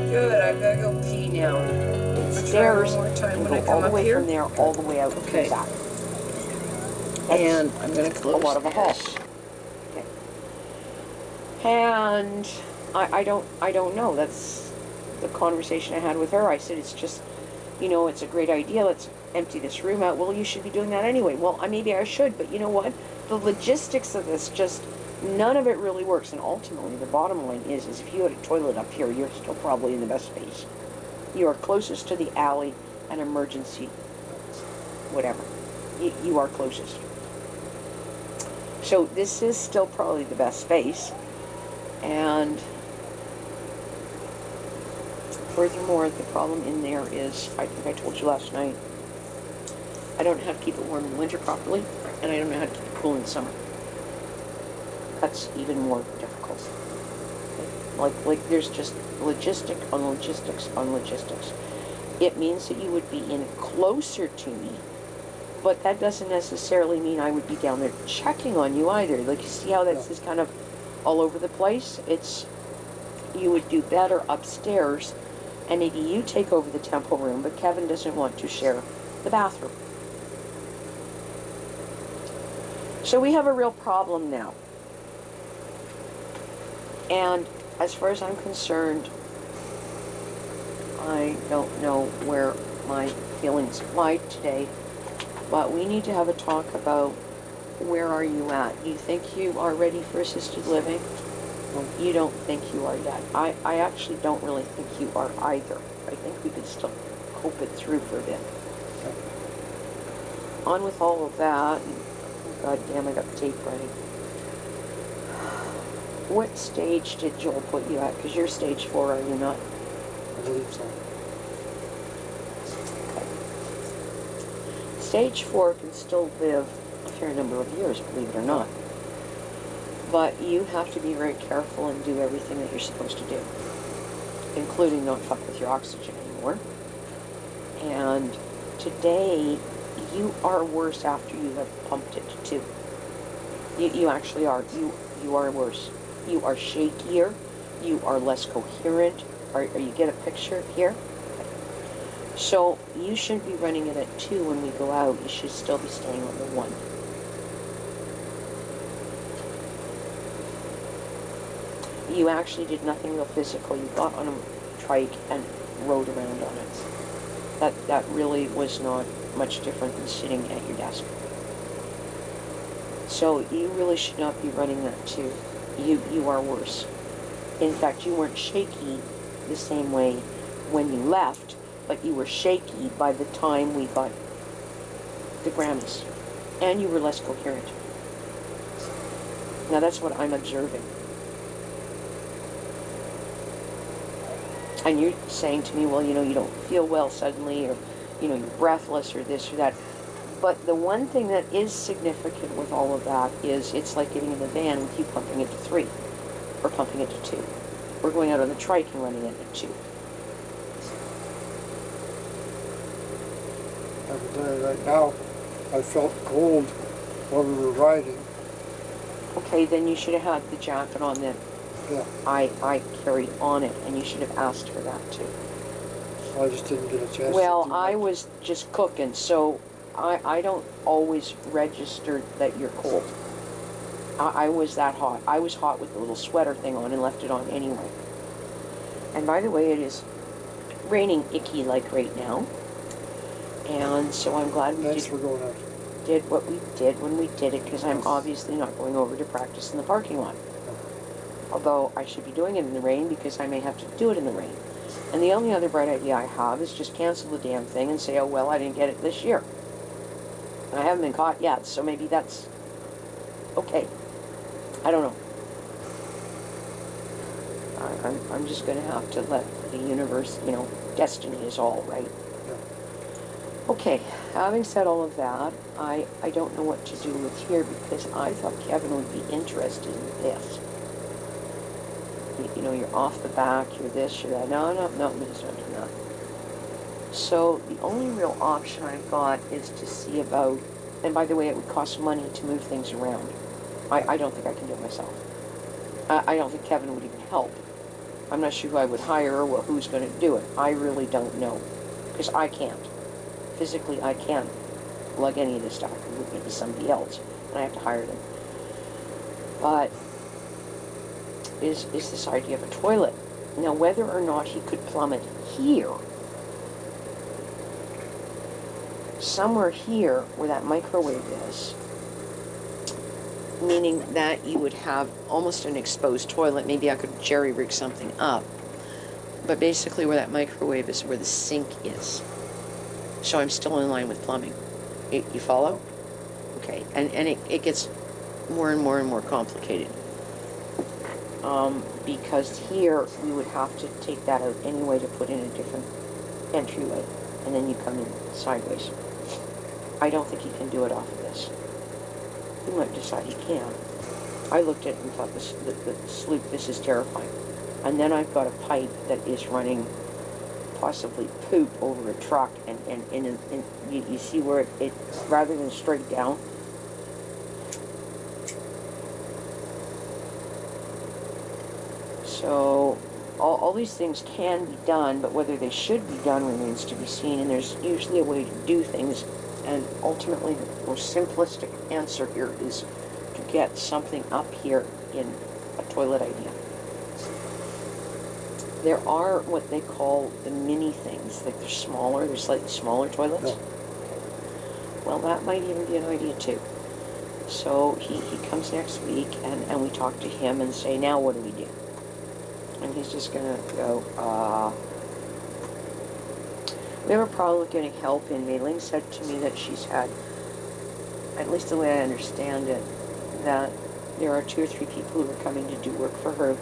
S10: Good, I've got to go pee now.
S1: Stairs,
S10: one more time when I
S1: go
S10: come
S1: all the
S10: up
S1: way
S10: here.
S1: from there, all the way out to
S10: Okay.
S1: the back.
S10: And I'm going to
S1: A
S10: close
S1: lot of a hall.
S10: this.
S1: Okay. And I don't know. That's the conversation I had with her. I said, it's just, you know, it's a great idea. Let's empty this room out. Well, you should be doing that anyway. Well, maybe I should, but you know what? The logistics of this just, none of it really works. And ultimately, the bottom line is if you had a toilet up here, you're still probably in the best space. You are closest to the alley and emergency, whatever. You are closest. So this is still probably the best space. And furthermore, the problem in there is, I think I told you last night, I don't know how to keep it warm in the winter properly, and I don't know how to keep it cool in the summer. That's even more difficult. Like there's just logistic on logistics on logistics. It means that you would be in closer to me, but that doesn't necessarily mean I would be down there checking on you either. Like, you see how that's just kind of all over the place? You would do better upstairs, and maybe you take over the temple room, but Kevin doesn't want to share the bathroom. So we have a real problem now. And as far as I'm concerned, I don't know where my feelings lie today, but we need to have a talk about where are you at. You think you are ready for assisted living? You don't think you are yet. I actually don't really think you are either. I think we could still hope it through for a bit. on with all of that. God damn, I got the tape ready. What stage did Joel put you at? Because you're stage 4, are you not?
S2: I believe so.
S1: Stage 4 can still live a fair number of years, believe it or not. But you have to be very careful and do everything that you're supposed to do, including not fuck with your oxygen anymore. And today, you are worse after you have pumped it too. You actually are. You are worse. You are shakier. You are less coherent. Are you get a picture here? So you should be running it at 2 when we go out. You should still be staying on the 1. You actually did nothing real physical. You got on a trike and rode around on it. That really was not much different than sitting at your desk. So you really should not be running that too. You are worse. In fact, you weren't shaky the same way when you left, but you were shaky by the time we got the Grammys. And you were less coherent. Now that's what I'm observing. And you're saying to me, well, you know, you don't feel well suddenly, or, you know, you're breathless, or this or that. But the one thing that is significant with all of that is it's like getting in the van with you pumping it to 3, or pumping it to 2. We're going out on the trike and running it at 2.
S2: I can tell you right now, I felt cold while we were riding.
S1: Okay, then you should have had the jacket on then.
S2: Yeah.
S1: I carried on it, and you should have asked for that too.
S2: So I just didn't get a chance
S1: Well,
S2: to do
S1: I
S2: much.
S1: was just cooking, so I don't always register that you're cold. I was that hot. I was hot with the little sweater thing on and left it on anyway. And by the way, it is raining icky like right now. And so I'm glad we
S2: Thanks for going out.
S1: did what we did when we did it, because I'm obviously not going over to practice in the parking lot. Although I should be doing it in the rain, because I may have to do it in the rain. And the only other bright idea I have is just cancel the damn thing and say, oh well, I didn't get it this year. And I haven't been caught yet, so maybe that's okay. I don't know. I'm just going to have to let the universe, you know, destiny is all, right? Okay, having said all of that, I don't know what to do with here, because I thought Kevin would be interested in this. You know, you're off the back, you're this, you're that. No, he's not doing that. So the only real option I've got is to see about, and by the way, it would cost money to move things around. I don't think I can do it myself. I don't think Kevin would even help. I'm not sure who I would hire or who's going to do it. I really don't know, because I can't. Physically, I can't lug any of this stuff. It would be somebody else, and I have to hire them. But is this idea of a toilet. Now, whether or not he could plumb it here, somewhere here where that microwave is, meaning that you would have almost an exposed toilet. Maybe I could jerry-rig something up. But basically where that microwave is, where the sink is. So I'm still in line with plumbing. You follow? Okay. And it gets more and more and more complicated. Because here we would have to take that out anyway to put in a different entryway. And then you come in sideways. I don't think he can do it off of this. He might decide he can. I looked at it and thought, the sloop, this is terrifying. And then I've got a pipe that is running possibly poop over a truck, and you see where it rather than straight down. So all these things can be done, but whether they should be done remains to be seen, and there's usually a way to do things, and ultimately the most simplistic answer here is to get something up here in a toilet idea. There are what they call the mini things, like they're smaller, they're slightly smaller toilets.
S2: Yeah.
S1: Well, that might even be an idea too. So he comes next week, and we talk to him and say, now what do we do? And he's just gonna go, we have a problem with getting help in. Mei Ling said to me that she's had at least the way I understand it, that there are 2 or 3 people who are coming to do work for her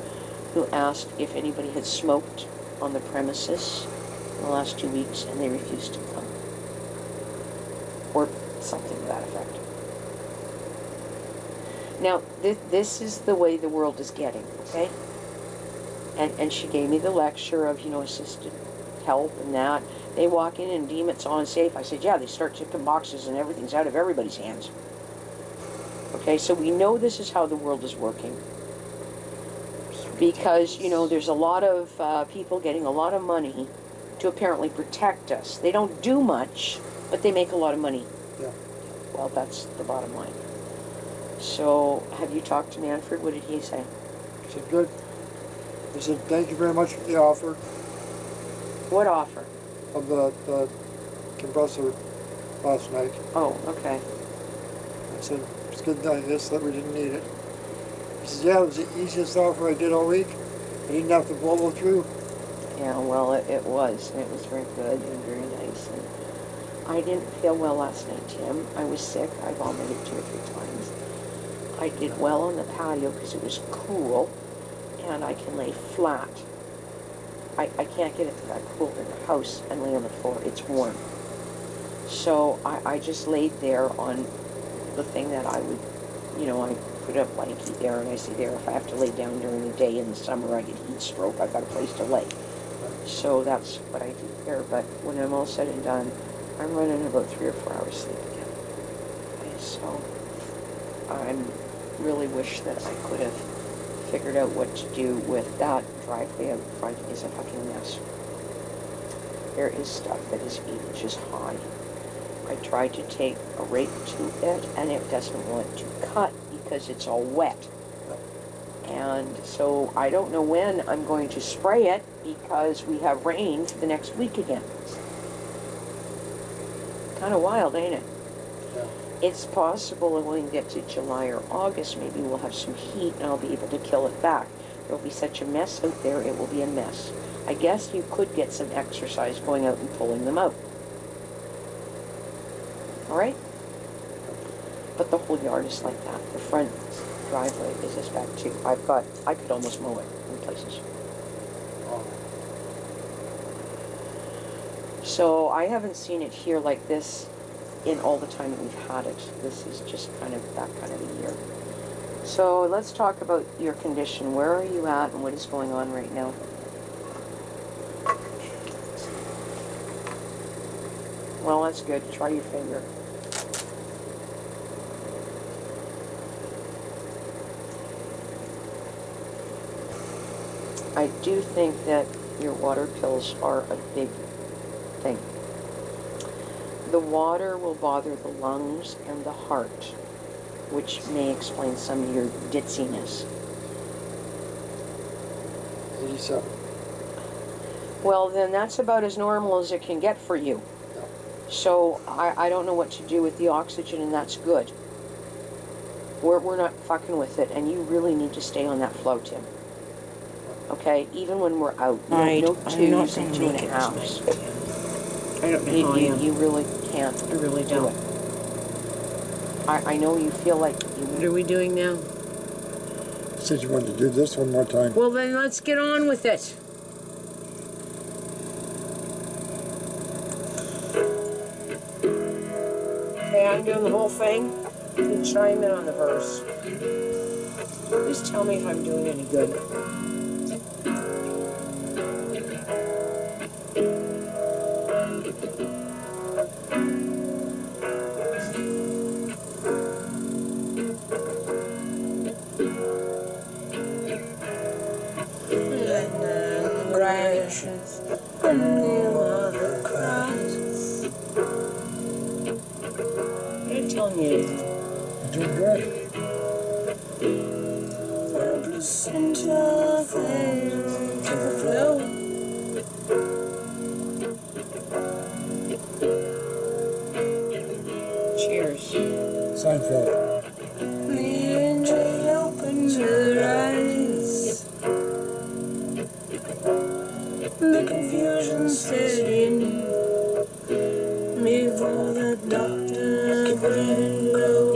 S1: who asked if anybody had smoked on the premises in the last 2 weeks, and they refused to come. Or something to that effect. Now, this is the way the world is getting, okay? And she gave me the lecture of, assisted help and that. They walk in and deem it's unsafe. I said, yeah, they start ticking boxes and everything's out of everybody's hands. Okay, so we know this is how the world is working. Because, there's a lot of people getting a lot of money to apparently protect us. They don't do much, but they make a lot of money.
S2: Yeah.
S1: Well, that's the bottom line. So, have you talked to Manfred? What did he say?
S2: He said, good. He said, thank you very much for the offer.
S1: What offer?
S2: Of the compressor last night.
S1: Oh, okay.
S2: I said, it's good, I guess that we didn't need it. He says, yeah, it was the easiest offer I did all week. I didn't have to follow through.
S1: Yeah, well, it was. And it was very good and very nice. And I didn't feel well last night, Tim. I was sick. I vomited 2 or 3 times. I did well on the patio because it was cool, and I can lay flat. I can't get it that cool in the house and lay on the floor. It's warm. So I just laid there on the thing that I would, I put a blanket there, and I say there, if I have to lay down during the day in the summer, I get heat stroke. I've got a place to lay. So that's what I do there. But when I'm all said and done, I'm running about 3 or 4 hours sleep again. Okay, so I really wish that I could have figured out what to do with that driveway out front. Is a fucking mess. There is stuff that is 8 inches high. I tried to take a rake to it, and it doesn't want to cut because it's all wet. And so I don't know when I'm going to spray it because we have rain for the next week again. Kind of wild, ain't it?
S2: Yeah.
S1: It's possible that when we get to July or August, maybe we'll have some heat and I'll be able to kill it back. There'll be such a mess out there, it will be a mess. I guess you could get some exercise going out and pulling them out. Alright? But the whole yard is like that. The front driveway is this back too. I could almost mow it in places. So I haven't seen it here like this in all the time that we've had it. This is just kind of that kind of a year. So let's talk about your condition. Where are you at and what is going on right now? Well, that's good. Try your finger. I do think that your water pills are a big thing. The water will bother the lungs and the heart, which may explain some of your ditziness.
S2: 87.
S1: Well, then that's about as normal as it can get for you.
S2: Yeah.
S1: So I don't know what to do with the oxygen, and that's good. We're not fucking with it, and you really need to stay on that flow, Tim. Okay? Even when we're out. No 2s and 2.5s.
S5: I don't know how I am.
S1: You really can't.
S5: I really
S1: do
S5: don't.
S1: it. I know you feel like you...
S5: What are we doing now?
S2: Said you wanted to do this one more time.
S5: Well, then let's get on with it.
S1: Okay, I'm doing the whole thing. You chime in on the verse. Please tell me if I'm doing any good.
S10: And the water cries.
S1: I didn't tell you anything.
S2: You're doing good.
S10: Listen to the flow.
S1: Cheers.
S2: Seinfeld.
S10: The angel opens her eyes. The confusion set in before the doctor couldn't go.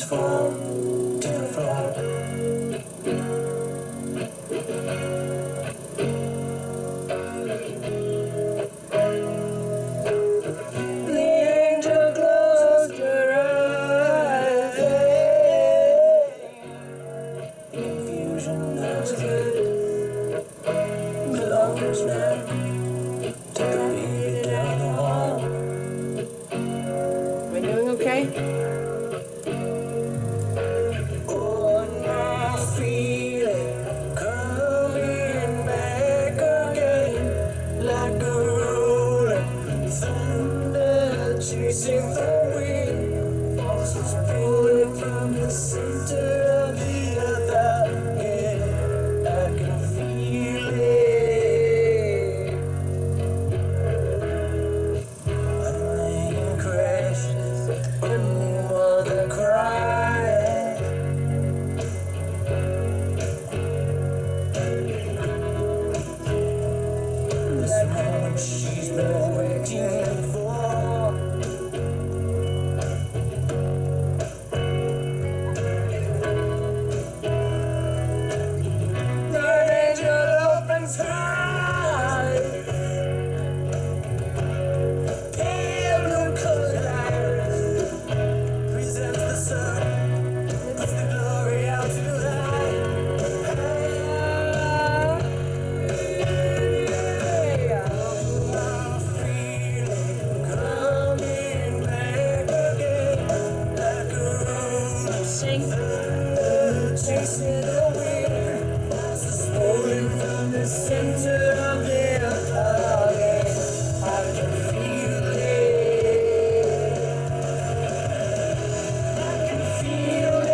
S4: just fall to the floor. The angel closed her eyes. Confusion was good. The lover's man took a peek down the hall.
S1: Am I doing okay?
S4: On my feeling, coming back again, like a rolling thunder chasing the wind. Forces pulling from the center of the earth again. I can feel it. A plane crashes, a mother cries. This moment she's been waiting for. The angel opens her eyes. Pale blue colored iris presents the sun, puts the glory out to high. Chasing the wind, forces pulling from the center of the earth. I can feel it. I can feel it.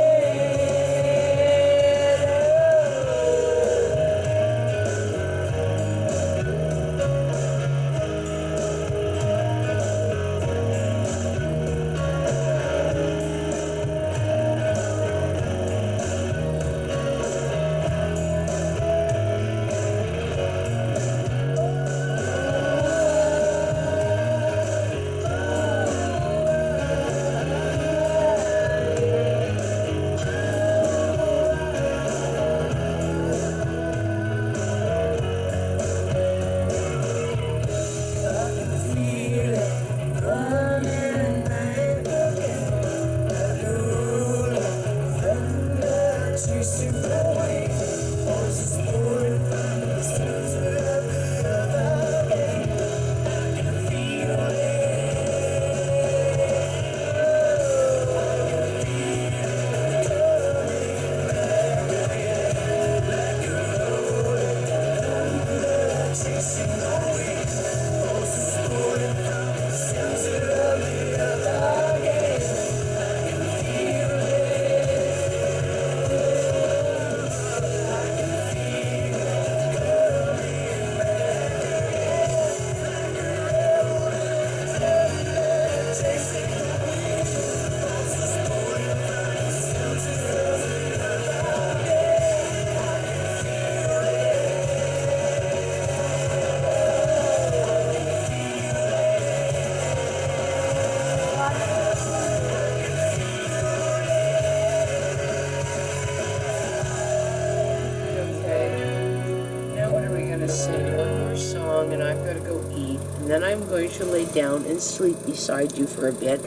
S1: And I've got to go eat, and then I'm going to lay down and sleep beside you for a bit,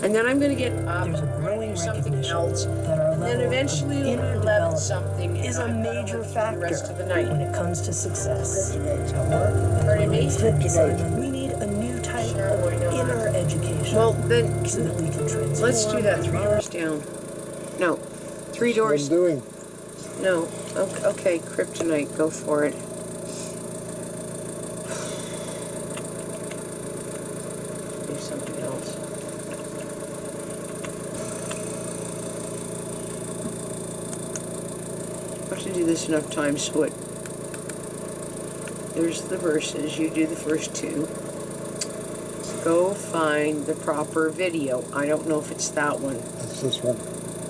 S1: and then I'm going to get up and do something else, and then eventually it'll be 11 something
S11: is a major factor
S1: the rest of the night
S11: when it comes to success.
S1: Pardon me?
S11: We need a new type of inner education.
S1: Well, then
S11: so that we can transform.
S1: let's do that. 3 doors down. No, 3 doors.
S2: What I'm doing.
S1: No. Okay, kryptonite. Go for it. Do something else. I have to do this enough times so it. There's the verses. You do the first 2. Go find the proper video. I don't know if it's that one.
S2: It's this one.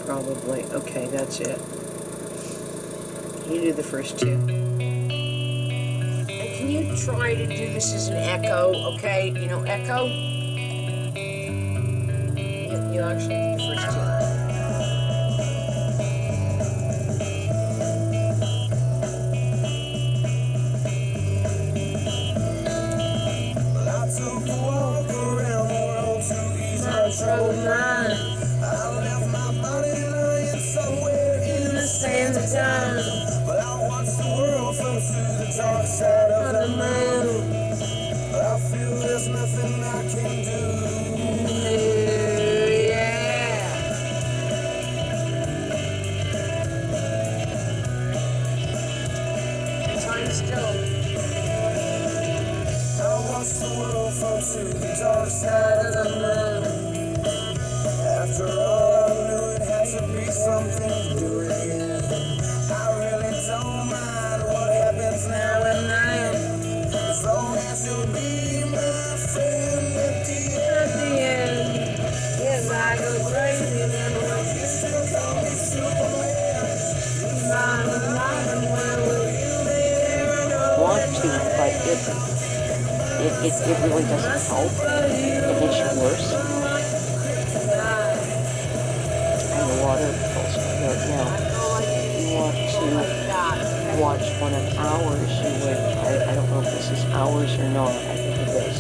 S1: Probably. Okay, that's it. You do the first 2. And can you try to do this as an echo, okay? You know, echo? You actually do the first 2.
S4: dark side of the moon. After all, I knew it had to be something to do it again. I really don't mind what happens now and then, as long as you'll be my friend at the end. Yes, I go crazy then when you still call me Superman. I'm alive and when will you be there?
S1: Want to, but it really doesn't help. It makes you worse. And the water pulls right now. If you want to watch one of ours, you would, I don't know if this is ours or not, I think it is.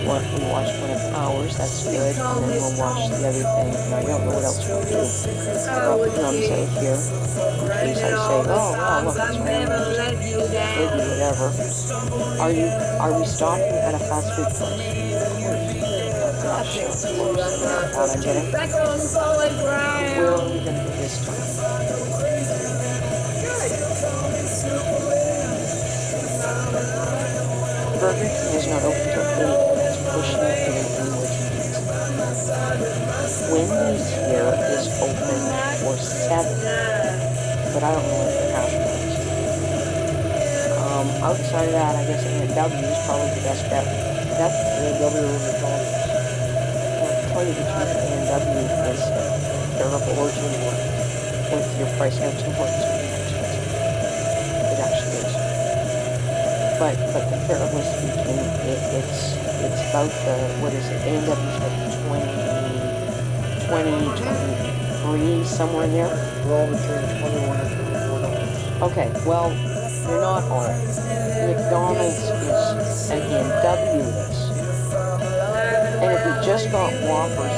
S1: We watch one of ours, that's good, and then we'll watch the other thing, and I don't know what else we'll do. I'll put drums out here, in case I say, oh, wow, look, it's raining, maybe whatever. Are we stopping at a fast food place? Gosh, of course, that I'm getting. Where are we going to go this time? Burger King is not open till 8, and that's pushing it in Wendy's here is open for 7, but I don't know what the hash browns. Outside of that, I guess A&W is probably the best bet. That's
S2: A&W or McDonald's.
S1: to tell you the truth, A&W is terrible original. With your price out too much, it actually is. But comparatively speaking, it's about the, what is it? A&W's about 23, somewhere in there.
S2: They're all between $21 and $24.
S1: Okay, well, they're not all. McDonald's is, and A&W is. And if we just got Whoppers,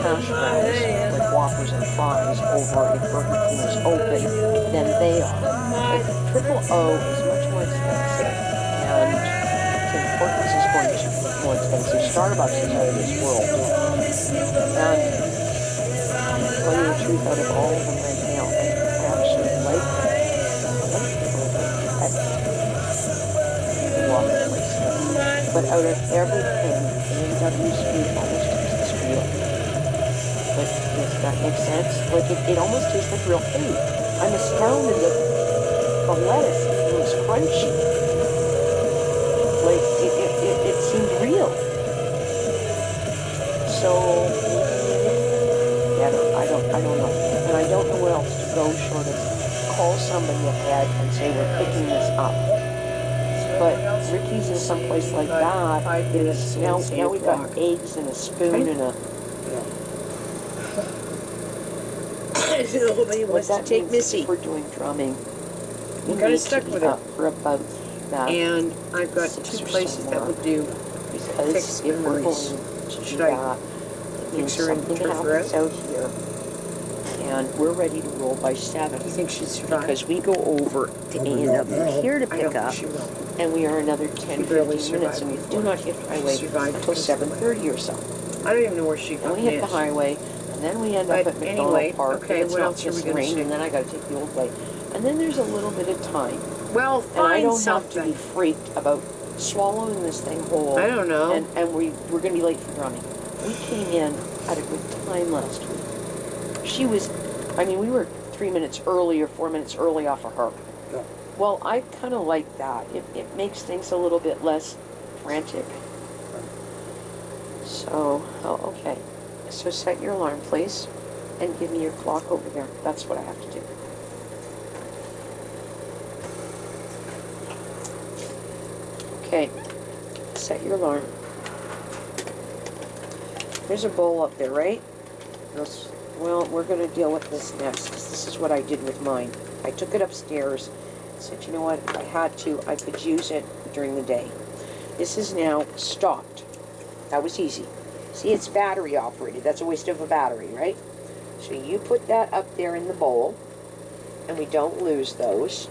S1: hash browns, like Whoppers and fries, over if Burger King is open, then they are. But Triple O is much more expensive, and Tim Hortons is going to be more expensive. Starbucks is out of this world. And to tell you the truth, out of all of them right now, I actually like them. But out of everything, A&W's food almost tastes real. But does that make sense? Like, it almost tastes like real food. I'm astounded that the lettuce was crunchy. Like, it seemed real. So, yeah, I don't know. And I don't know where else to go short of call somebody ahead and say we're picking this up. But Ricky's in some place like that is now we've got eggs and a spoon and a.
S5: Nobody wants to take Missy.
S1: We're doing drumming.
S5: We got stuck with her
S1: for about that.
S5: And I've got 2 places that would do.
S1: Because if we're going to do that, it means something happens out here. And we're ready to roll by 7.
S5: Do you think she'd survive?
S1: Because we go over to A&W here to pick up, and we are another 10-15 minutes, and we do not hit the highway until 7:30 or so.
S5: I don't even know where she got.
S1: And we hit the highway, and then we end up at McDonald Park.
S5: Okay,
S1: it's
S5: what
S1: not
S5: else are we
S1: just
S5: going to
S1: rain,
S5: do?
S1: and then I got to take the old way. And then there's a little bit of time.
S5: Well,
S1: and I don't
S5: something.
S1: have to be freaked about swallowing this thing whole.
S5: I don't know.
S1: And we're going to be late for drumming. We came in at a good time last week. She was, we were 3 minutes early or 4 minutes early off of her.
S2: Yeah.
S1: Well, I kind of like that. It makes things a little bit less frantic. So, okay. So set your alarm, please, and give me your clock over there. That's what I have to do. Okay, set your alarm. There's a bowl up there, right?
S2: Yes.
S1: Well, we're going to deal with this next, because this is what I did with mine. I took it upstairs, said, you know what, if I had to, I could use it during the day. This is now stopped. That was easy. See, it's battery operated. That's a waste of a battery, right? So you put that up there in the bowl, and we don't lose those.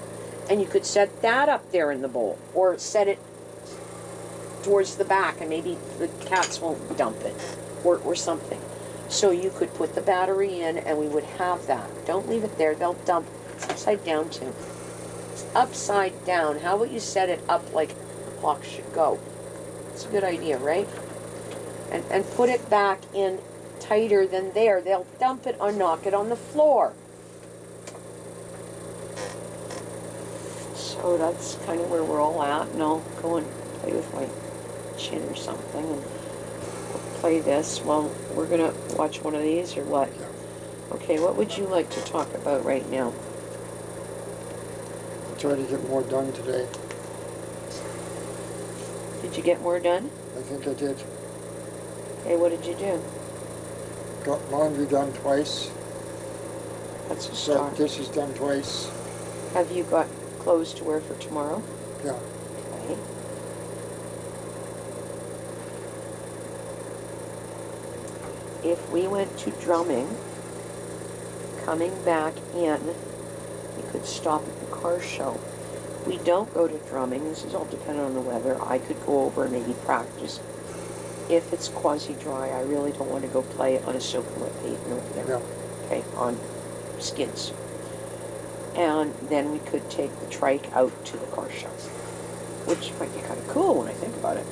S1: And you could set that up there in the bowl, or set it towards the back, and maybe the cats won't dump it, or something. So you could put the battery in, and we would have that. Don't leave it there. They'll dump. It's upside down, too. It's upside down. How about you set it up like the clock should go? It's a good idea, right? and put it back in tighter than there. They'll dump it or knock it on the floor. So that's kind of where we're all at, and I'll go and play with my chin or something and we'll play this. Well, we're gonna watch one of these or what? Okay, what would you like to talk about right now?
S2: I'll try to get more done today.
S1: Did you get more done?
S2: I think I did.
S1: Okay, what did you do?
S2: Got laundry done twice.
S1: That's a
S2: Got
S1: start.
S2: dishes done twice.
S1: Have you got clothes to wear for tomorrow?
S2: Yeah.
S1: Okay. If we went to drumming, coming back in, we could stop at the car show. We don't go to drumming. This is all dependent on the weather. I could go over and maybe practice. If it's quasi-dry, I really don't want to go play on a soaking wet pavement over there.
S2: Yeah.
S1: Okay, on skids. And then we could take the trike out to the car show, which might be kind of cool when I think about it.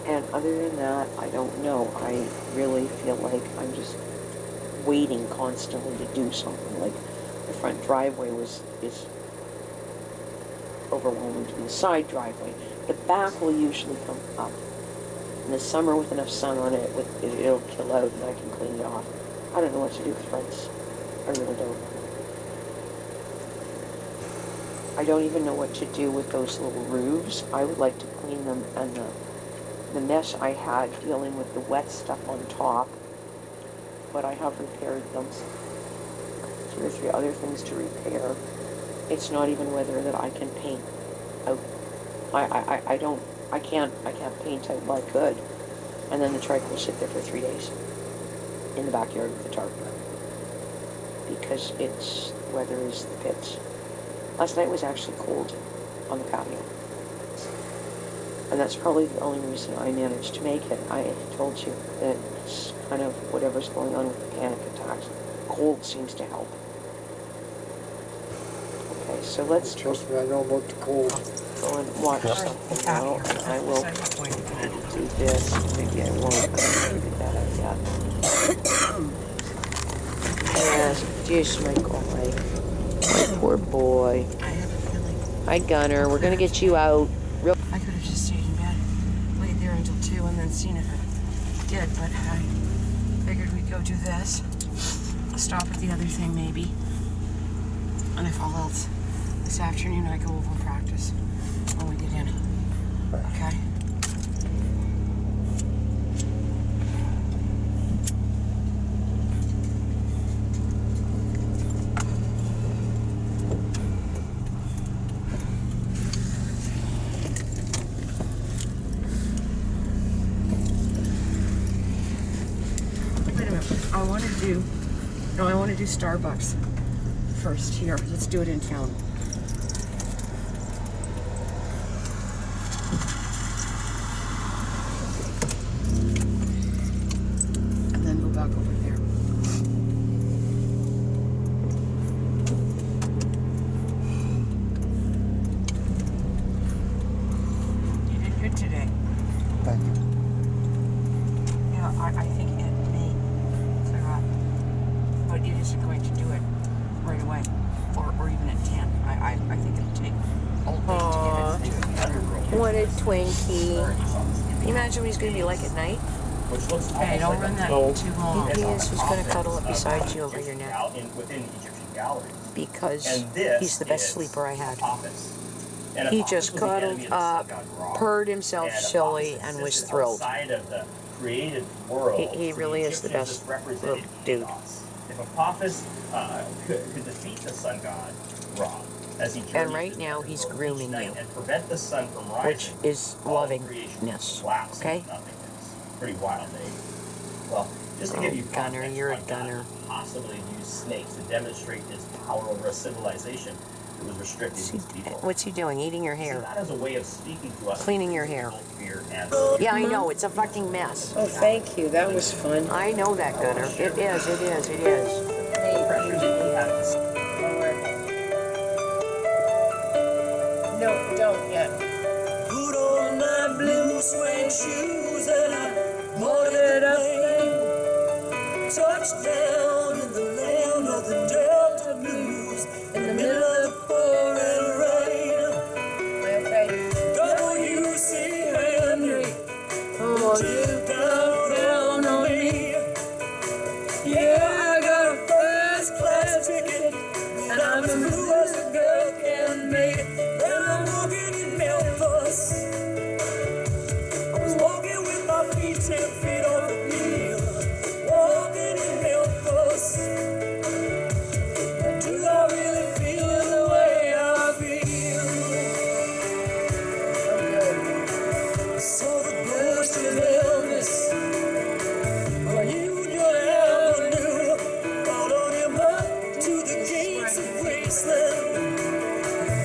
S1: And other than that, I don't know. I really feel like I'm just waiting constantly to do something. Like the front driveway is overwhelming to the side driveway. The back will usually come up. In the summer, with enough sun on it, it'll kill out and I can clean it off. I don't know what to do with fronts. I really don't. I don't even know what to do with those little roofs. I would like to clean them, and the mess I had dealing with the wet stuff on top, but I have repaired them. 2 or 3 other things to repair. It's not even whether that I can paint out. I can't paint out like I could. And then the trike will sit there for 3 days in the backyard with the tarp. Because weather is the pits. Last night was actually cold on the patio. And that's probably the only reason I managed to make it. I told you that it's kind of whatever's going on with the panic attacks. Cold seems to help. Okay, so let's...
S2: Trust me, I know about the cold.
S1: Go and watch something now, and I will do this. Maybe I won't. I haven't figured that out yet. Yes, just my boy. My poor boy.
S3: I have a feeling.
S1: Hi, Gunner. We're gonna get you out.
S3: I could have just stayed in bed, laid there until 2, and then seen if it did, but I figured we'd go do this. Stop at the other thing, maybe. And if all else, this afternoon I go over and practice when we get in. Okay? Wait a minute. I want to do Starbucks first here. Let's do it in town. And then go back over there. You did good today.
S2: Thank you.
S3: Yeah, I think it may clear up. But it isn't going to do it right away. Or even at 10. I think it'll take all day to get it together.
S1: What a Twinkie. Can you imagine what he's going to be like at night?
S3: Hey, don't run that too long.
S1: He is. He's going to cuddle up beside you over your neck. Because he's the best sleeper I had. He just cuddled up, purred himself silly, and was thrilled. He really is the best little dude.
S9: If Apophis could defeat the sun god Ra, as he
S1: And right now he's grooming you,
S9: and prevent the sun from rising,
S1: which is lovingness. Okay?
S9: Pretty wild, eh? Well, just to give you
S1: Gunner,
S9: context,
S1: you're a
S9: one god
S1: gunner.
S9: possibly use snakes to demonstrate his power over a civilization that was restricted to his people.
S1: What's he doing? Eating your hair.
S9: That is a way of speaking to us.
S1: Cleaning your hair.
S9: Fear and
S1: Yeah, I know. It's a fucking mess.
S5: Oh, thank you. That was fun.
S1: I know that, Gunner. It is. It is. It is.
S9: pressure that he has.
S5: No, don't.
S10: And I'm as blue as a girl can make it. Then I'm walking in Memphis. I was walking with my feet 10 feet off the hill. Walking in Memphis. And do I really feel the way I feel? So the ghost of Elvis, or you your avenue, followed him up to the gates of Graceland,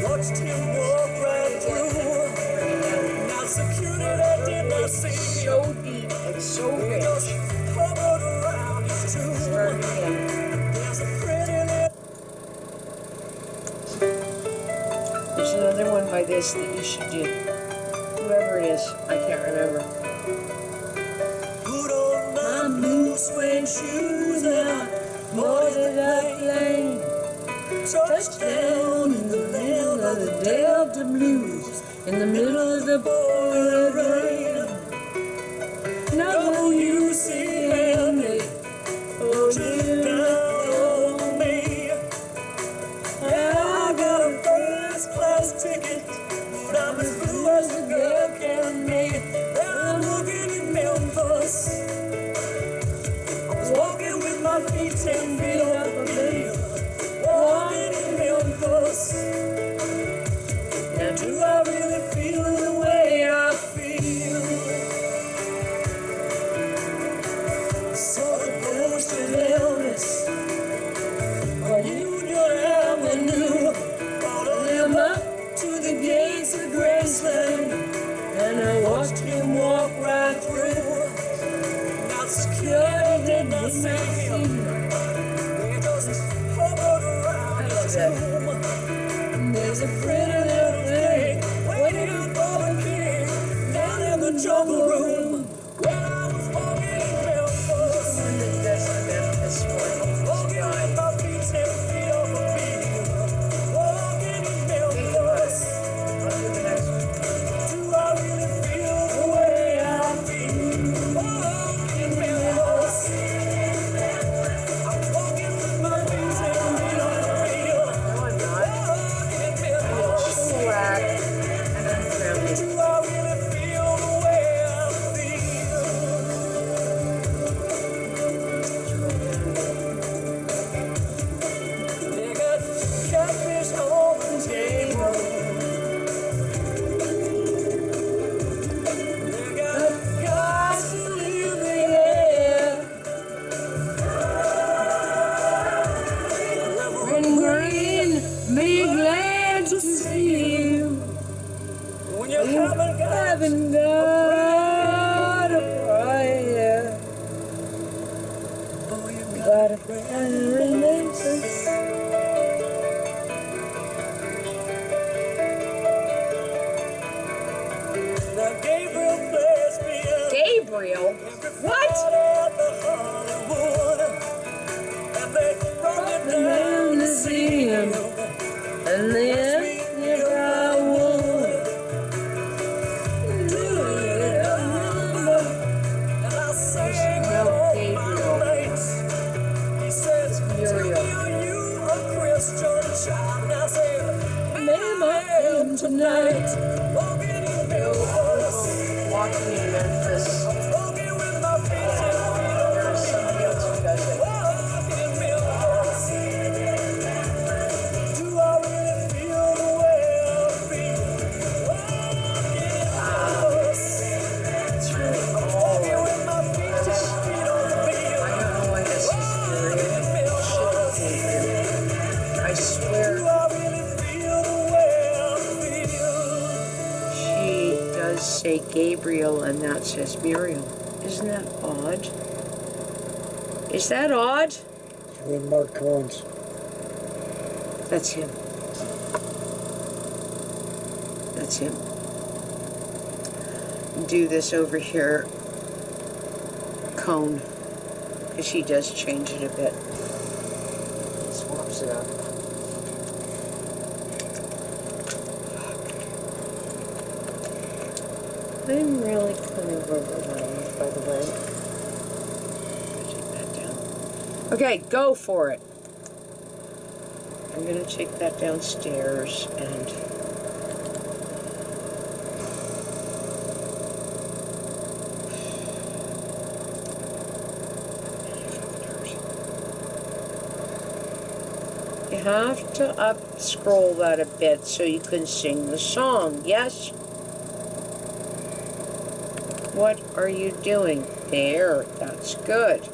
S10: watched him walk right through. Now security did not see
S5: So deep and so rich.
S10: just covered around his tomb. There's a pretty little
S5: There's another one by this that you should do. Whoever it is, I can't remember.
S10: put on my blue suede shoes now, boarded the plane, touchdown in the land of the Delta Blues, in the middle of the pouring rain. WCMA, oh, down on me. I got a first class ticket, but I'm as blue as a girl can make it. And I'm looking in Memphis. I was walking with my feet 10 feet off the hill. Walking in Memphis. Now do I really feel the way I feel? So the ghost of Elvis, or Union Avenue, followed him up to the gates of Graceland, and I watched him walk right through. Now security did not see him. They just hovered around his tomb. There's a pretty little thing waiting for the king down in the jungle room. When I was walking in Memphis, walking with my feet 10 feet off the field. Walking in Memphis. Do I really feel the way I feel? Walking in Memphis. I'm walking with my feet 10 feet off the field. Walking in Memphis. Do I really feel the way I feel? They got catfish on the table. They got guys who live in the air.
S5: Reverend Green, be glad to see you.
S10: When you haven't got
S5: Haven't got a prayer.
S10: oh, you
S5: Got a prayer in Memphis.
S10: the Gabriel Thespian.
S5: Gabriel? What?
S10: At the Hollywood. And they brought it down
S5: Down to see him. And then, if I would, do it remember.
S10: and I sang
S5: Well,
S10: all my
S5: Gabriel.
S10: nights. He says,
S5: Muriel.
S10: "Are you a Christian child?" And I said,
S5: Ma'am, I am tonight.
S10: walking in Memphis.
S5: Walking in Memphis.
S10: Walking with my feet 10 feet off
S5: There's somebody else who does it.
S10: walking in Memphis. Do I really feel the way I feel? Walking in Memphis.
S5: It's really
S10: Walking
S5: cool.
S10: with my feet 10 feet off the
S5: I
S10: field.
S5: don't know why this is
S10: Walking in Memphis.
S5: I swear
S10: Do I really feel the way I feel?
S5: she does say Gabriel and that says Muriel. Isn't that odd? Is that odd?
S2: When Mark Collins.
S5: That's him. That's him. Do this over here, cone, because she does change it a bit. Swaps it up. I'm really kind of overwhelmed, by the way. Take that down. Okay, go for it.
S3: I'm going to take that downstairs and... You have to up-scroll that a bit so you can sing the song, yes? What are you doing? There, that's good.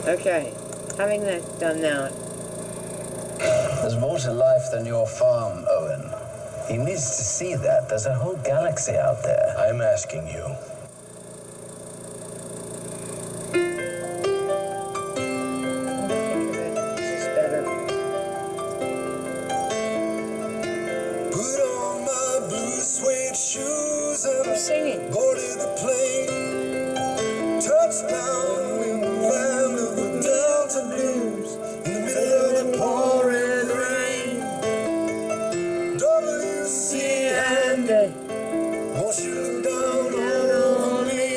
S3: Okay, having done that.
S9: There's more to life than your farm, Owen. He needs to see that. There's a whole galaxy out there. I'm asking you.
S3: Singing.
S10: Boarded the plane, touchdown in the land of the Delta Blues, in the middle of the pouring rain. WC and won't you look down on me?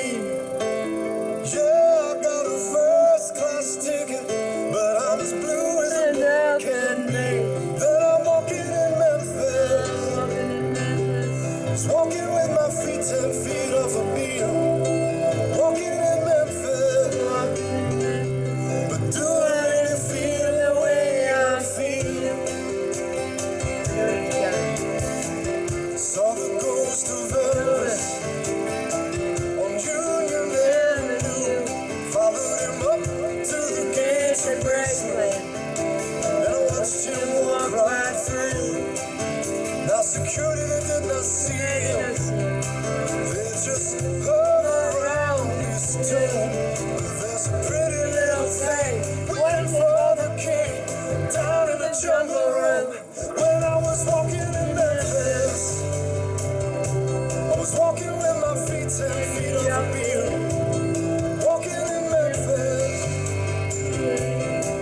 S10: Yeah, I got a first class ticket, but I'm as blue as a boy can be. Then I'm walking in Memphis, walking with my feet 10 feet off a beat. Walking in Memphis, but do I really feel the way I feel? Saw the ghost of Elvis on Union Avenue, followed him up to the gates of Graceland, and I watched him walk right through. Now security, they did not see him. They just hung around his tomb. There's a pretty little thing waiting for the king down in the jungle room. When I was walking in Memphis, I was walking with my feet 10 feet off a beat. Walking in Memphis,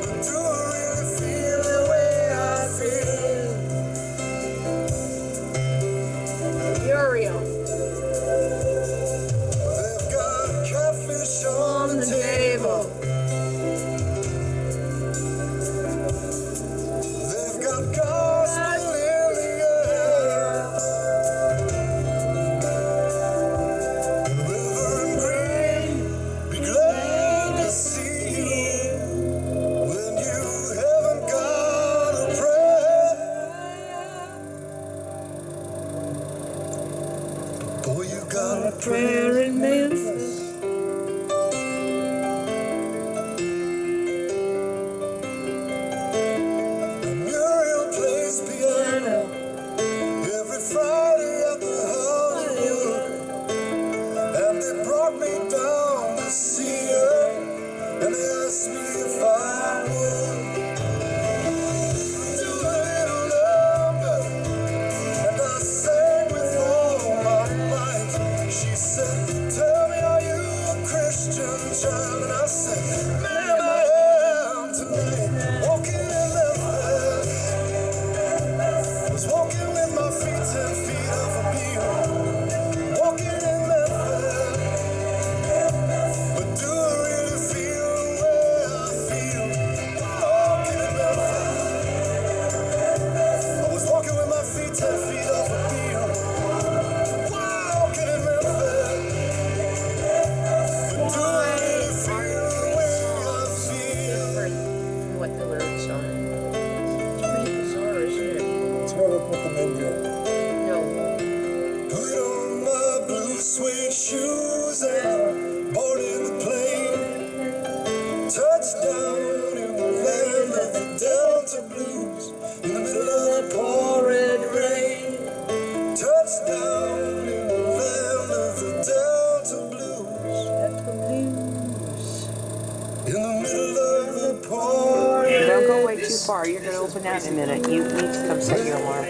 S10: but do I really feel the way I feel?
S3: Uriel.
S10: They've got catfish on the table. They've got gospel in the air. Reverend Green, be glad to see you when you haven't got a prayer. Boy, you got a prayer in Memphis. Muriel plays piano every Friday at the Hollywood, and they brought me down to see her, and they asked me if I would do a little number, and I sang with all my might. She said, tell me, are you a Christian child? And I said, ma'am, I am tonight. Walking in Memphis, was walking with my feet 10 feet off a beat. Walking in Memphis, but do I really feel the way I feel? Walking in Memphis, I was walking with my feet 10 feet off a beat. Walking in Memphis, but do I really feel the way I feel?
S3: What the lyrics are. It's pretty bizarre, isn't it?
S2: That's where we put them in there.
S3: No.
S10: Put on my blue suede shoes and boarded the plane. Touchdown in the land of the Delta Blues, in the middle of the pouring rain. Touchdown in the land of the Delta Blues, in the middle of the pouring.
S1: Don't go way too far. You're going to open that in a minute. You need to come set your alarm.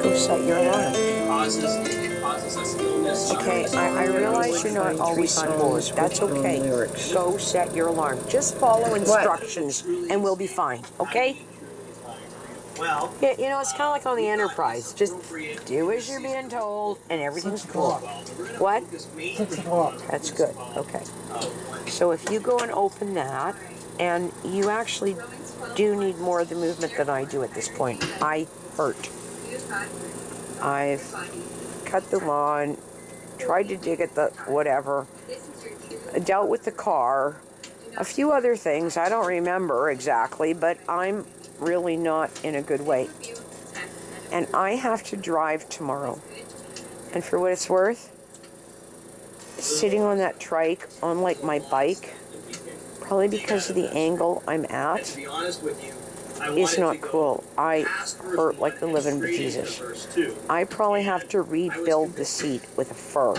S1: Go set your alarm.
S12: It causes us illness.
S1: Okay, I realize you're not always on board. That's okay. Go set your alarm. Just follow instructions and we'll be fine, okay?
S12: Well,
S1: Yeah, you know, it's kind of like on the Enterprise. Just do as you're being told and everything's cool. What?
S2: 6 o'clock.
S1: That's good, okay. So if you go and open that, and you actually do need more of the movement than I do at this point. I hurt. I've cut the lawn, tried to dig at the whatever, dealt with the car, a few other things I don't remember exactly, but I'm really not in a good way. And I have to drive tomorrow. And for what it's worth, sitting on that trike on like my bike, probably because of the angle I'm at, is not cool. I hurt like the living bejesus. I probably have to rebuild the seat with a fur.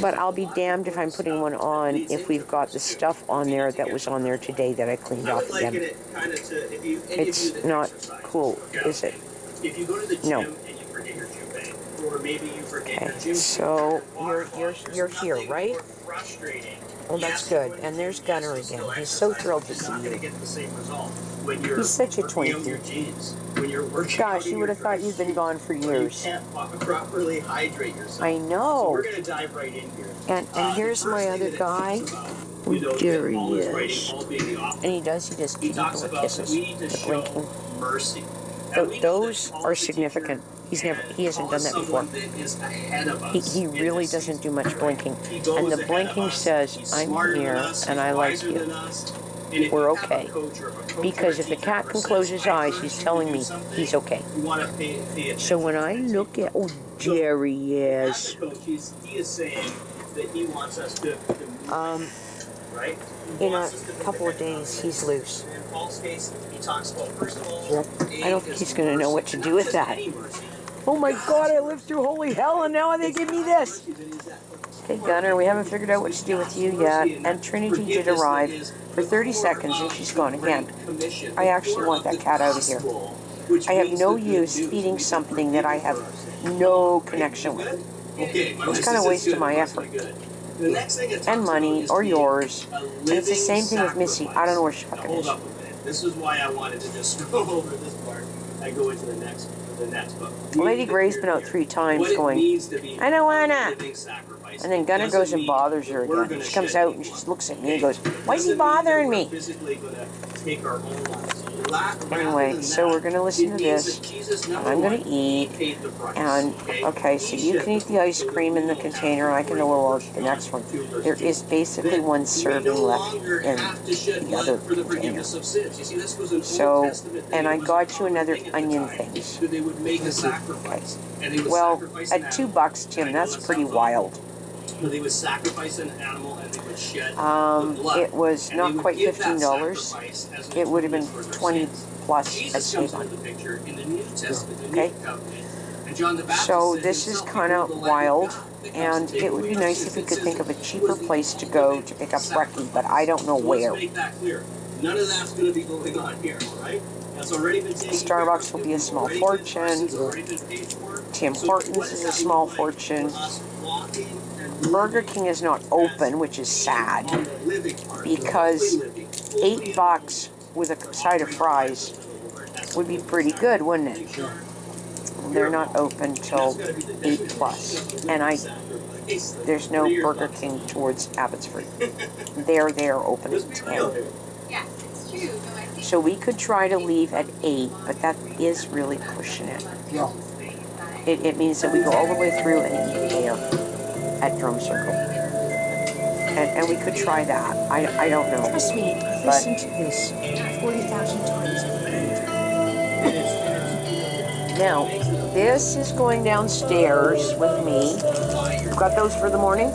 S1: But I'll be damned if I'm putting one on if we've got the stuff on there that was on there today that I cleaned off again. It's not cool, is it? No. Okay, so you're here, right? Well, that's good. And there's Gunner again. He's so thrilled to see you. He's such a Twinkie. Gosh, you would have thought you'd been gone for years. I know.
S12: We're gonna dive right in here.
S1: And here's my other guy. There he is. And he just people with kisses. Blinking.
S12: Mercy.
S1: Those are significant. He hasn't done that before. He really doesn't do much blinking. And the blinking says, I'm here and I like you. We're okay. Because if the cat can close his eyes, he's telling me he's okay. So when I look at, oh, there he is.
S12: He is saying that he wants us to move, right?
S1: In a couple of days, he's loose.
S12: In Paul's case, he talks about, first of all,
S1: I don't think he's going to know what to do with that. Oh my God, I lived through holy hell and now they give me this. Okay, Gunner, we haven't figured out what to do with you yet. And Trinity did arrive for 30 seconds and she's gone again. I actually want that cat out of here. I have no use feeding something that I have no connection with. It's kind of a waste of my effort. And money, or yours. And it's the same thing with Missy. I don't know where she fucking is.
S12: This is why I wanted to just scroll over this part and go into the next book.
S1: Lady Gray's been out 3 times going, I don't wanna. And then Gunner goes and bothers her again. She comes out and she looks at me and goes, why is he bothering me? Anyway, so we're going to listen to this. I'm going to eat. And, okay, so you can eat the ice cream in the container. I can load the next one. There is basically 1 serving left in the other container. So, and I got you another onion things. Okay. Well, at $2, Tim, that's pretty wild.
S12: They would sacrifice an animal and they would shed the blood.
S1: It was not quite $15. It would have been 20 plus at Savon. Okay. So this is kind of wild, and it would be nice if we could think of a cheaper place to go to pick up Brecky, but I don't know where.
S12: None of that's going to be going on here, all right? That's already been taken.
S1: Starbucks will be a small fortune. Tim Hortons is a small fortune. Burger King is not open, which is sad, because $8 with a side of fries would be pretty good, wouldn't it? They're not open till 8 plus, and there's no Burger King towards Abbotsford. They're open at 10. So we could try to leave at 8, but that is really pushing it.
S2: Yeah.
S1: It means that we go all the way through and eat there at Drum Circle. And we could try that. I don't know.
S3: Trust me, listen to this 40,000 times.
S1: Now, this is going downstairs with me. You've got those for the morning?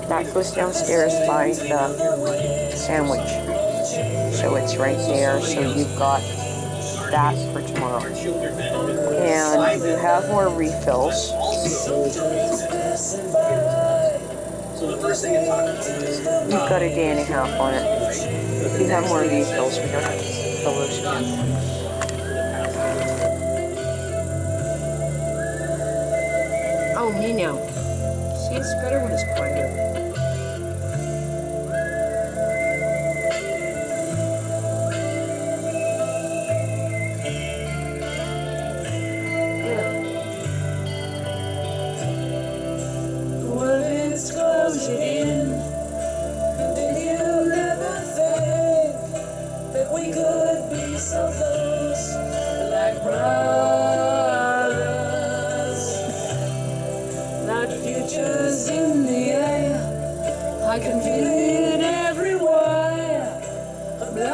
S1: That goes downstairs by the sandwich. So it's right there. So you've got that for tomorrow. And you have more refills. You've got a day and a half on it. You have more refills. We don't have to fill those again. Oh, me now. See, it's better when it's quieter.
S10: Close it in, and then you'll never think.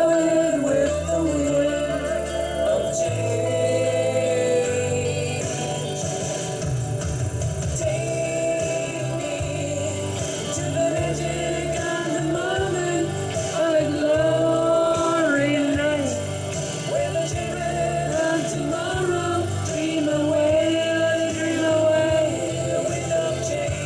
S10: blowing with the wind of change. Take me to the magic of the moment, of a glory night, where the children of tomorrow dream away, the wind of change.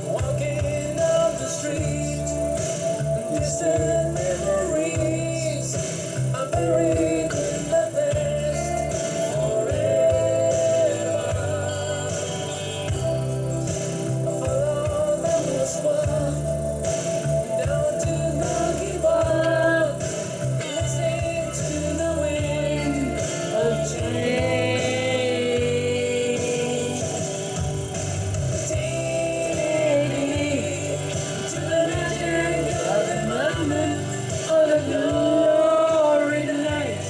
S10: Walking up the street, distant memories are buried in the past forever. Follow the whisper down to Milky Bar, listening to the wind of change. Take me to the magic of the moment, of the glory night,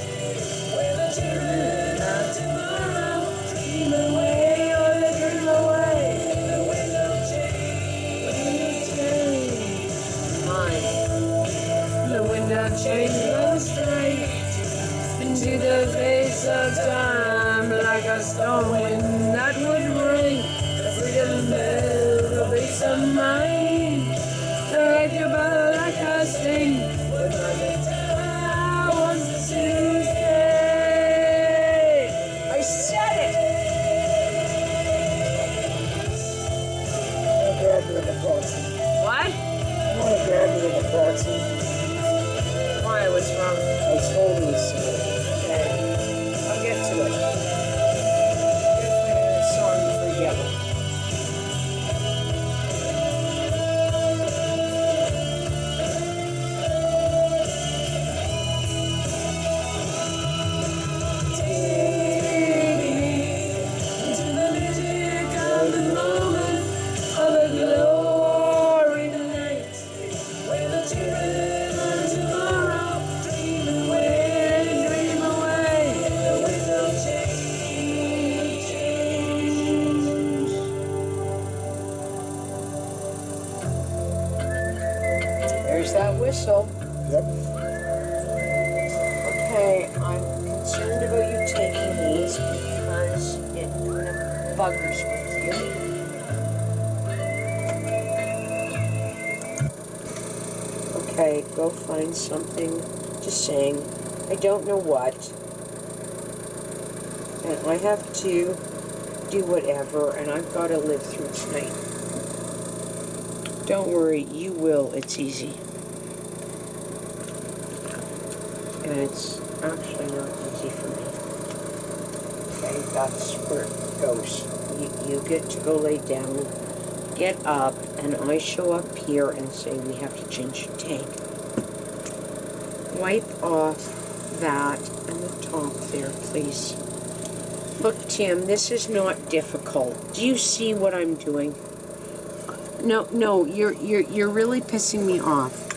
S10: where the children of tomorrow dream away, or they dream away, the wind of change. Mine. The wind of change goes straight into the face of time, like a storm wind that would ring the freedom bell, the bass of mine. The radio bell like I sing, but my guitar wants to stay. I said it!
S2: I'll grab you in the proxy.
S10: What?
S2: I want to grab you in the proxy.
S10: Why? What's wrong?
S2: I told you so.
S10: Okay. I'll get to it. Definitely a song for yellow. There's that whistle.
S2: Yep.
S10: Okay, I'm concerned about you taking these because it kind of buggers with you. Okay, go find something to sing. I don't know what. And I have to do whatever, and I've got to live through tonight. Don't worry, you will. It's easy. And it's actually not easy for me. Okay, that's where it goes. You get to go lay down, get up, and I show up here and say we have to change your tank. Wipe off that and the top there, please. Look, Tim, this is not difficult. Do you see what I'm doing? No, you're really pissing me off.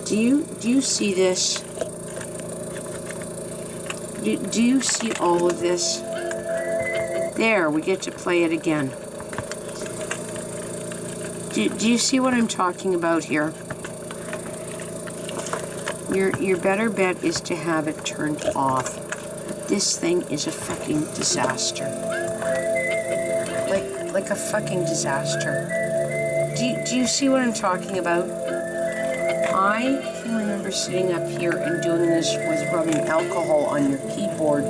S10: Do you see this? Do you see all of this? There, we get to play it again. Do you see what I'm talking about here? Your better bet is to have it turned off. This thing is a fucking disaster. Like a fucking disaster. Do you see what I'm talking about? I can remember sitting up here and doing this with rubbing alcohol on your keyboard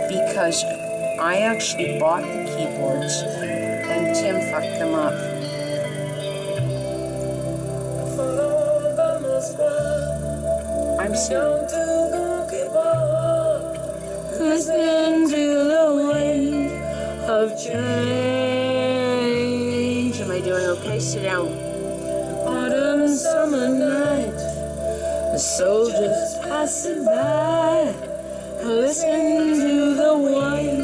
S10: because I actually bought the keyboards and Tim fucked them up. I'm saying, listen to the wind of change. Am I doing okay? Sit down. Autumn, summer night, the soldiers passing by. Listen to the wind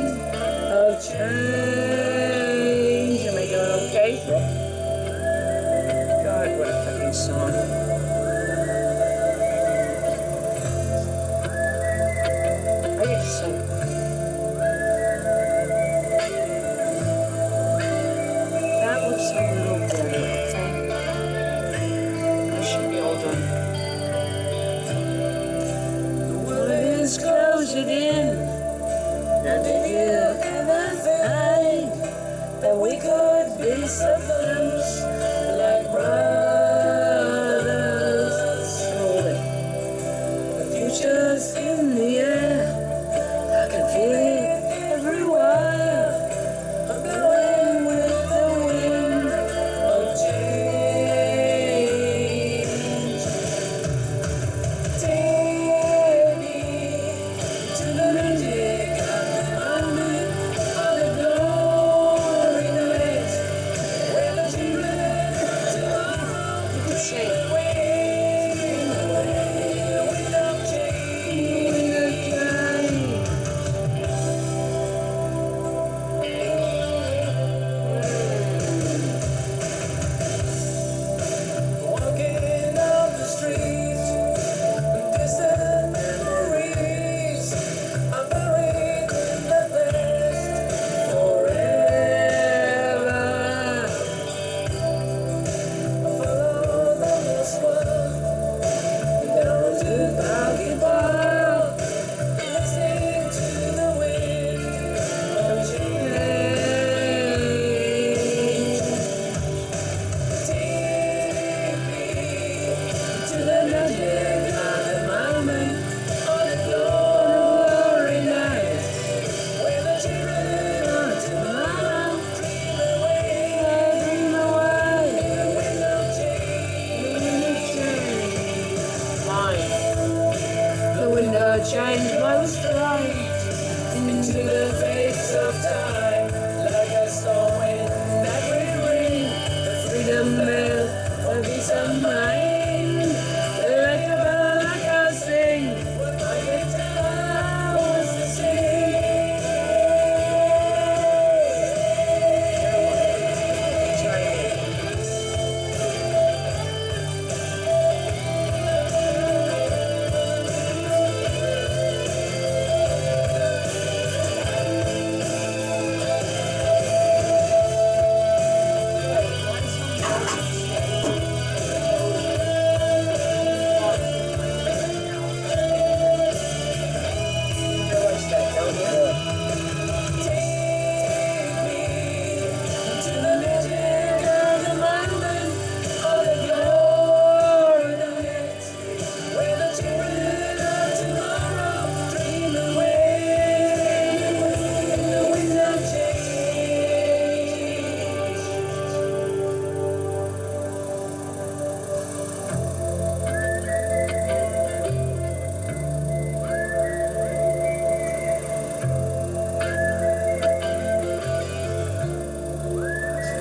S10: of change. Am I doing okay? God, what a fucking song. I get to sing.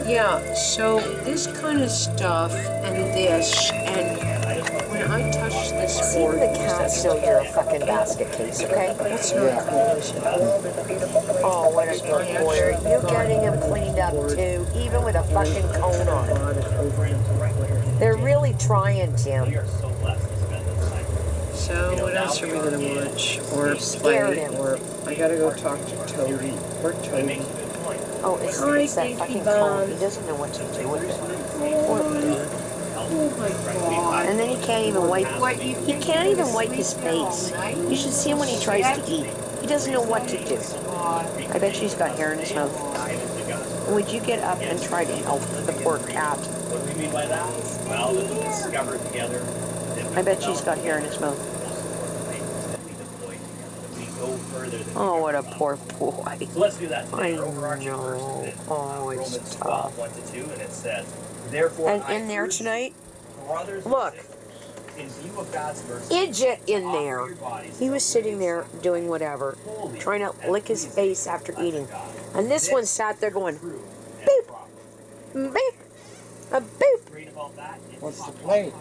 S3: Yeah, so this kind of stuff and this, and when I touch this
S1: See
S3: board,
S1: the cats know you're a fucking basket case, okay?
S3: that's not cool, is it?
S1: Oh, what a good boy. Are you getting him cleaned up too, even with a fucking cone on? They're really trying, Tim.
S3: So what else are we gonna watch or
S1: Scared
S3: play?
S1: him.
S3: Or I gotta go talk to Toby. Or Toby.
S1: Oh, it's that fucking cone. He doesn't know what to do with it. Poor dude.
S3: Oh my god.
S1: And then he can't even wipe. He can't even wipe his face. You should see him when he tries to eat. He doesn't know what to do. I bet she's got hair in his mouth. Would you get up and try to help the poor cat?
S12: What do we mean by that? Well, we discovered together.
S1: I bet she's got hair in his mouth. Oh, what a poor boy.
S12: So let's do that.
S1: I know. Oh, it's tough.
S12: 1-2, and it says, therefore,
S1: And in there tonight,
S12: brothers,
S1: look,
S12: in view of God's mercy,
S1: Idjit in there. He was sitting there doing whatever, trying to lick his face after eating. And this one sat there going, beep, beep, a beep.
S2: What's the plane?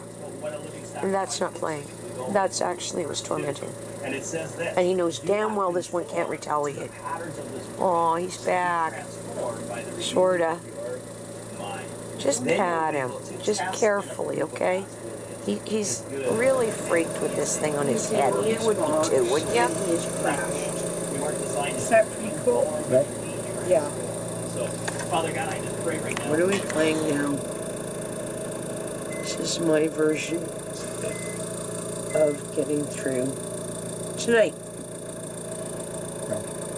S1: And that's not playing. That's actually, it was tormenting.
S12: and it says this.
S1: And he knows damn well this one can't retaliate. Oh, he's back. Sorta. Just pat him. Just carefully, okay? He's really freaked with this thing on his head. You would be too, wouldn't you?
S3: Is that pretty cool? Yeah.
S12: So, Father God, I just pray right now.
S3: What are we playing now? This is my version of getting through tonight.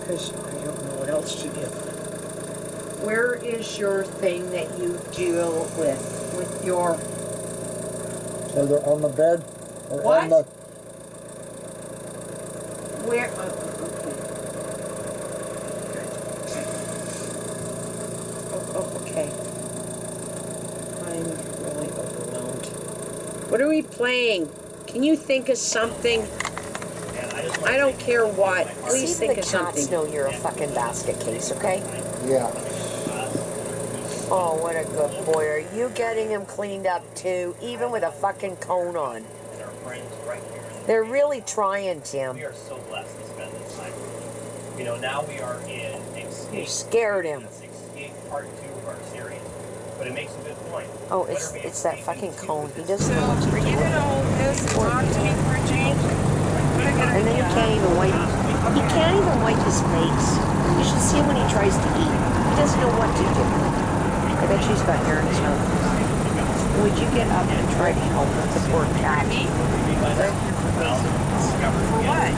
S3: Because I don't know what else to do. Where is your thing that you deal with your...
S2: Either on the bed or
S3: What?
S2: on the...
S3: Where... okay. I'm really overwhelmed. What are we playing? Can you think of something? I don't care what. Please think of
S1: See, the
S3: something.
S1: cats know you're a fucking basket case, okay?
S2: Yeah.
S1: Oh, what a good boy. Are you getting him cleaned up too, even with a fucking cone on? They're really trying, Tim.
S12: We are so blessed to spend this time. You know, now we are in Escape.
S1: You scared him.
S12: That's Escape Part 2 of our series. But it makes a good point.
S1: Oh, it's that fucking cone. He doesn't know what to do with it. Poor dude. And then he can't even wipe. He can't even wipe his face. You should see him when he tries to eat. He doesn't know what to do. I bet she's got hair in his mouth. Would you get up and try to help the poor cat?
S3: For what?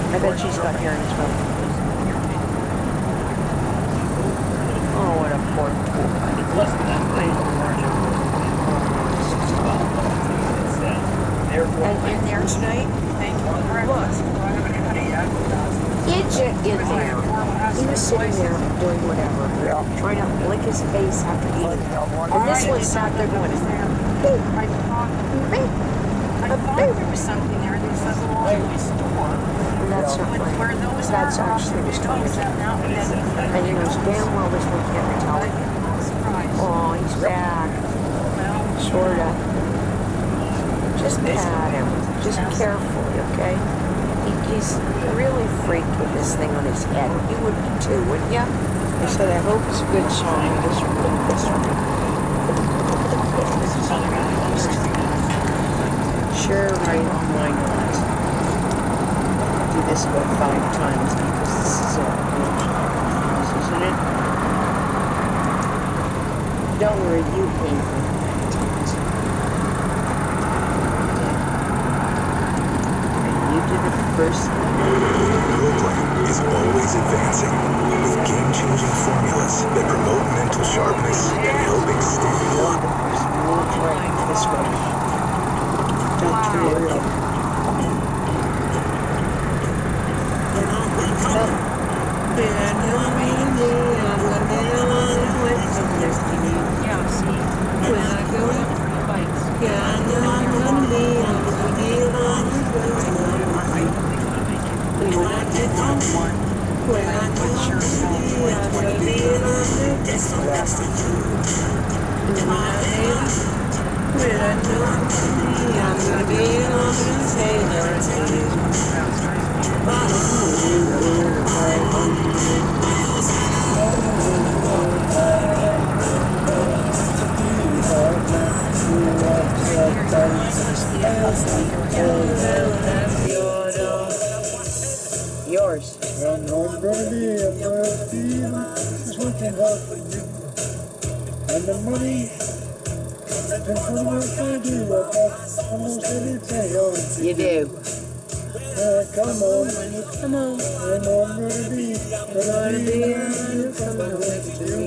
S1: I bet she's got hair in his mouth. Oh, what a poor And in there tonight, look, Idjit in there. He was sitting there doing whatever, trying to lick his face after eating. And this one sat there going, beep, beep,
S3: I thought there was something there. There's a little toy store.
S1: And that's not right. That's actually the story. And he knows damn well this one can't retaliate. Oh, he's back. Sorta. Just pat him. Just carefully, okay? He's really freaked with this thing on his head. You would be too, wouldn't you?
S3: I said, I hope it's a good song. I just wrote this one. Sure, right, why not? I'll do this about 5 times because this is all this, isn't it? Don't worry, you ain't. First.
S8: Your brain is always advancing with game-changing formulas that promote mental sharpness and helping stand up.
S3: This way. Don't turn it up. Yeah, see. When I go
S5: Yours.
S2: And I'm gonna be just working hard for you. And the money, and for what I do, I got almost anything on
S5: You do.
S2: come on,
S5: Come on.
S2: and I'm gonna be
S5: Coming next to me.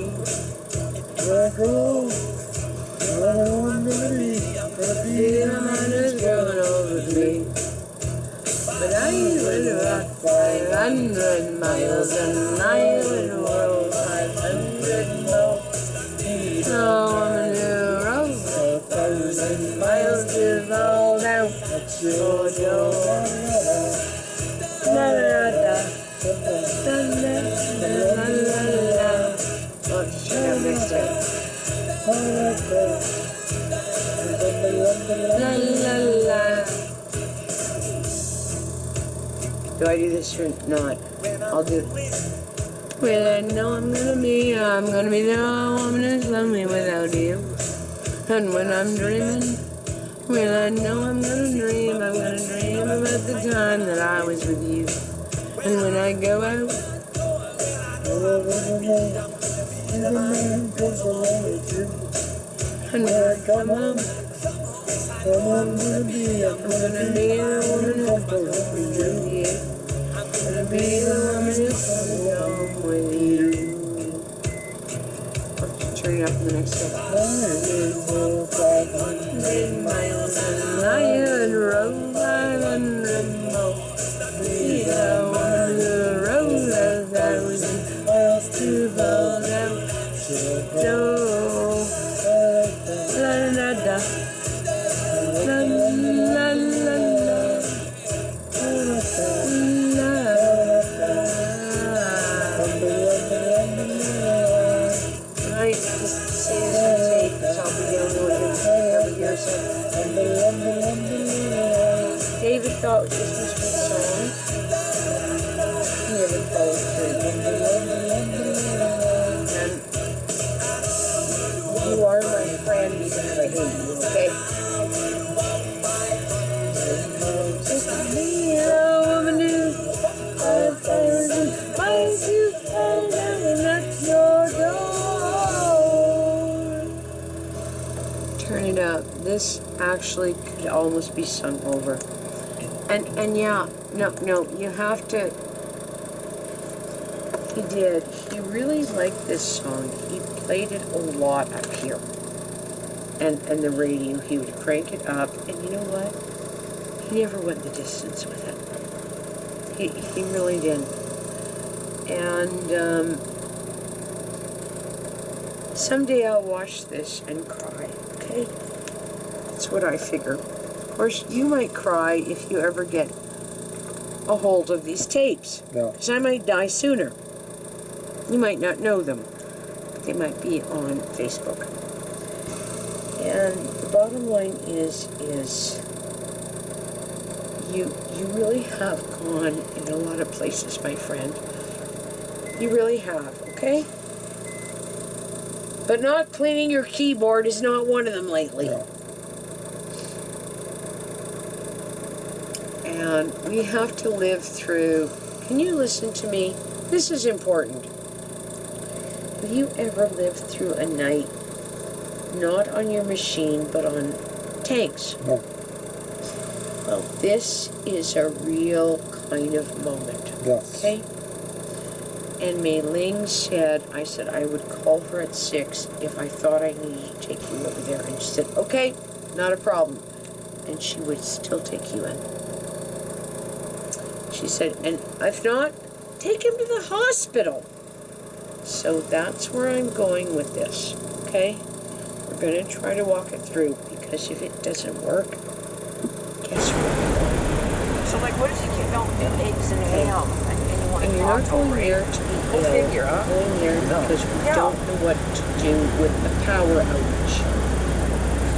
S2: when I grow old. And I'm gonna be
S5: The man is growing old with me. But I would walk 500 miles and I would roll 500 more. No woman who rode 1,000 miles to fall down. Oh, Joe. La la la. La la la la la. What's your next one? La la la. Do I do this or not? I'll do it. Well, I know I'm gonna be the woman who's lonely without you. And when I'm dreaming, well, I know I'm gonna dream about the time that I was with you. And when I go out, and when I come home, I'm gonna be the woman who's lonely with you. Gonna be the woman who's coming home with you. Turn it up in the next step. 500 miles and I had rode 500 more. Be the woman who rode 1,000 miles to fall down. So, la la la, la la la la. Right, just say this on tape, because I'll be the only one who ever hears it. David thought this was a good song. He never followed through. And you are my friend even if I hate you, okay? Just be a woman who 5,000 miles you fall down and at your door. Turn it up. This actually could almost be sung over. And yeah, no, you have to. He did. He really liked this song. He played it a lot up here. And the radio, he would crank it up, and you know what? He never went the distance with it. He really did. And someday I'll watch this and cry, okay? That's what I figure. Of course, you might cry if you ever get a hold of these tapes.
S2: Yeah.
S5: Because I might die sooner. You might not know them, but they might be on Facebook. And the bottom line is you really have gone in a lot of places, my friend. You really have, okay? But not cleaning your keyboard is not one of them lately.
S2: Yeah.
S5: And we have to live through. Can you listen to me? This is important. Have you ever lived through a night, not on your machine, but on tanks?
S2: No.
S5: Well, this is a real kind of moment.
S2: Yes.
S5: Okay? And Mei Ling said, I said I would call her at 6 if I thought I needed to take you over there. And she said, okay, not a problem. And she would still take you in. She said, and if not, take him to the hospital. So that's where I'm going with this, okay? We're going to try to walk it through, because if it doesn't work, guess what?
S1: So, like, what if you don't do eggs and ham and you want
S3: And you're not going there to be
S1: We'll
S3: ill.
S1: figure, huh?
S3: You're going there because we don't know what to do with the power outage.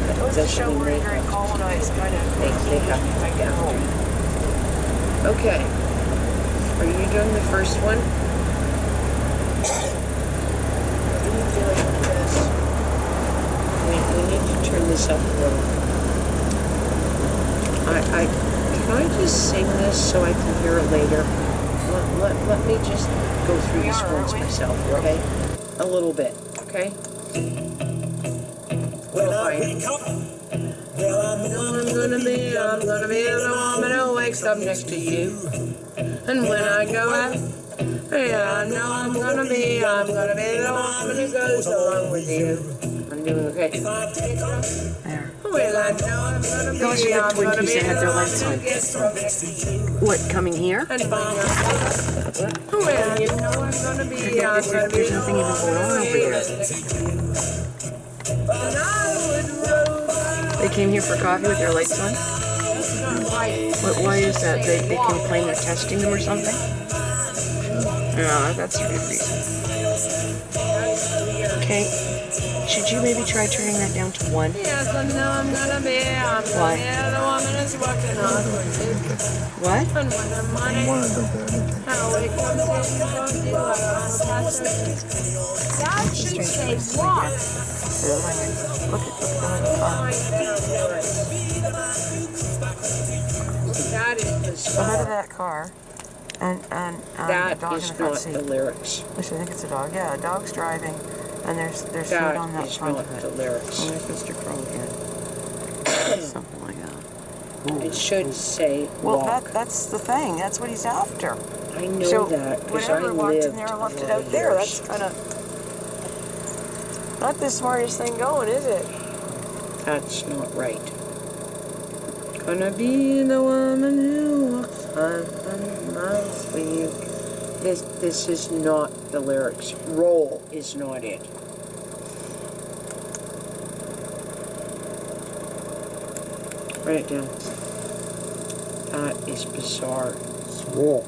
S1: It goes to show we're in a very colonized kind of
S3: They have to find out. Okay. Are you doing the first one? What do you do with this? We need to turn this up a little. Can I just sing this so I can hear it later? Let me just go through this once myself, okay? A little bit, okay?
S10: When I wake up, well, I'm gonna be the woman who wakes up next to you.
S3: And when I go out, yeah, I know I'm gonna be the woman who goes along with you. I'm doing okay.
S1: There.
S3: Well, I know I'm gonna be
S1: Those are the Twinkies that had their lights on. What, coming here?
S3: And well, you know I'm gonna be
S1: There's nothing even going on over here. They came here for coffee with their lights on? Why is that? They can claim they're testing them or something? No, that's a good reason. Okay, should you maybe try turning that down to 1?
S3: Yes, I know I'm gonna be
S1: Why?
S3: the woman who's working on
S1: What?
S3: and when the money, how it comes in, comes in like that should say walk.
S1: Look at
S3: That is
S1: the head of that car. And
S3: that
S1: the dog
S3: is
S1: in the front
S3: not
S1: seat.
S3: the lyrics.
S1: Actually, I think it's a dog. Yeah, a dog's driving, and there's food on
S3: That
S1: that
S3: is
S1: front
S3: not
S1: of it.
S3: the lyrics.
S1: Oh, there's Mr. Crow again. Something like that.
S3: It should say
S1: Well,
S3: walk.
S1: that's the thing. That's what he's after.
S3: I know
S1: So
S3: that because I
S1: whatever walked in
S3: lived
S1: there and left it
S3: for
S1: out there.
S3: years.
S1: That's kind of not the smartest thing going, is it?
S3: That's not right. Gonna be the woman who walks 500 miles for you. This is not the lyrics. Roll is not it. Write it down. That is bizarre.
S2: Roll.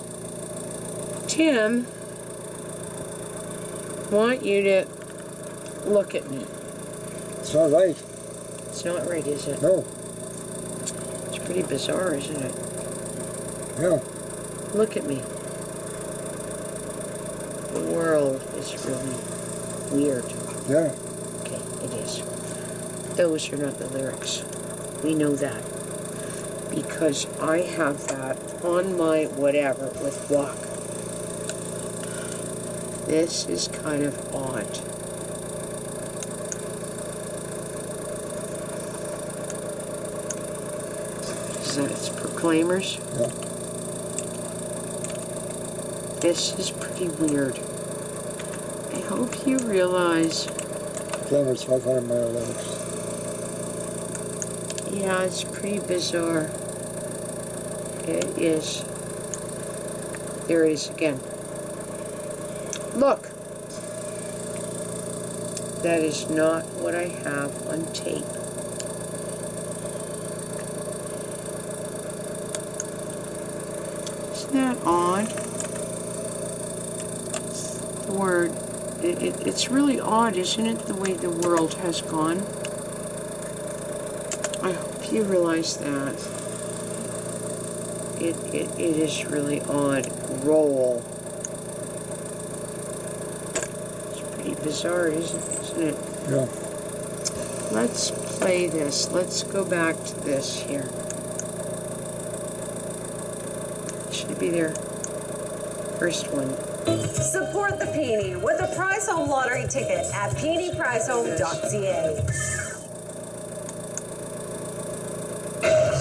S3: Tim, want you to look at me.
S2: It's not right.
S3: It's not right, is it?
S2: No.
S3: It's pretty bizarre, isn't it?
S2: Yeah.
S3: Look at me. The world is really weird.
S2: Yeah.
S3: Okay, it is. Those are not the lyrics. We know that. Because I have that on my whatever with walk. This is kind of odd. Is that it's Proclaimers?
S2: Yeah.
S3: This is pretty weird. I hope you realize.
S2: Proclaimers 500 mile limits.
S3: Yeah, it's pretty bizarre. It is. There it is again. Look! That is not what I have on tape. Isn't that odd? The word. It's really odd, isn't it, the way the world has gone? I hope you realize that. It is really odd. Roll. It's pretty bizarre, isn't it?
S2: Yeah.
S3: Let's play this. Let's go back to this here. Should be there. First one.
S13: Support the Peony with a prize home lottery ticket at peenyprizehome.ca.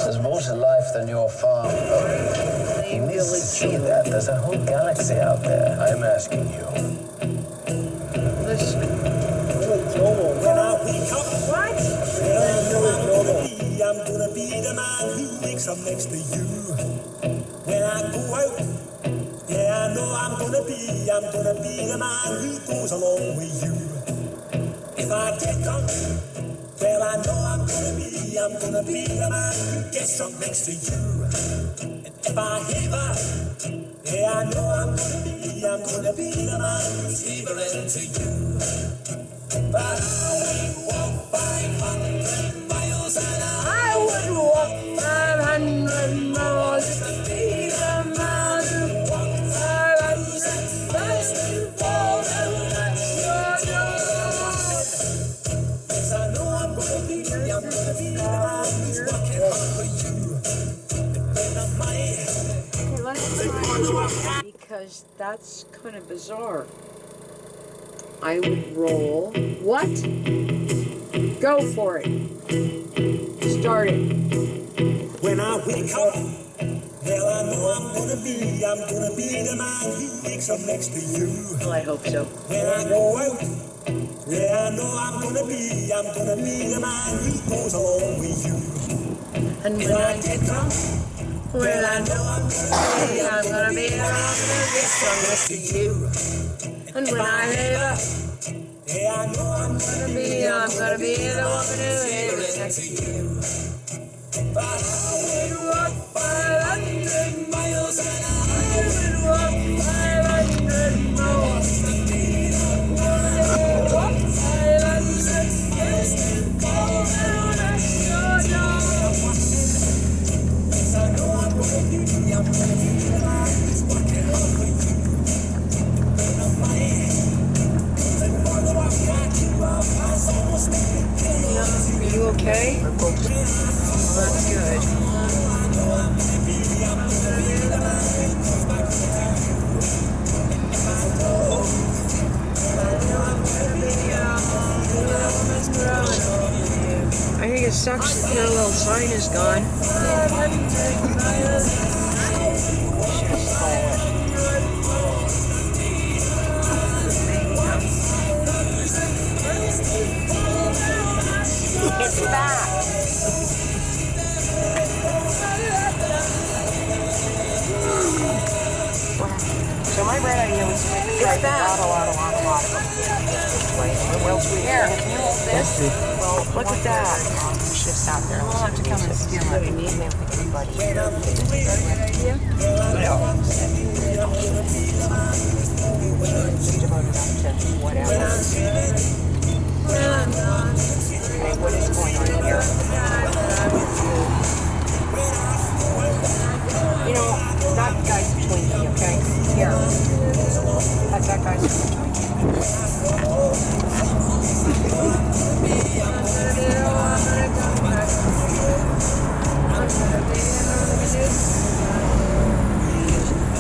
S9: There's more to life than your farm, Owen. He needs to see that. There's a whole galaxy out there. I'm asking you.
S3: Listen.
S10: When I wake up,
S13: What?
S10: I'm gonna be the man who wakes up next to you. When I go out, yeah, I know I'm gonna be the man who goes along with you. If I get drunk, well, I know I'm gonna be the man who gets up next to you. And if I heaver, Yeah, I know I'm gonna be the man who's delivering to you. But I would walk 500 miles and I would walk 500 miles just to be the man who walked 500 miles to fall down at your door. Yes, I know I'm gonna be the man who's working hard for you.
S1: Okay, let's try it because that's kind of bizarre. I would roll. What? Go for it. Start it.
S10: When I wake up, well, I know I'm gonna be the man who wakes up next to you.
S1: Well, I hope so.
S10: When I go out, yeah, I know I'm gonna be the man who goes along with you.
S1: And
S10: when I get drunk, well, I know I'm gonna be the man who gets up next to you. And when I live, yeah, I know I'm gonna be the woman who lives next to you. But I would walk 500 miles and I would walk 500 miles to be the woman who walk 500 miles to fall down at your door. Yes, I know I'm gonna be the man who's working hard for you. And money, and for the walk I keep up, I almost make it kill.
S1: Are you okay? Well, that's good. I think it sucks the parallel sign is gone. It's back. So my red idea was to make a lot of them. Well, here, can you hold this? Well, look at that. It's just out there. We'll have to come and steal it. We need them with everybody. Is that a good idea? No. Just about enough to whatever. Okay, what is going on here? You know, that guy's between me, okay? Here. That guy's between me.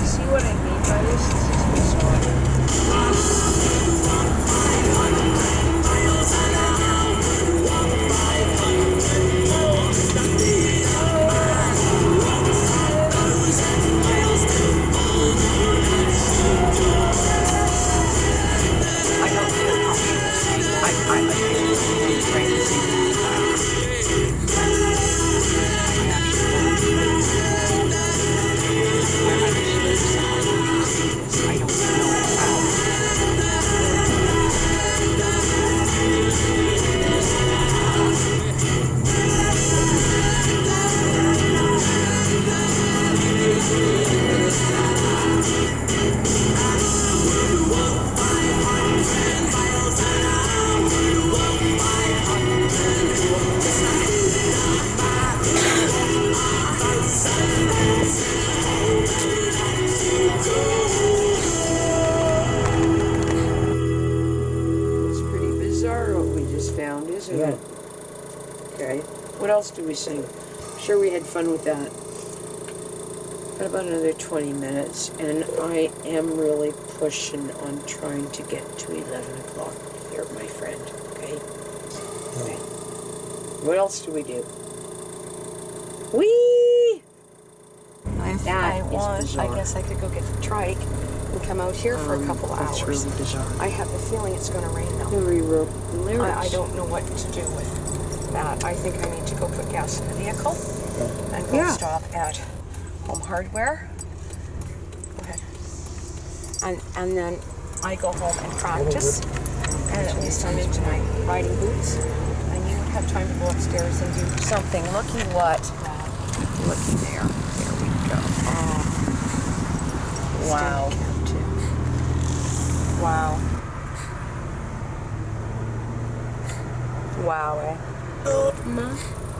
S1: See what I mean by this? This is bizarre. What else did we sing? I'm sure we had fun with that. Got about another 20 minutes, and I am really pushing on trying to get to 11 o'clock here, my friend, okay? Okay. What else do we do? Whee!
S3: I guess I could go get the trike and come out here for a couple hours.
S1: That's really bizarre.
S3: I have the feeling it's going to rain though.
S1: Who rewrote the lyrics?
S3: I don't know what to do with that. I think I need to go put gas in the vehicle and go stop at Home Hardware. Go ahead. And then I go home and practice. And at least I'm into my riding boots. And you have time to go upstairs and do something. Looky what? Looky there. There we go. Wow. Wow. Wow, eh?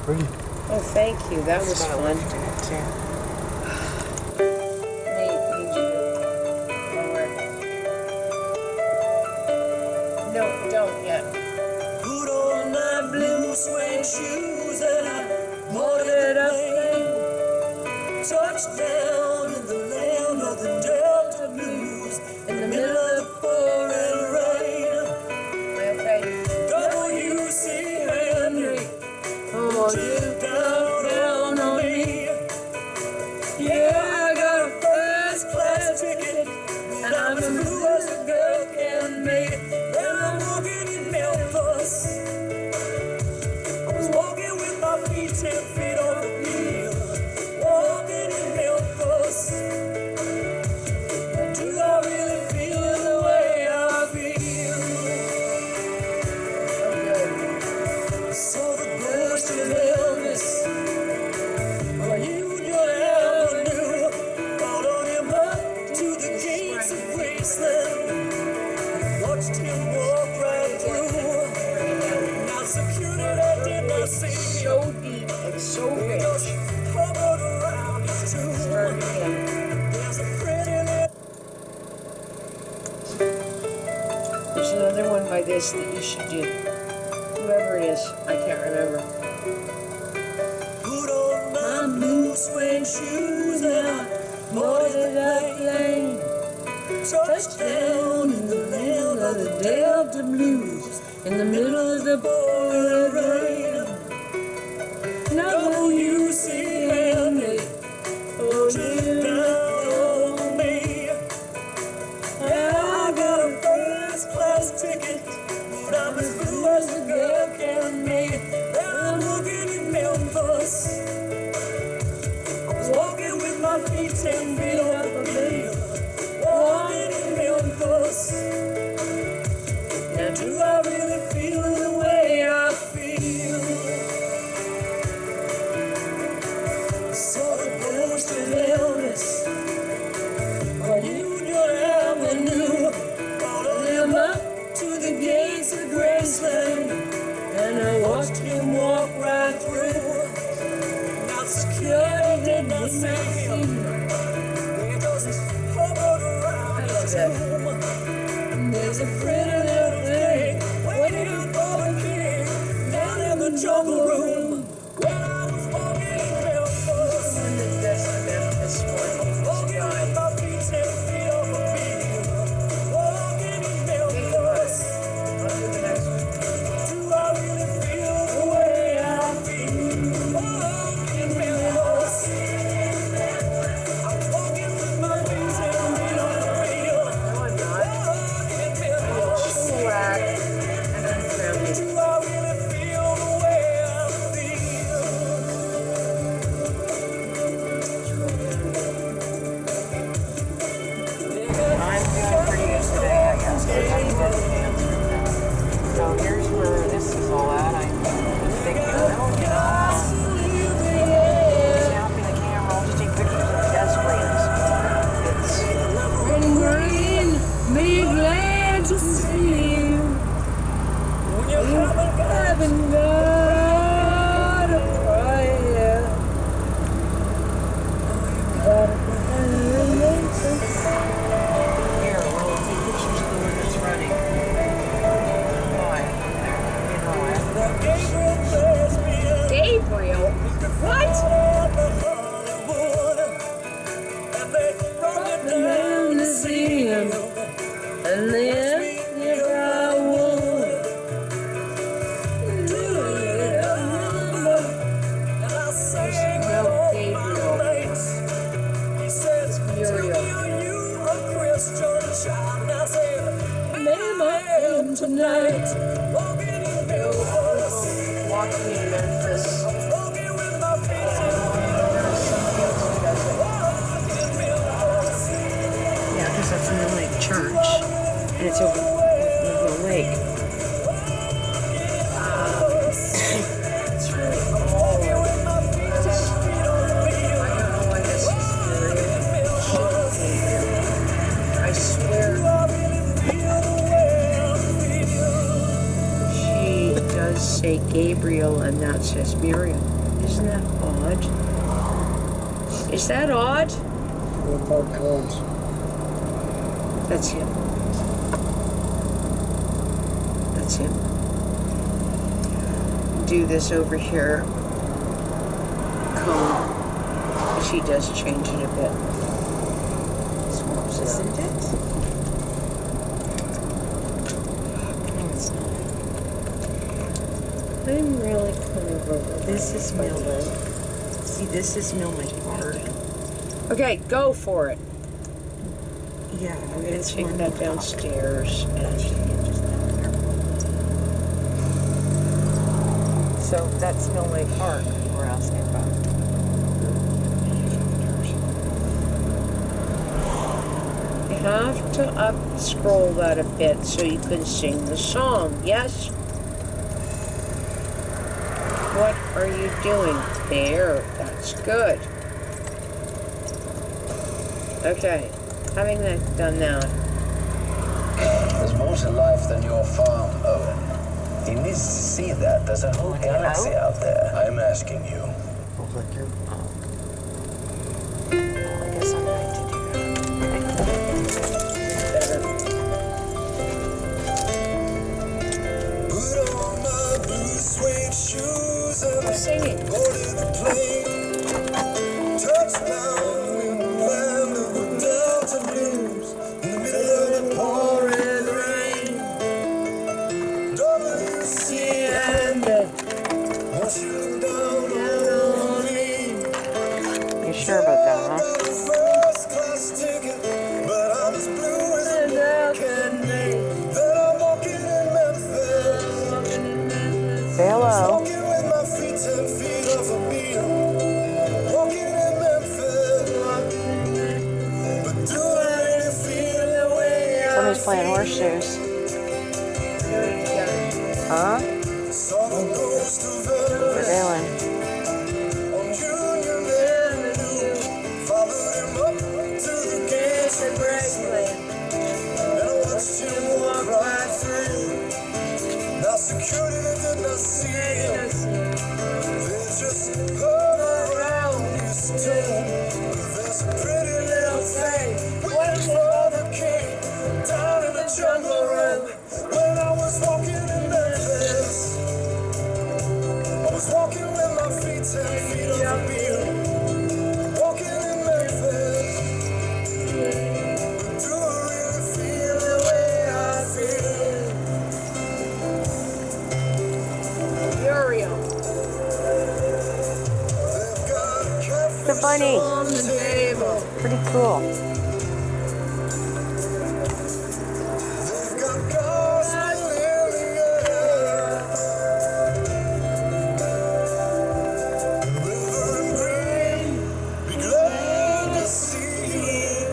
S2: Pretty.
S3: Oh, thank you. That was fun.
S1: Lifting it too.
S3: Need you to lower. No, don't yet.
S10: Put on my blue suede shoes and I boarded up plane. Touchdown in the land of the Delta Blues in the middle of the pouring rain.
S3: Okay.
S10: W.C. Henry, put you down on me. Yeah, I got a first class ticket and I'm as blue as a girl can make. And I'm walking in Memphis. I was walking with my feet 10 feet off the field. Walking in Memphis. Do I really feel the way I feel? I saw the ghost of Elvis. Union Avenue. Followed him up to the gates of Graceland. Watched him walk right through. Now security did not see him.
S3: So deep and so rich.
S10: Just hovered around his tomb. There's a pretty little
S3: There's another one by this that you should do. Whoever it is, I can't remember.
S10: put on my blue suede shoes and I boarded that plane. Touchdown in the land of the Delta Blues in the middle of the pouring rain. W.C. Henry, hold you down on me. Yeah, I got a first class ticket, but I'm as blue as a girl can make. And I'm looking at Memphis. I was walking with my feet 10 feet off the field. Walking in Memphis. Now do I really feel the way I feel? I saw the ghost of Elvis on Union Avenue. Followed him up to the gates of Graceland, and I watched him walk right through. Now security did not see him. They just hovered around his tomb. There's a pretty little thing waiting for the king down in the jungle room. When I was walking in Memphis, I was walking with my feet 10 feet off the field. Walking in Memphis. Do I really feel the way I feel? Walking in Memphis. I was walking with my feet 10 feet off the field. Walking in Memphis. Do I really feel the way I feel?
S1: I'm feeling pretty good today, I guess. So here's where this is all at. I'm thinking, well, snapping the camera, I'll just take pictures of the desk screens.
S5: And green, be glad to see you. You haven't got a prayer. Got a prayer.
S1: Here, we'll take pictures of the one that's running.
S3: Gabriel? What?
S5: Brought me down to see him. And then, if I would, do it remember?
S10: And I sang all my mates. He says,
S3: Muriel.
S10: you a Christian child? And I said,
S5: Ma'am, I am tonight.
S10: walking in Memphis.
S3: Walking in Memphis.
S10: Walking with my feet 10 feet off the field. Walking in Memphis.
S1: Yeah, because that's in the lake church. And it's over the lake.
S3: It's really all
S10: Walking with my feet 10 feet off the field.
S3: I don't know why this is
S10: Memphis.
S3: say Gabriel and that says Miriam. Isn't that odd? Is that odd?
S2: With Mark Collins.
S3: That's him. That's him. Do this over here. Comb. She does change it a bit. Swaps it.
S11: Isn't it?
S3: I'm really kind of over
S11: This is milling. See, this is milling hard.
S3: Okay, go for it.
S11: Yeah,
S3: I'm going to
S11: it's
S3: take
S11: one
S3: that
S11: top.
S3: downstairs. And
S1: So that's Mill Lake Park we're asking about.
S3: you have to up scroll that a bit so you can sing the song. Yes? What are you doing? There. That's good. Okay. Having done that.
S9: There's more to life than your farm, Owen. He needs to see that. There's a whole galaxy out there. I'm asking you.
S2: Oh, thank you.
S1: I guess I'm going to do
S10: Put on my blue suede shoes and
S3: Sing it.
S10: boarded the plane. Touchdown in the land of the Delta Blues, in the middle of the pouring rain. WC and once you look down on me,
S1: You sure about that, huh?
S10: got a first class ticket, but I'm as blue as a book can be. Then I'm walking in Memphis.
S1: Say hello.
S10: Walking with my feet 10 feet off a beam. Walking in Memphis. But do I really feel the way
S1: Somebody's playing horseshoes. Huh?
S10: saw the ghost of
S1: What
S10: Elvis
S1: they're doing?
S10: on Union Avenue? Followed him up to the gates of Graceland, and I watched him walk right through. Now security did not see him. They just hung around his tomb. There's a pretty little thing waiting for the king down in the jungle room. When I was walking in Memphis, I was walking with my feet 10 feet off the beam. Walking in Memphis, but do I really feel the way I feel?
S3: Uriel.
S10: They've got catfish
S1: The bunny.
S10: on the table.
S1: Pretty cool.
S10: They've got gospel in the air. River and green, be glad to see you.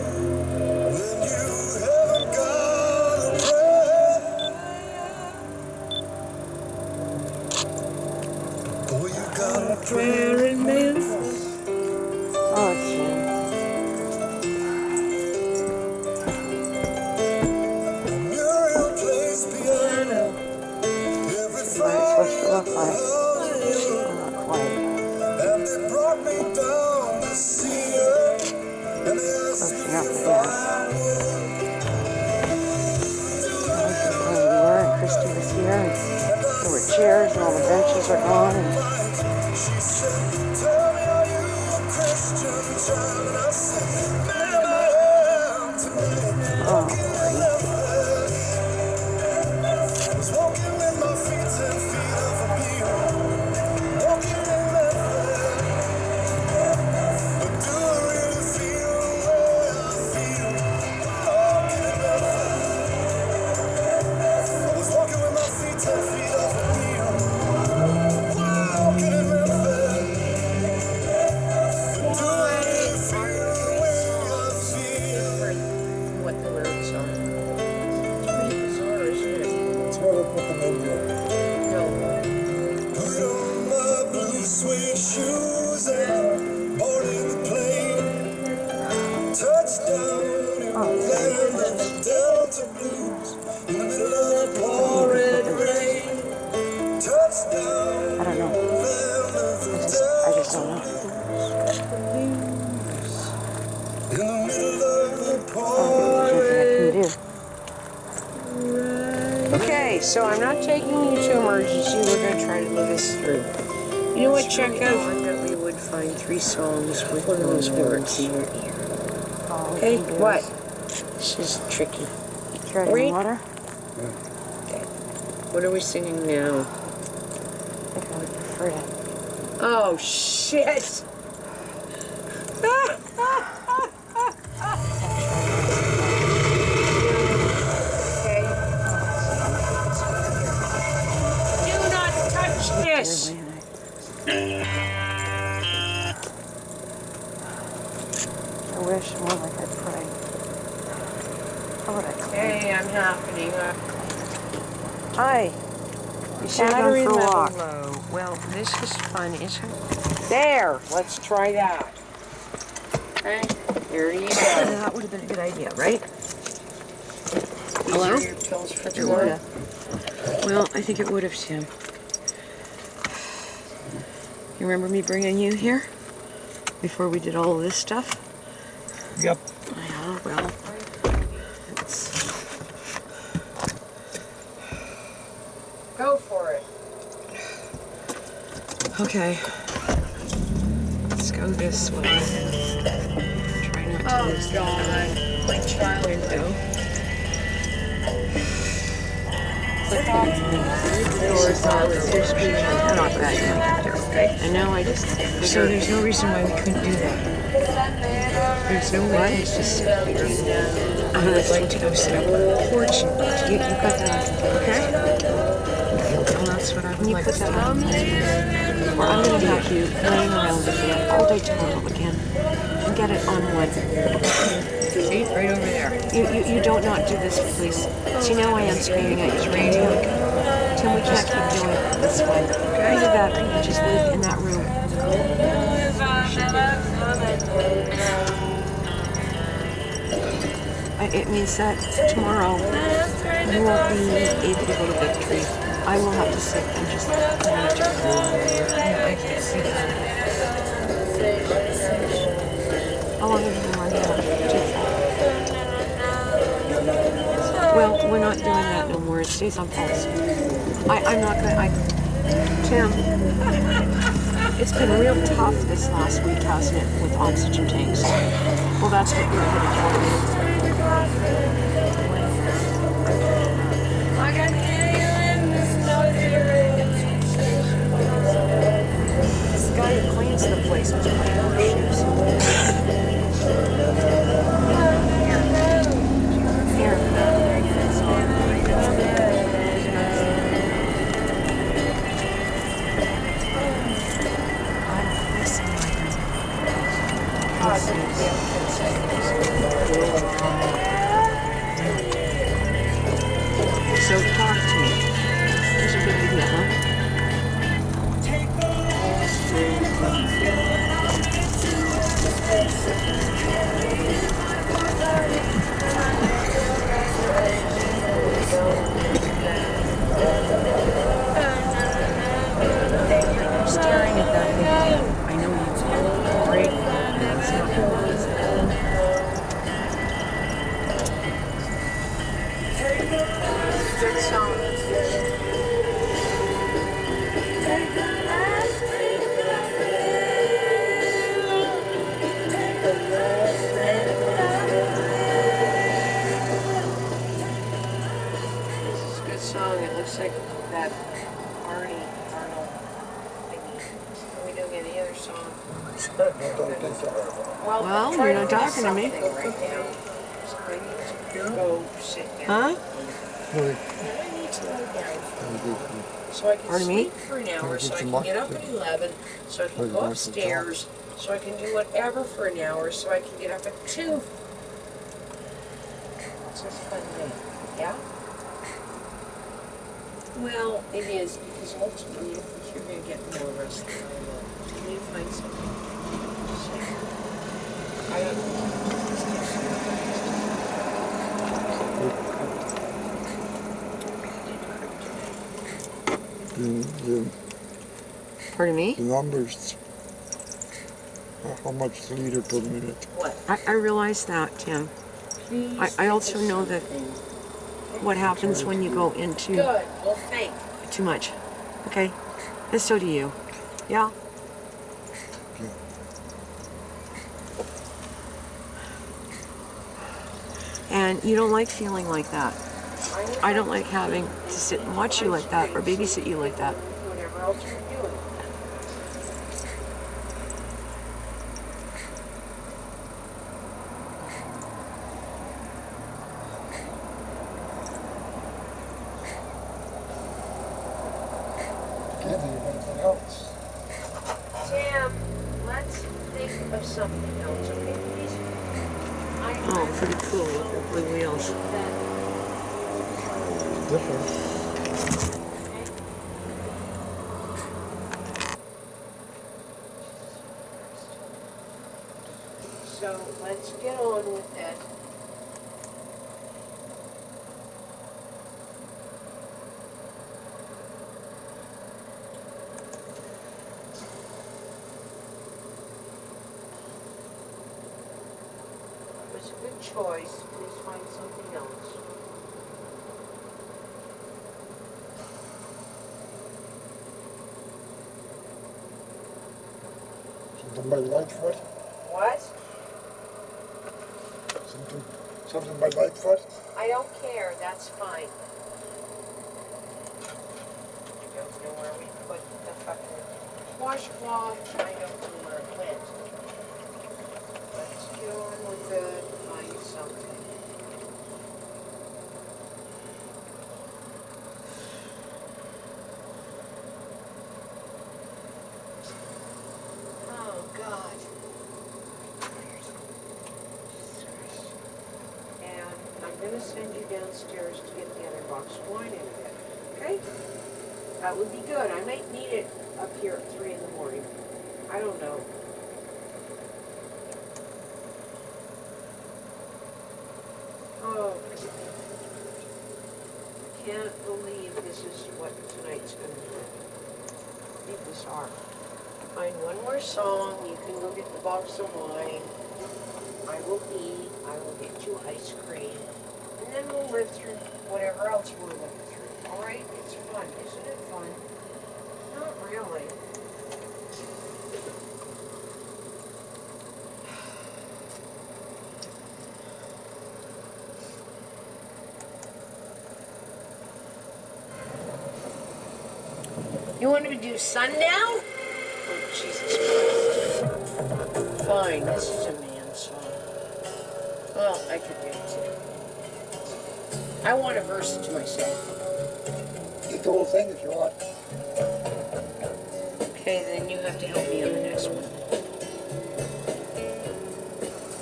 S10: Then you haven't got a prayer. Boy, you got a prayer in Memphis.
S1: Oh, it's you.
S10: Muriel plays piano every
S1: What it's supposed to look like.
S10: Friday.
S1: Not quite.
S10: And they brought me down to see her, and they asked me
S1: Close enough,
S10: if
S1: I
S10: I
S1: guess.
S10: would.
S1: Where we were, and Christy was here, and there were chairs, and all the benches are gone, and
S10: She said, "Tell me, are you a Christian child?" And I said, "Ma'am, I am tonight."
S1: oh,
S10: I was walking with my feet 10 feet off a beam. Walking in Memphis. But do I really feel the way I feel? Walking in Memphis. I was walking with my feet 10 feet off a beam. Walking in Memphis. But do I really feel the way I feel?
S3: What the lyrics are. It's pretty bizarre, isn't it?
S2: It's hard to put them over.
S3: No.
S10: Put on my blue suede shoes and boarded the plane. Touchdown in the land of the Delta Blues, in the middle of the pouring rain. Touchdown
S1: Okay, so I'm not taking you to emergency. We're going to try to live this through. You know what, Checo? That we would find 3 songs with those words. Okay, what? This is tricky. Read. Water? Okay. What are we singing now? I think I would prefer it. Oh, shit! Do not touch this! I wish more like I pray. How would I clean? Hey, I'm happening. Hi. You should have gone for a walk. Low. Well, this is fun, isn't it? There! Let's try that. Okay, here you go. That would have been a good idea, right? Hello? Your pills for tomorrow? Well, I think it would have, Tim. You remember me bringing you here? Before we did all of this stuff?
S2: Yep.
S1: Yeah, well, go for it. Okay. Let's go this way. Try not to lose God. My child window. So talk to me. The doors are not bad. Okay. And now I just. So there's no reason why we couldn't do that. There's no way. It's just sit here. I would like to go sit up on the porch and you got that. Okay. Well, that's what I would like to do. Or I'm going to have you laying around again all day tomorrow again and get it on one. See, right over there. You don't not do this, please. See, now I am screaming at you. Tim, we can't keep doing it this way. Either that or you just live in that room. It means that tomorrow you won't be able to go to Victory. I will have to sit and just monitor the room. I can't see that. How long have you been running out? Well, we're not doing that no more. It stays on pulse. I'm not gonna. Tim, it's been real tough this last week, hasn't it, with oxygen tanks? Well, that's what you're going to tell me. I can hear you in the snow. This guy who cleans the place was putting on shoes. Here. So talk to me. It's a good idea, huh? You're staring at that thing. I know you break. It's not good song. This is a good song. It looks like that Arnold thingy. Are we doing any other song? Well, you're not talking to me. Right now. So I need to go sit down. Huh? I need to lie down so I can sleep for an hour, so I can get up at 11, so I can go upstairs, so I can do whatever for an hour, so I can get up at 2. It's a fun day, yeah? Well, it is, because ultimately I think you're going to get more rest than I will. You need to find something safe. I don't know. Pardon me?
S2: The numbers. How much liter per minute?
S1: What? I realize that, Tim. I also know that
S3: what happens when you go into
S1: Good. Well, think.
S3: too much. Okay? And so do you. Yeah? And you don't like feeling like that. I don't like having to sit and watch you like that or babysit you like that.
S1: Whatever else you're doing.
S2: Can't think of anything else.
S1: Sam, let's think of something else, okay, please?
S3: Oh, pretty cool with the blue wheels.
S2: Different.
S1: So let's get on with it. It was a good choice. Please find something else.
S2: Something by Lightfoot.
S1: What?
S2: Something by Lightfoot.
S1: I don't care. That's fine. I don't know where we put the fucking washcloth. I don't know where it went. Let's get on with it. Find something. Oh, God. And I'm going to send you downstairs to get the other box of wine in a bit. Okay? That would be good. I might need it up here at 3 in the morning. I don't know. Oh, I can't believe this is what tonight's going to be. Leave this off. Find one more song. You can go get the box of wine. I will eat. I will get you ice cream. And then we'll live through whatever else we're living through. All right? It's fun. Isn't it fun? Not really. You want to do sundown? Oh, Jesus Christ. Fine, this is a man song. Well, I could do it too. I want to verse it to myself.
S2: Get the whole thing if you want.
S1: Okay, then you have to help me on the next one.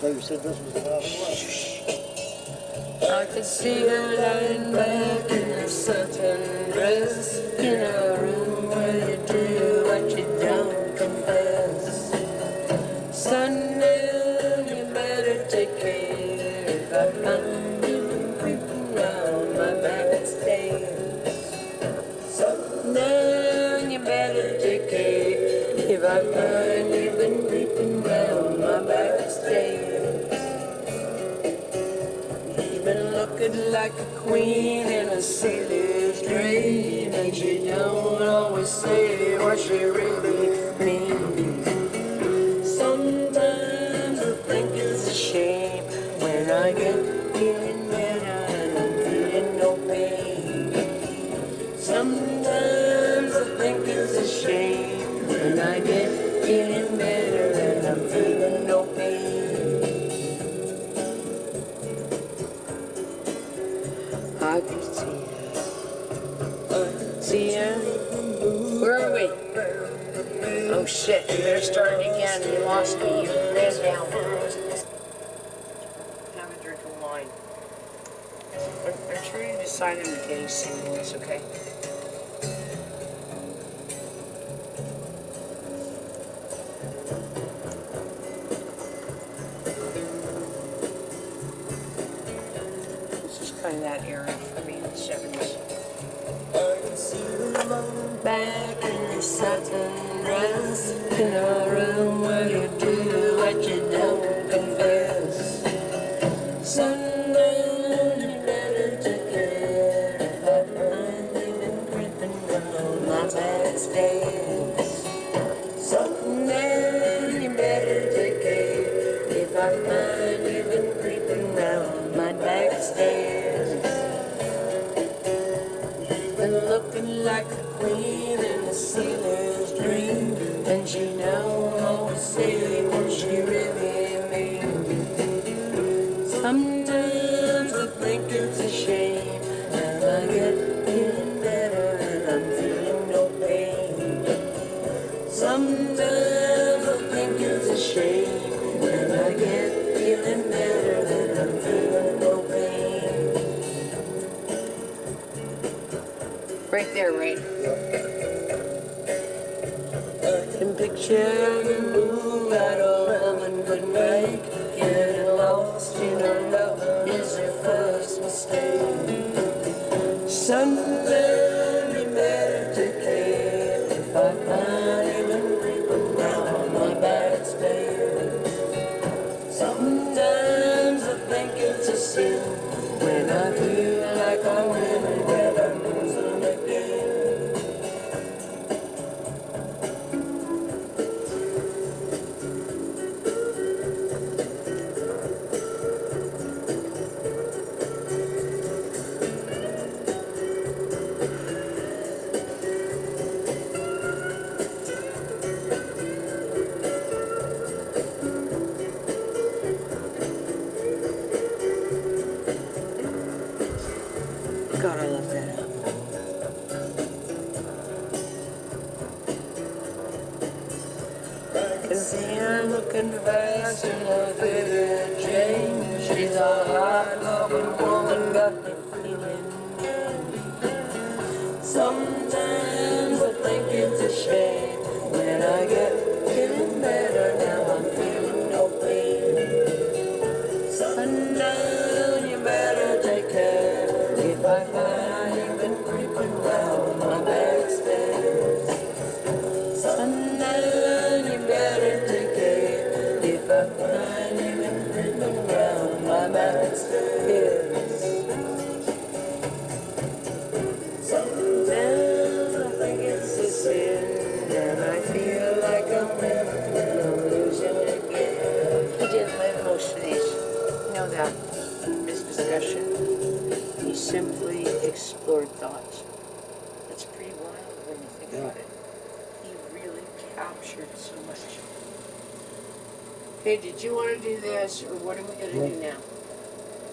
S2: Well, you said this was the last one.
S5: I could see her lying back in a satin dress in a room where you do what you don't confess. Sundown, you better take care if I find you creeping round my back stairs. Sundown, you better take care if I find you been creeping round my back stairs. Looking like a queen in a sailor's dream, and she don't always say what she really means. Sometimes I think it's a shame when I get feeling better and I'm feeling no pain. Sometimes I think it's a shame when I get feeling better and I'm feeling no pain. I can see ya. Where are we? Oh shit, you better start it again. You lost me. You ran down. Have a drink of wine. I'm trying to decide on the gay singing this, okay? Kind of that era, I mean, the 70s. I can see you back in your satin dress in a room where you do what you don't confess. Sundown, you better take care
S10: looking like a queen in a sailor's dream. And she now always say what she really means. Sometimes I think it's a shame, and I get feeling better and I'm feeling no pain. Sometimes I think it's a shame, and I get feeling better and I'm feeling no pain.
S3: Right there, right?
S10: I can picture the moonlight all heaven could make. Getting lost in our love is your first mistake. Sometimes you better take care. If I find even creeping round my back stairs. Sometimes I think it's a sin when I feel like I'm winning and I'm losing again.
S3: God, I love that album.
S10: I can see her looking fast in her favorite Jane. She's a hard-loving woman, got me feeling good. Sometimes I think it's a shame when I get feeling better. Now I'm feeling no pain. Sundown, you better take care. If I find you've been creeping round my back stairs. Sundown, you better take care. If I find you've been creeping round my back stairs. Sometimes I think it's a sin, and I feel like I'm winning and I'm losing again.
S3: He didn't live most of these. You know that. His discussion. He simply explored thoughts. That's pretty wild when you think about it. He really captured so much. Okay, did you want to do this, or what are we going to do now?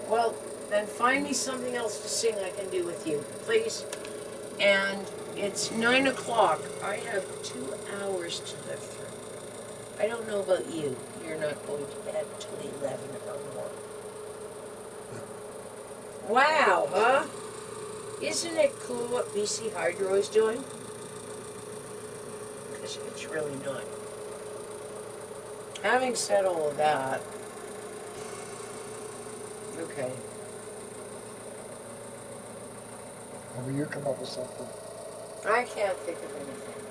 S3: Well, then find me something else to sing I can do with you, please. And it's 9 o'clock. I have 2 hours to live through. I don't know about you. You're not going to bed till 11 or more. Wow, huh? Isn't it cool what BC Hydro is doing? Because it's really not. Having said all of that, okay.
S2: Will you come up with something?
S3: I can't think of anything.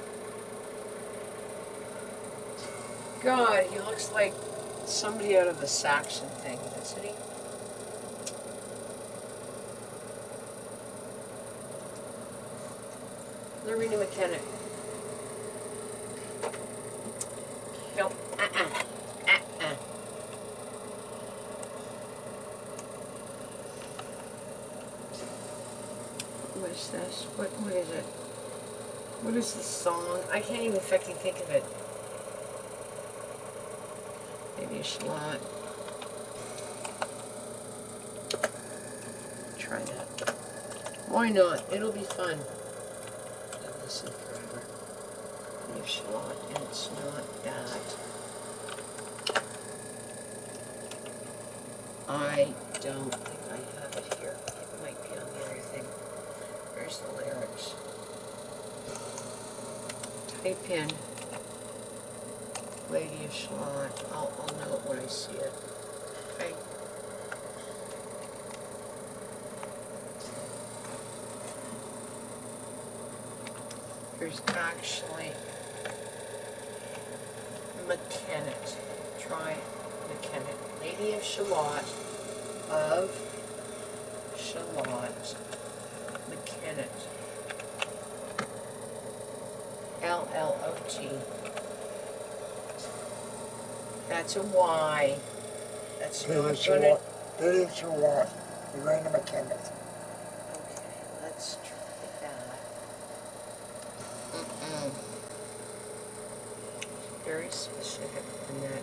S3: God, he looks like somebody out of the Saxon thing, doesn't he? Lorena McKenna. Nope. What is this? What is it? What is the song? I can't even fucking think of it. Maybe a slot. Try that. Why not? It'll be fun. I'll listen forever. Maybe a slot, and it's not that. I don't think I have it here. It might be on the other thing. Where's the lyrics? Type in Lady of Shalott. I'll know it when I see it. Okay. There's actually McKennet. Try McKennet. Lady of Shalott. Of Shalott. McKennet. L-L-O-T. That's a Y. That's not gonna...
S2: Lady of Shalott. Lorena McKenna.
S3: Okay, let's try that. very specific in that.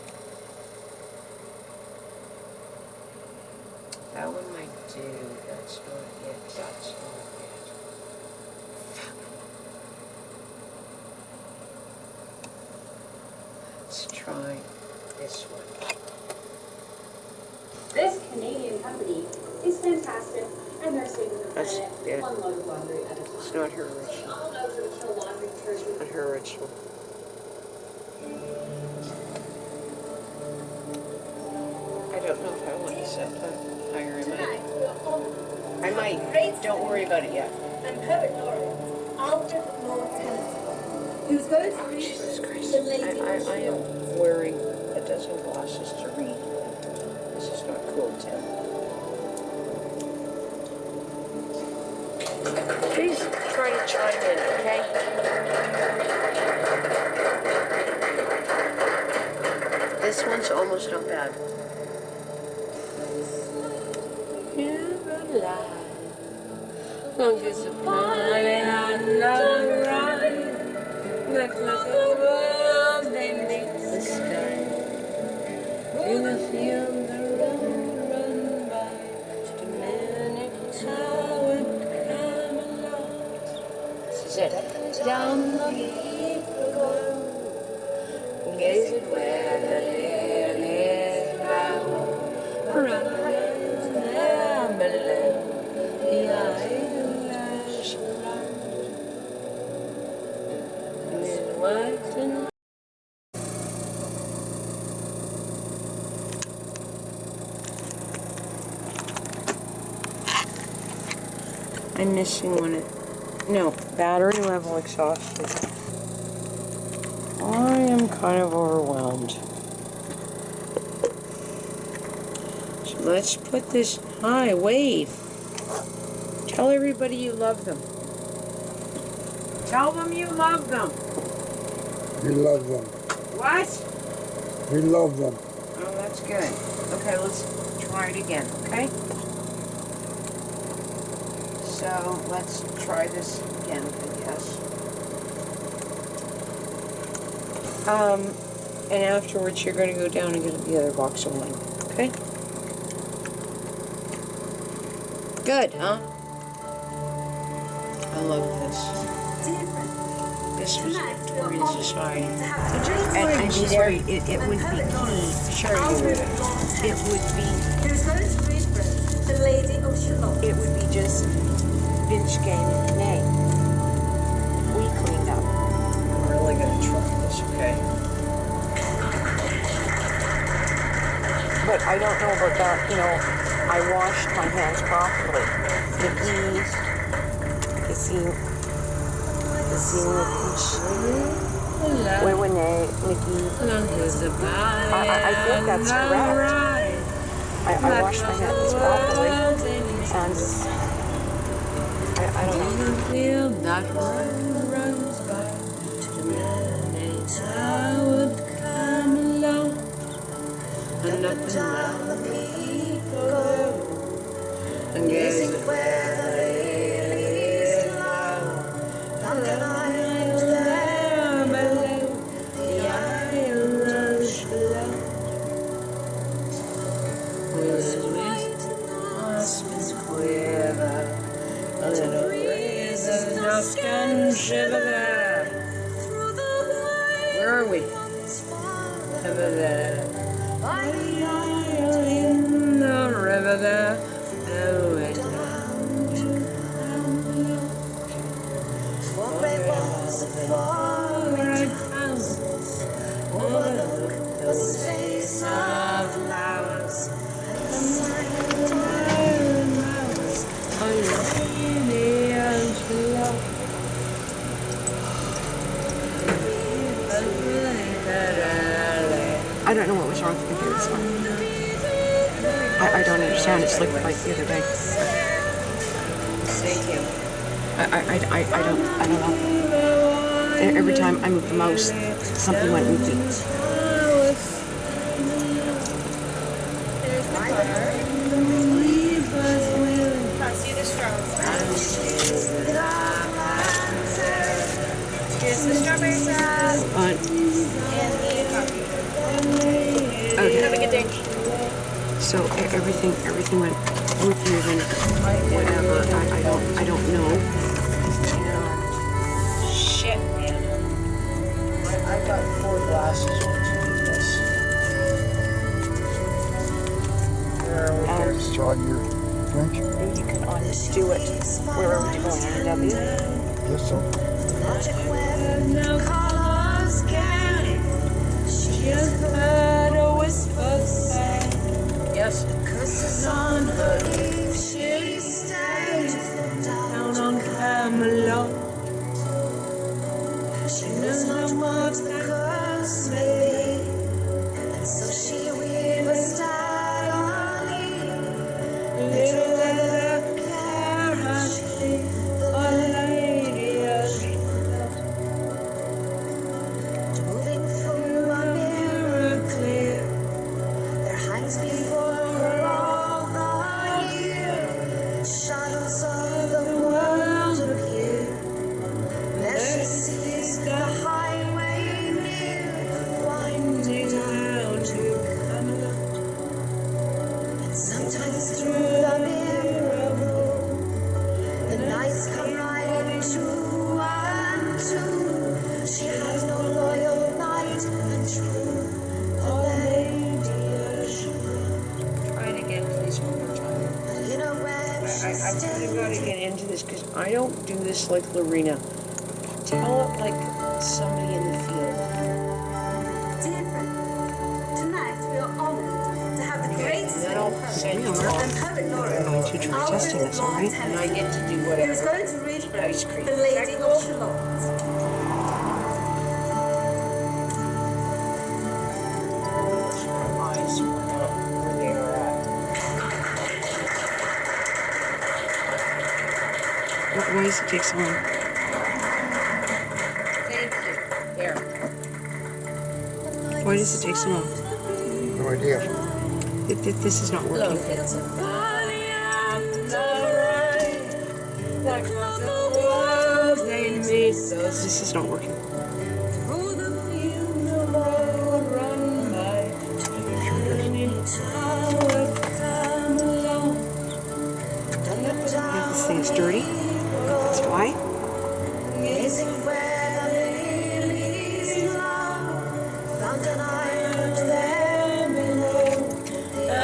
S3: That one might do. That's not it. That's not it. Let's try this one.
S14: This Canadian company is fantastic, and they're saving the
S3: That's
S14: planet
S3: it.
S14: one load of laundry at a time.
S3: It's not her original.
S14: All those original laundry detergent.
S3: Not her original. I don't know if I want to set that higher. I might. Don't worry about it yet.
S14: And perfect Lauren, Alfred Lord Tennyson, who's going to read
S3: Jesus Christ.
S14: the lady.
S3: I am wearing a dozen glasses to read. This is not cool, Tim. Please try to chime in, okay? This one's almost not bad.
S5: Long disappointed and alright. Looks like the world they meet the sky. In the field the run by to many towered Camelot.
S3: This is it.
S5: Down the heath below, gaze at where the lilies bow. Run around there below, the idolize around. Midwife and I'm missing one. No, battery level exhausted. I am kind of overwhelmed. So let's put this. Hi, wave. Tell everybody you love them. Tell them you love them.
S2: We love them.
S5: What?
S2: We love them.
S5: Oh, that's good. Okay, let's try it again, okay? So let's try this again, I guess. And afterwards you're going to go down and get the other box of wine, okay? Good, huh? I love this. This was Victorian society. And she's right, it would be key. Sure you would. It would be.
S14: Who's going to read the Lady of Shalott?
S5: It would be just binge game nay. We cleaned up.
S3: I'm really going to try this, okay?
S1: But I don't know about that, you know, I washed my hands properly. Nikki's, Nikki, Nikki. I think that's correct. I washed my hands properly, and I don't know.
S5: That runs by to many towered Camelot, and up and down the people go, and gazing where the lilies flow, and the lions there below, the islands below. With white ospreys quiver, a little breeze of dusk and shiver there. Where are we? Over there. By the isle in the river there. Oh, it down to Camelot. For it was a foreign house, overlook those days of flowers, and the iron hours on Lady Angela.
S1: I don't know what was wrong with the computer this morning. I don't understand. It's like the other day.
S3: Thank you.
S1: I don't know. Every time I moved the mouse, something went goofy.
S3: See the strawberries. Here's the strawberries. Okay.
S5: Have a good day.
S3: So everything went wickier than whatever. I don't know.
S5: Shit, man.
S9: I got 4 glasses once you did this.
S2: Just on your drink.
S1: You can undo it wherever you're going on W.
S2: Yes, so.
S5: Yes.
S10: On her leaf, she stays down on Camelot. She knows not what the curse may be, and so she weaves diagonally. Little leather carrot tree, the lady as she loved. Moving through a mirror clear, there hangs before her all the year. Shadows of the world appear. There she sees the highway near, winding down to Camelot. And sometimes through the mirror room, the nights come riding 2 and 2. She has no loyal knight and true, the lady as she
S3: Try it again, please, one more time.
S10: in a web she
S3: I've really got to get into this because I don't do this like Lorena. Tell it like somebody in the field.
S7: Dear friend, tonight we are honored to have the greatest
S3: Then I'll send you
S7: and
S3: off.
S7: poet laureate,
S3: I'm going to try testing this, all right? And I get to do
S7: who is
S3: whatever.
S7: going to read
S3: Ice cream.
S7: The Lady of Shalott.
S3: Eyes where they are at. Why does it take so long?
S5: Thank you. There.
S3: Why does it take so long?
S2: No idea.
S3: This is not working.
S5: Look, it's a body and the right. Like the world they made so
S3: This is not working.
S5: through the field the road run by. Turning tower Camelot.
S3: This thing is dirty. That's why.
S10: gazing where the lilies blow, found an island there below. The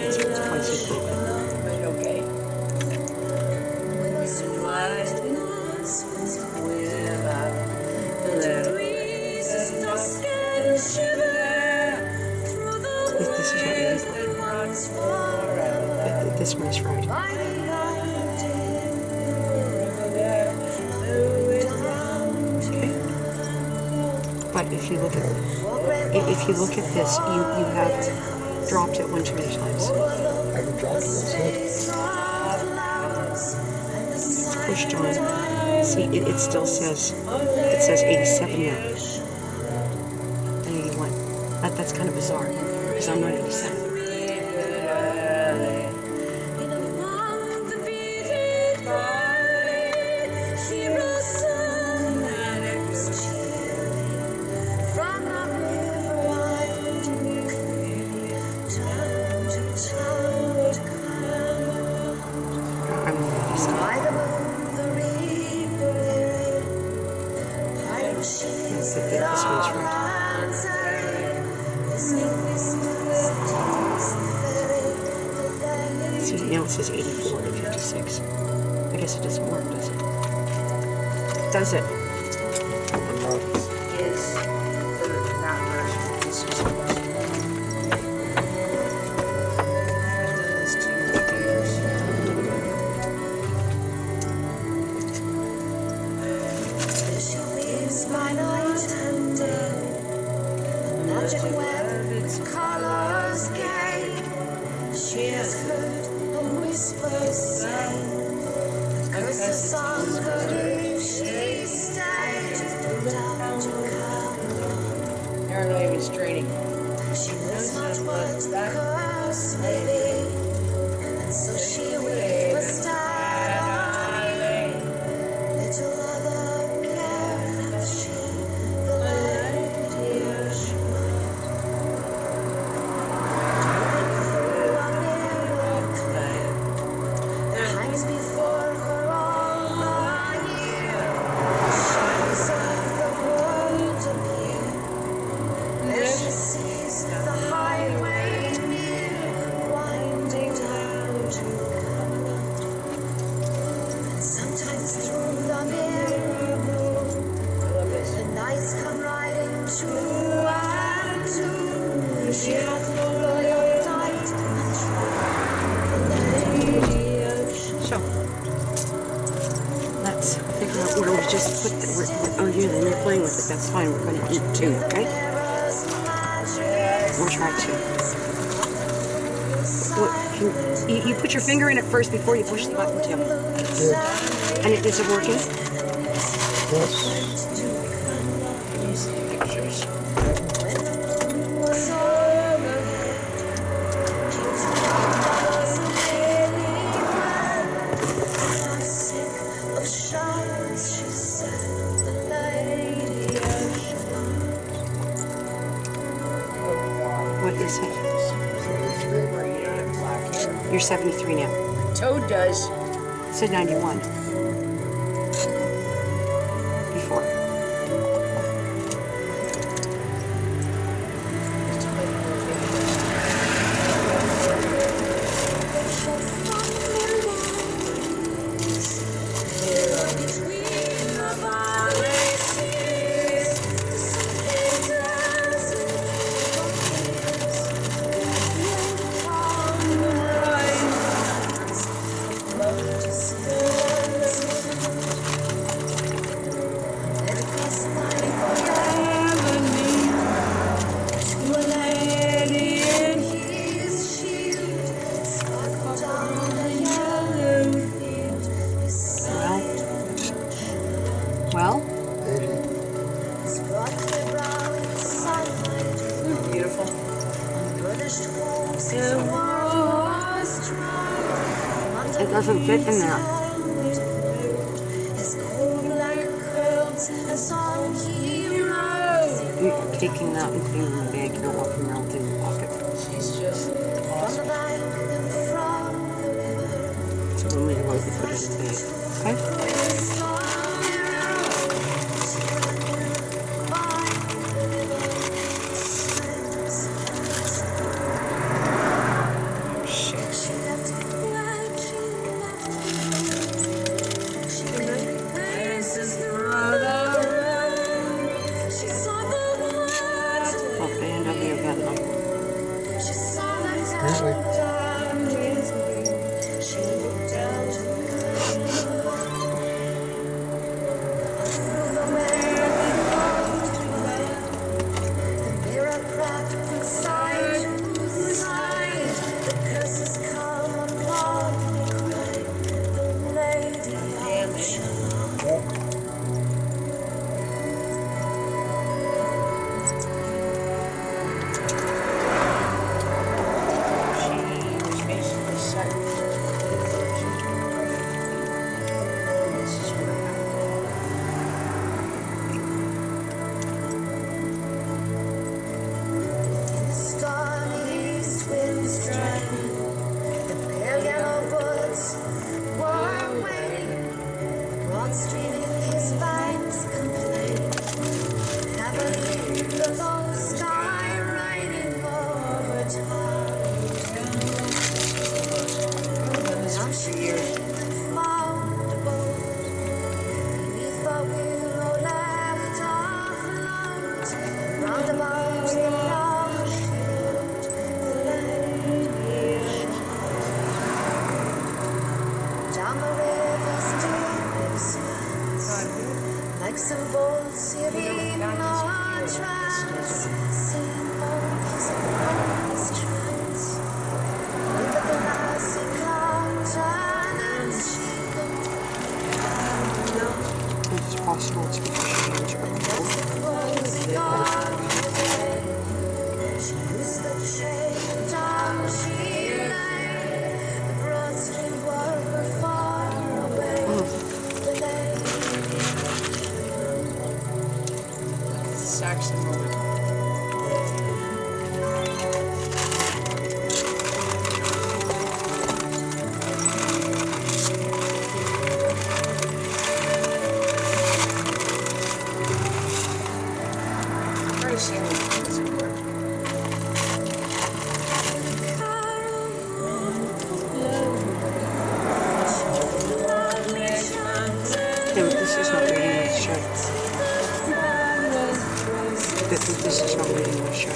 S3: It's twice as broken.
S5: But okay.
S10: When the
S5: White moons without the little breezes not scared to shiver through the
S3: This is not
S5: waves
S3: easy.
S5: that runs forever.
S3: This one is fried.
S10: by the
S3: But if you look at this, you have dropped it one too many times.
S2: I haven't dropped it yet.
S3: It's pushed on. See, it still says 87 now. And 81. That's kind of bizarre because I'm not 87. I'm already stuck. This one's right. See, now it says 84 to 56. I guess it doesn't work, does it? Does it?
S5: Is for that version. This is
S10: by night and day, magic web, its colors gay. She has heard a whisper say, curse the song, but if she stays.
S3: Oh, yeah, then you're playing with it. That's fine. We're going to eat too, okay? We'll try to. You put your finger in it first before you push the button, Tim.
S2: Good.
S3: And is it working?
S2: Yes.
S3: What is it?
S2: 73.
S3: You're 73 now.
S1: Toad does.
S3: It said 91. Before. Well?
S1: Beautiful.
S3: It doesn't fit in there. You're taking that and putting it in the bag. You don't want to melt in the pocket.
S1: She's just awesome.
S3: So when we go, we put it in the bag. Okay?
S5: This is not reading my shirt.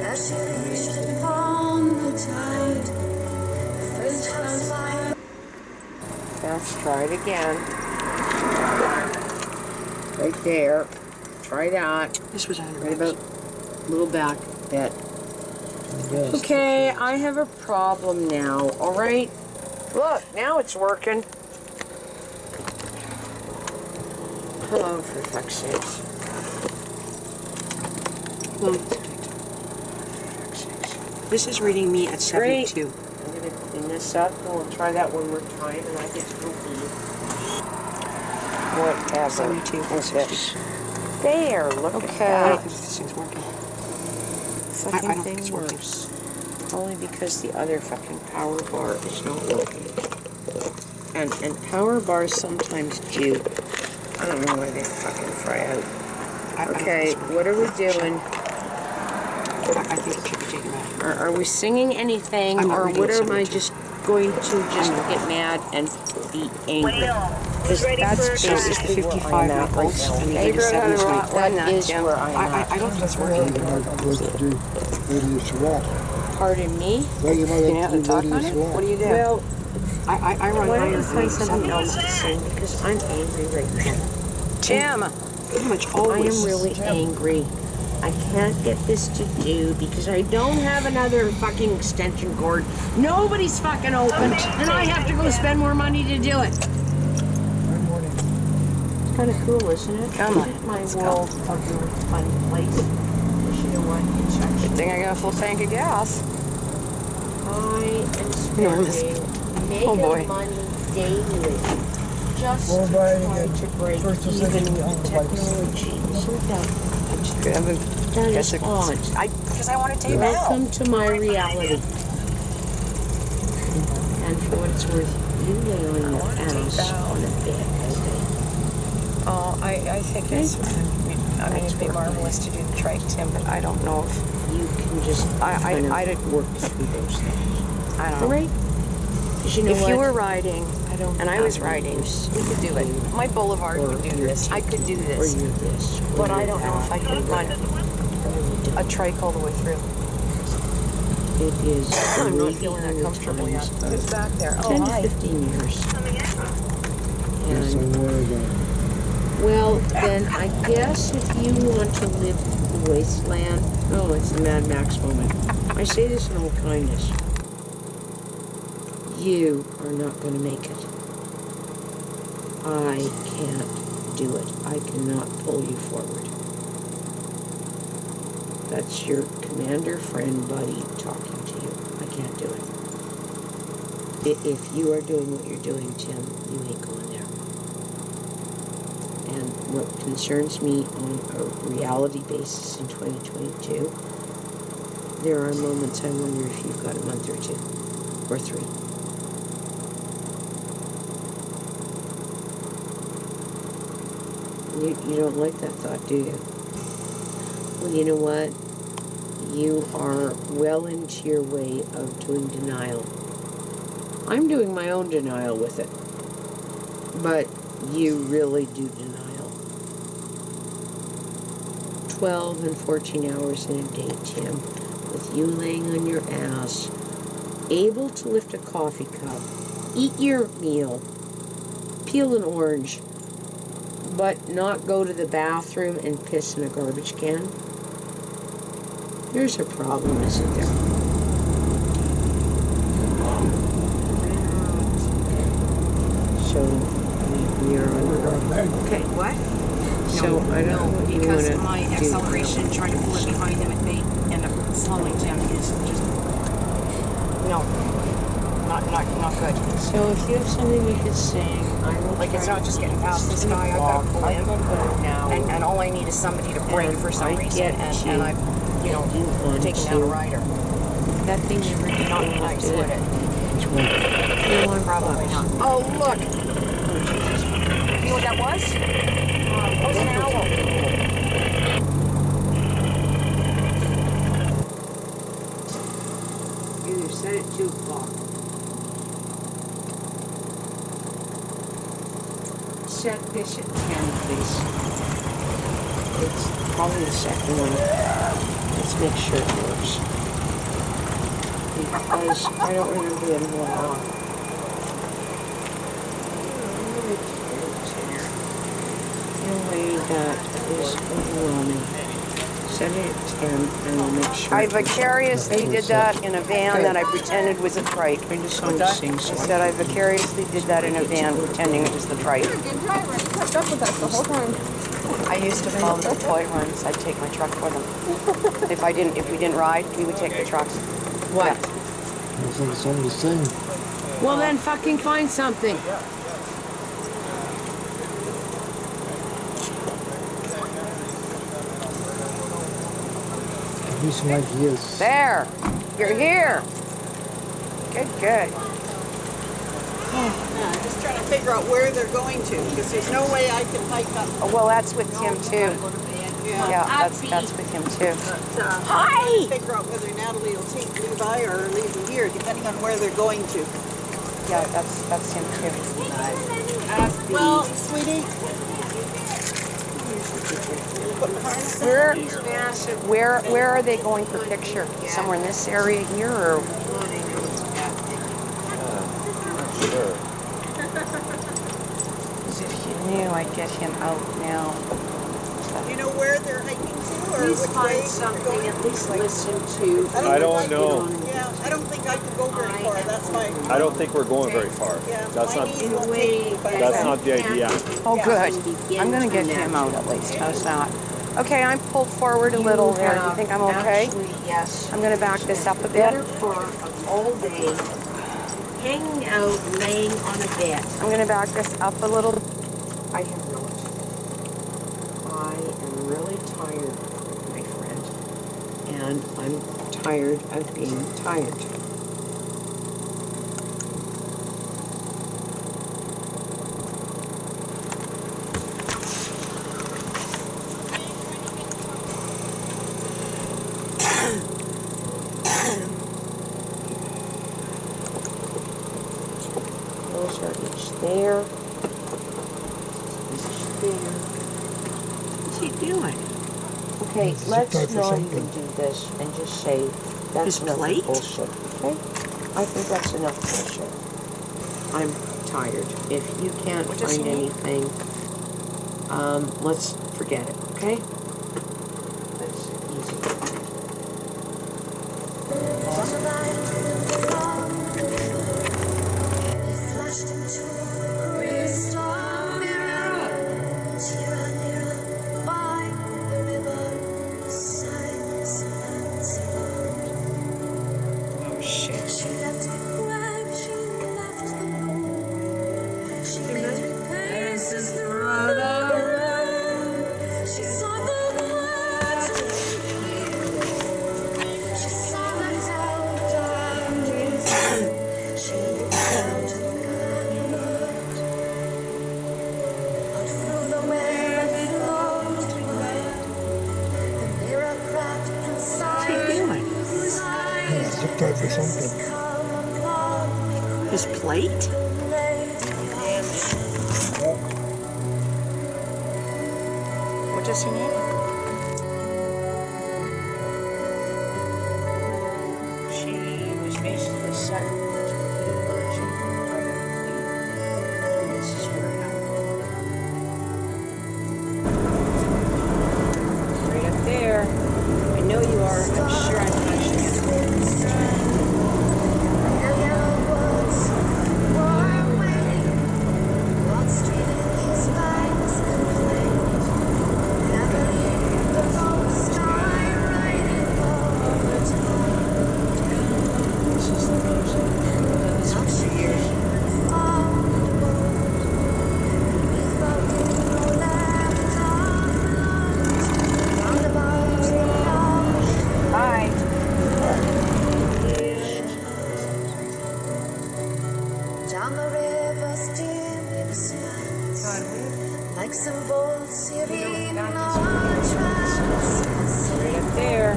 S7: As she reached the
S1: Let's try it again. Right there. Try that.
S3: This was 100
S1: Right about little back bit. Okay, I have a problem now. All right. Look, now it's working. Oh, for fuck's sakes.
S3: This is reading me at 72.
S1: I'm going to clean this up and we'll try that one more time and I get to go eat. Whatever.
S3: 72.
S1: This. There, look at
S3: I
S1: that.
S3: don't think this thing's working.
S1: Fucking
S3: I don't think
S1: thing
S3: it's working.
S1: works. Only because the other fucking power bar is not working. And power bars sometimes do. I don't know why they fucking fry out. Okay, what are we doing?
S3: I think it should be taken out.
S1: Are we singing anything,
S3: I'm not
S1: or
S3: reading
S1: what
S3: it,
S1: am I just going to just get mad and be angry? Because that's basically where I'm at right now.
S3: And you get a 7.2.
S1: That is where I'm at.
S3: I don't think it's working.
S1: Pardon me?
S2: Well, you might
S3: have to talk on it? What do you do?
S1: Well,
S3: I run
S1: why
S3: higher
S1: don't I find something
S3: 7.2.
S1: else to sing? Because I'm angry right now.
S3: Tim! Pretty much
S1: I
S3: always.
S1: am really angry. I can't get this to do because I don't have another fucking extension cord. Nobody's fucking open, and I have to go spend more money to do it. It's kind of cool, isn't it?
S3: Come on,
S1: My
S3: let's
S1: world a really fun place. But you know what? It's
S3: Good
S1: actually
S3: thing I got a full tank of gas.
S1: I am spending mega money daily just to try to break even technology. That is odd.
S3: Because I want to take it out.
S1: Welcome to my reality. And for what it's worth, you lay on your ass on a bed all day.
S3: Oh, I think it's. I mean, it'd be marvelous to do the trike, Tim, but I don't know if
S1: You can just kind of work through those things.
S3: I don't
S1: All
S3: know.
S1: right? Because you know
S3: If
S1: what?
S3: you were riding and I was
S1: have
S3: riding,
S1: use
S3: we could do it. My Boulevard
S1: or
S3: would do
S1: you're
S3: this. I could do
S1: Or
S3: this.
S1: you're this. or
S3: But I
S1: you're
S3: don't know if I
S1: that,
S3: could
S1: or
S3: run
S1: really
S3: a
S1: don't.
S3: trike all the way through.
S1: It is
S3: I'm not
S1: maybe
S3: feeling that
S1: 100
S3: comfortable yet.
S1: times
S3: Who's back there?
S1: 10
S3: Oh,
S1: to
S3: hi.
S1: 15 years.
S2: Yes,
S1: And,
S2: I'm aware of that.
S1: well, then I guess if you want to live the wasteland, oh, it's the Mad Max moment. I say this in all kindness. You are not going to make it. I can't do it. I cannot pull you forward. That's your commander, friend, buddy talking to you. I can't do it. If you are doing what you're doing, Tim, you ain't going there. And what concerns me on a reality basis in 2022, there are moments I wonder if you've got a month or two, or 3. You don't like that thought, do you? Well, you know what? You are well into your way of doing denial. I'm doing my own denial with it. But you really do denial. 12 and 14 hours in a day, Tim, with you laying on your ass, able to lift a coffee cup, eat your meal, peel an orange, but not go to the bathroom and piss in a garbage can. There's a problem, isn't there? So we are on. Okay.
S3: What?
S1: So I don't know what you
S3: because
S1: want to
S3: my
S1: do.
S3: acceleration trying to pull it behind him, it may end up slowing Tim. It's just no, not good.
S1: So if you have something we could sing, I will.
S3: Like it's not just getting past this guy. I've got to pull in, and all I need is somebody to brake for some reason, and I've taken down a rider.
S1: That thing you really
S3: Not nice, would it?
S1: Probably
S3: not. Oh look! You know what that was? That was an owl.
S1: You set it 2 o'clock. Set this at 10, please. It's probably the second one. Let's make sure it works. Because I don't remember them going on.
S5: That is overwhelming. Set it at 10 and we'll make sure.
S1: I vicariously did that in a van that I pretended was a trike.
S5: I just saw you sing,
S1: I
S5: so
S1: said I vicariously did that in a van pretending it was the trike.
S15: You're a good driver. You kept up with us the whole time.
S1: I used to follow the toy runs. I'd take my truck for them. If we didn't ride, we would take the trucks.
S5: What?
S2: Looks like something to sing.
S5: Well, then fucking find something.
S2: Give me some ideas.
S1: There, you're here. Good.
S16: Yeah, I'm just trying to figure out where they're going to, because there's no way I can hike up.
S1: Oh, well, that's with Tim too. Yeah, that's with him too.
S16: Hi! Figure out whether Natalie will take Levi or leave him here, depending on where they're going to.
S1: Yeah, that's him too.
S16: Well, sweetie.
S1: Where are they going for picture? Somewhere in this area here, or?
S6: Sure.
S1: As if you knew I'd get him out now.
S16: Do you know where they're hiking to, or
S5: Please
S16: which
S5: find
S16: way
S5: something,
S16: they're going?
S5: at least listen to.
S6: I don't know.
S16: Yeah, I don't think I can go very far. That's my.
S6: I don't think we're going very far.
S16: Yeah,
S6: That's
S16: my
S6: not.
S16: knees won't take me, but
S6: That's not the idea.
S1: Oh, good. I'm gonna get him out at least. How's that? Okay, I'm pulled forward a little there. Do you think I'm okay?
S5: Actually, yes.
S1: I'm gonna back this up a bit.
S5: Better part of all day hanging out, laying on a bed.
S1: I'm gonna back this up a little.
S5: I have not. I am really tired, my friend. And I'm tired of being tired. Those are each there. Each there. What's he doing? Okay, let's not even do this and just say that's
S3: His
S5: enough
S3: plate?
S5: bullshit. Okay? I think that's enough bullshit. I'm tired. If you can't
S3: What does he
S5: find
S3: need?
S5: anything, let's forget it, okay? That's easy.
S3: Oh shit.
S2: For something.
S3: His plate? What does he need?
S5: She was basically set to be a virgin of the this is where it happened. Right up there. I know you are. I'm sure I'm touching it.
S1: Bye.
S10: Down the river, steaming sands, like some bold Syrian tracks.
S5: Right up there.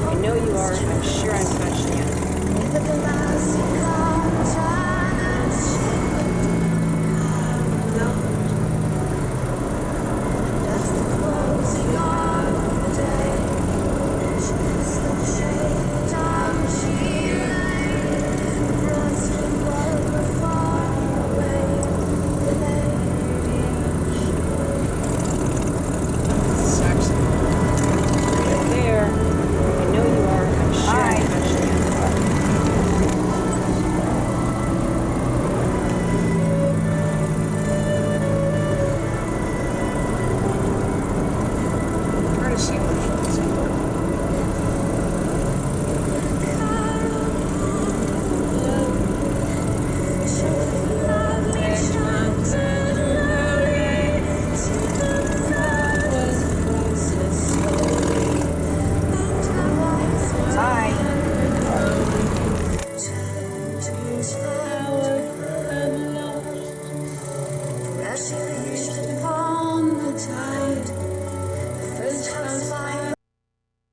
S5: I know you are. I'm sure I'm touching it.
S10: With the glass that's the closing of the day. She's the shade down she lay. Rusting while we're far away. The lady She